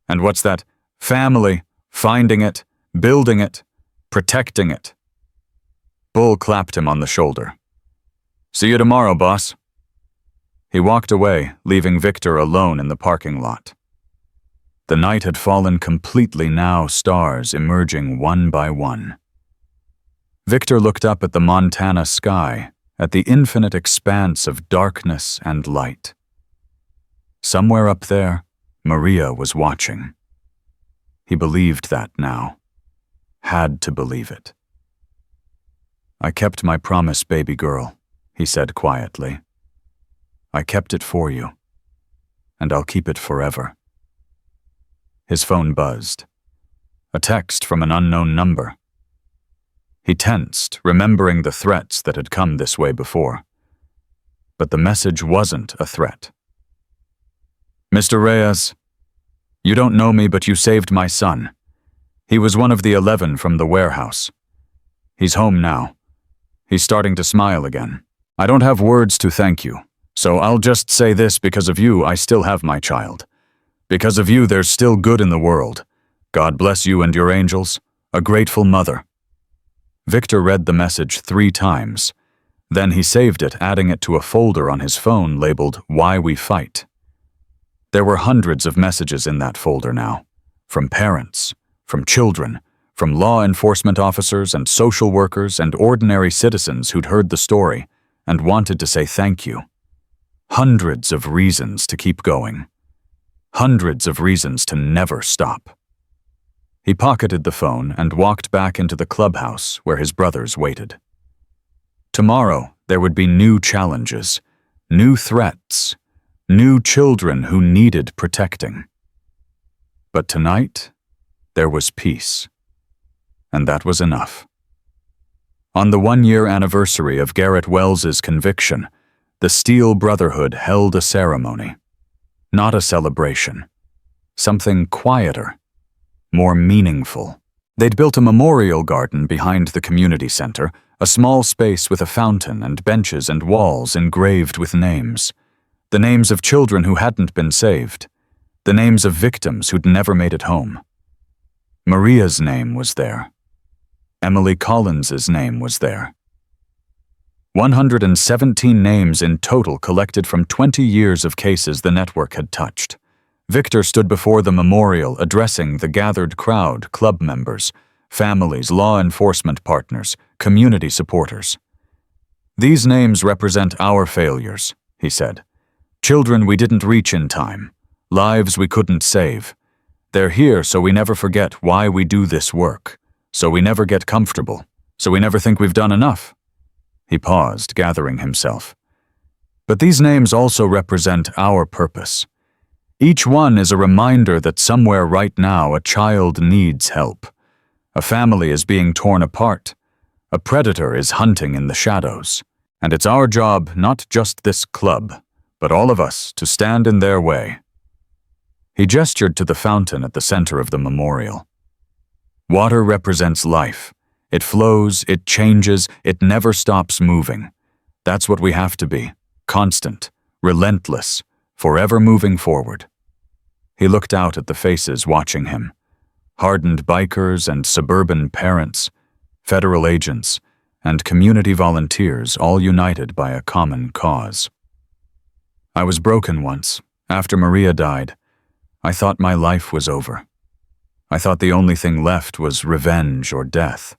And what's that? Family, finding it, building it, protecting it. Bull clapped him on the shoulder. See you tomorrow, boss. He walked away, leaving Victor alone in the parking lot. The night had fallen completely now, stars emerging one by one. Victor looked up at the Montana sky, at the infinite expanse of darkness and light. Somewhere up there, Maria was watching. He believed that now. Had to believe it. I kept my promise, baby girl, he said quietly. I kept it for you, and I'll keep it forever. His phone buzzed. A text from an unknown number. He tensed, remembering the threats that had come this way before. But the message wasn't a threat. Mr. Reyes, you don't know me, but you saved my son. He was one of the 11 from the warehouse. He's home now. He's starting to smile again. I don't have words to thank you, So I'll just say this: because of you, I still have my child. Because of you, there's still good in the world. God bless you and your angels. A grateful mother." Victor read the message 3 times. Then he saved it, adding it to a folder on his phone labeled "Why We Fight." There were hundreds of messages in that folder now, from parents, from children, from law enforcement officers and social workers and ordinary citizens who'd heard the story and wanted to say thank you. Hundreds of reasons to keep going. Hundreds of reasons to never stop. He pocketed the phone and walked back into the clubhouse where his brothers waited. Tomorrow, there would be new challenges, new threats, new children who needed protecting. But tonight, there was peace. And that was enough. On the 1-year anniversary of Garrett Wells's conviction, the Steel Brotherhood held a ceremony. Not a celebration. Something quieter, more meaningful. They'd built a memorial garden behind the community center, a small space with a fountain and benches and walls engraved with names. The names of children who hadn't been saved. The names of victims who'd never made it home. Maria's name was there. Emily Collins's name was there. 117 names in total collected from 20 years of cases the network had touched. Victor stood before the memorial addressing the gathered crowd, club members, families, law enforcement partners, community supporters. "These names represent our failures," he said. "Children we didn't reach in time, lives we couldn't save. They're here so we never forget why we do this work, so we never get comfortable, so we never think we've done enough." He paused, gathering himself. "But these names also represent our purpose. Each one is a reminder that somewhere right now a child needs help. A family is being torn apart. A predator is hunting in the shadows. And it's our job, not just this club, but all of us, to stand in their way." He gestured to the fountain at the center of the memorial. "Water represents life. It flows, it changes, it never stops moving. That's what we have to be, constant, relentless, forever moving forward." He looked out at the faces watching him. Hardened bikers and suburban parents, federal agents, and community volunteers, all united by a common cause. "I was broken once. After Maria died, I thought my life was over. I thought the only thing left was revenge or death.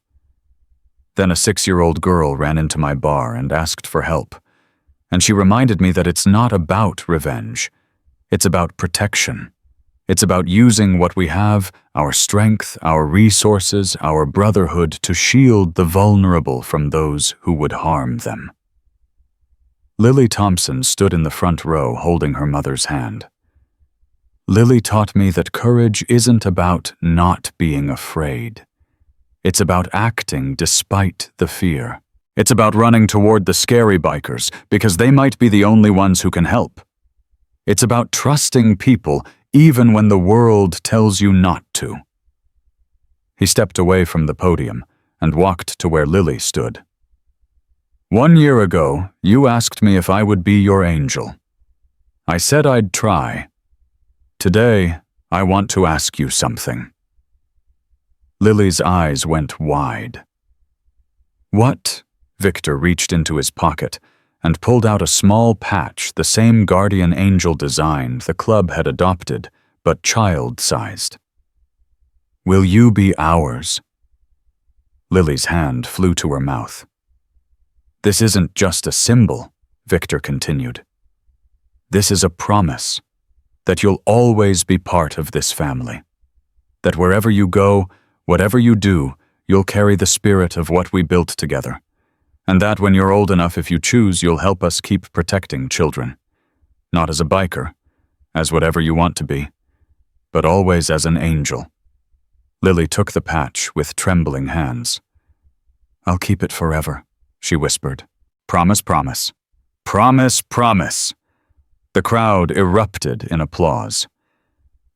Then a 6-year-old girl ran into my bar and asked for help, and she reminded me that it's not about revenge. It's about protection. It's about using what we have, our strength, our resources, our brotherhood, to shield the vulnerable from those who would harm them." Lily Thompson stood in the front row holding her mother's hand. "Lily taught me that courage isn't about not being afraid. It's about acting despite the fear. It's about running toward the scary bikers because they might be the only ones who can help. It's about trusting people even when the world tells you not to." He stepped away from the podium and walked to where Lily stood. "1 year ago, you asked me if I would be your angel. I said I'd try. Today, I want to ask you something." Lily's eyes went wide. "What?" Victor reached into his pocket and pulled out a small patch, the same guardian angel design the club had adopted, but child-sized. "Will you be ours?" Lily's hand flew to her mouth. "This isn't just a symbol," Victor continued. "This is a promise that you'll always be part of this family. That wherever you go, whatever you do, you'll carry the spirit of what we built together. And that when you're old enough, if you choose, you'll help us keep protecting children. Not as a biker, as whatever you want to be, but always as an angel." Lily took the patch with trembling hands. "I'll keep it forever," she whispered. "Promise, promise. Promise, promise." The crowd erupted in applause.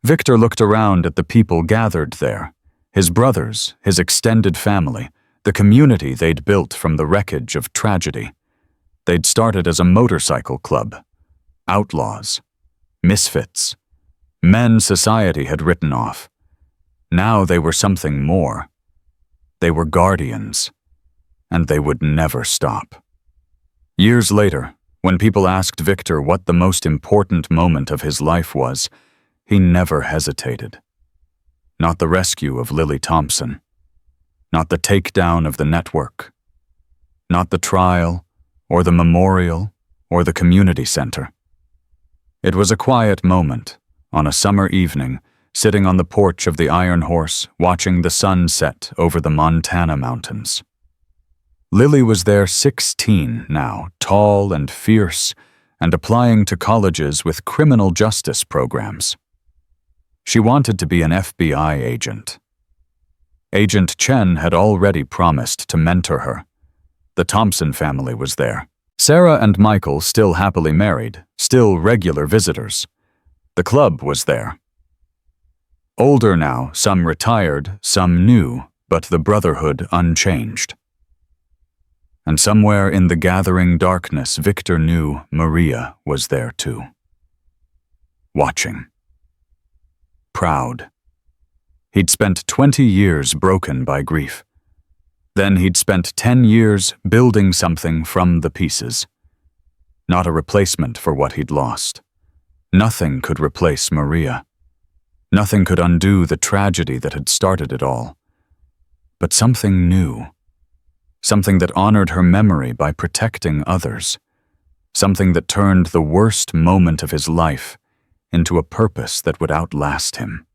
Victor looked around at the people gathered there, his brothers, his extended family, the community they'd built from the wreckage of tragedy. They'd started as a motorcycle club, outlaws, misfits, men society had written off. Now they were something more. They were guardians, and they would never stop. Years later, when people asked Victor what the most important moment of his life was, he never hesitated. Not the rescue of Lily Thompson. Not the takedown of the network. Not the trial, or the memorial, or the community center. It was a quiet moment, on a summer evening, sitting on the porch of the Iron Horse, watching the sun set over the Montana mountains. Lily was there 16 now, tall and fierce, and applying to colleges with criminal justice programs. She wanted to be an FBI agent. Agent Chen had already promised to mentor her. The Thompson family was there. Sarah and Michael still happily married, still regular visitors. The club was there. Older now, some retired, some new, but the brotherhood unchanged. And somewhere in the gathering darkness, Victor knew Maria was there too. Watching. Proud. He'd spent 20 years broken by grief. Then he'd spent 10 years building something from the pieces. Not a replacement for what he'd lost. Nothing could replace Maria. Nothing could undo the tragedy that had started it all. But something new. Something that honored her memory by protecting others. Something that turned the worst moment of his life into a purpose that would outlast him.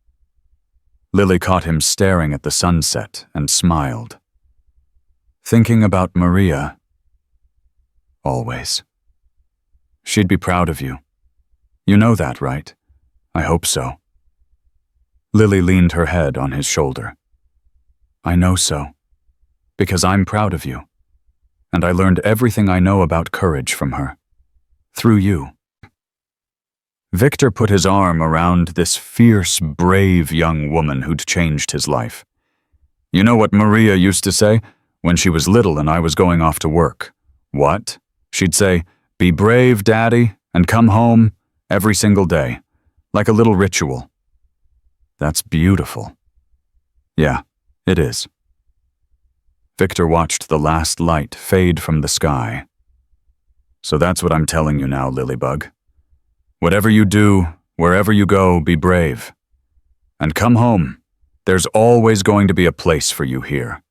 Lily caught him staring at the sunset and smiled. Thinking about Maria. Always. She'd be proud of you. You know that, right? I hope so. Lily leaned her head on his shoulder. I know so. Because I'm proud of you. And I learned everything I know about courage from her. Through you. Victor put his arm around this fierce, brave young woman who'd changed his life. You know what Maria used to say when she was little and I was going off to work? What? She'd say, "Be brave, Daddy, and come home every single day, like a little ritual." That's beautiful. Yeah, it is. Victor watched the last light fade from the sky. So that's what I'm telling you now, Lilybug. Whatever you do, wherever you go, be brave. And come home. There's always going to be a place for you here.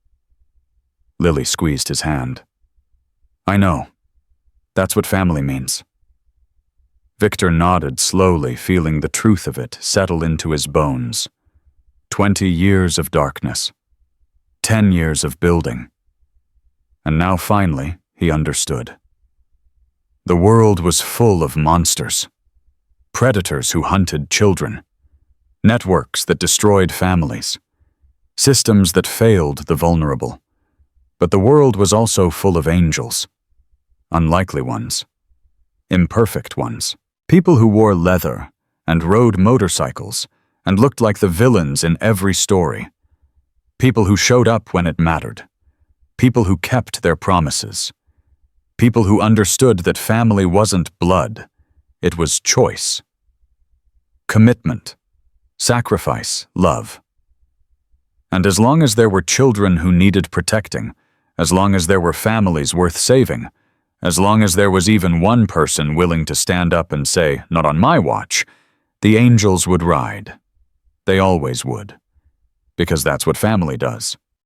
Lily squeezed his hand. I know. That's what family means. Victor nodded slowly, feeling the truth of it settle into his bones. 20 years of darkness. 10 years of building. And now finally, he understood. The world was full of monsters. Predators who hunted children. Networks that destroyed families. Systems that failed the vulnerable. But the world was also full of angels. Unlikely ones. Imperfect ones. People who wore leather and rode motorcycles and looked like the villains in every story. People who showed up when it mattered. People who kept their promises. People who understood that family wasn't blood. It was choice. Commitment. Sacrifice. Love. And as long as there were children who needed protecting, as long as there were families worth saving, as long as there was even one person willing to stand up and say, "Not on my watch," the angels would ride. They always would. Because that's what family does.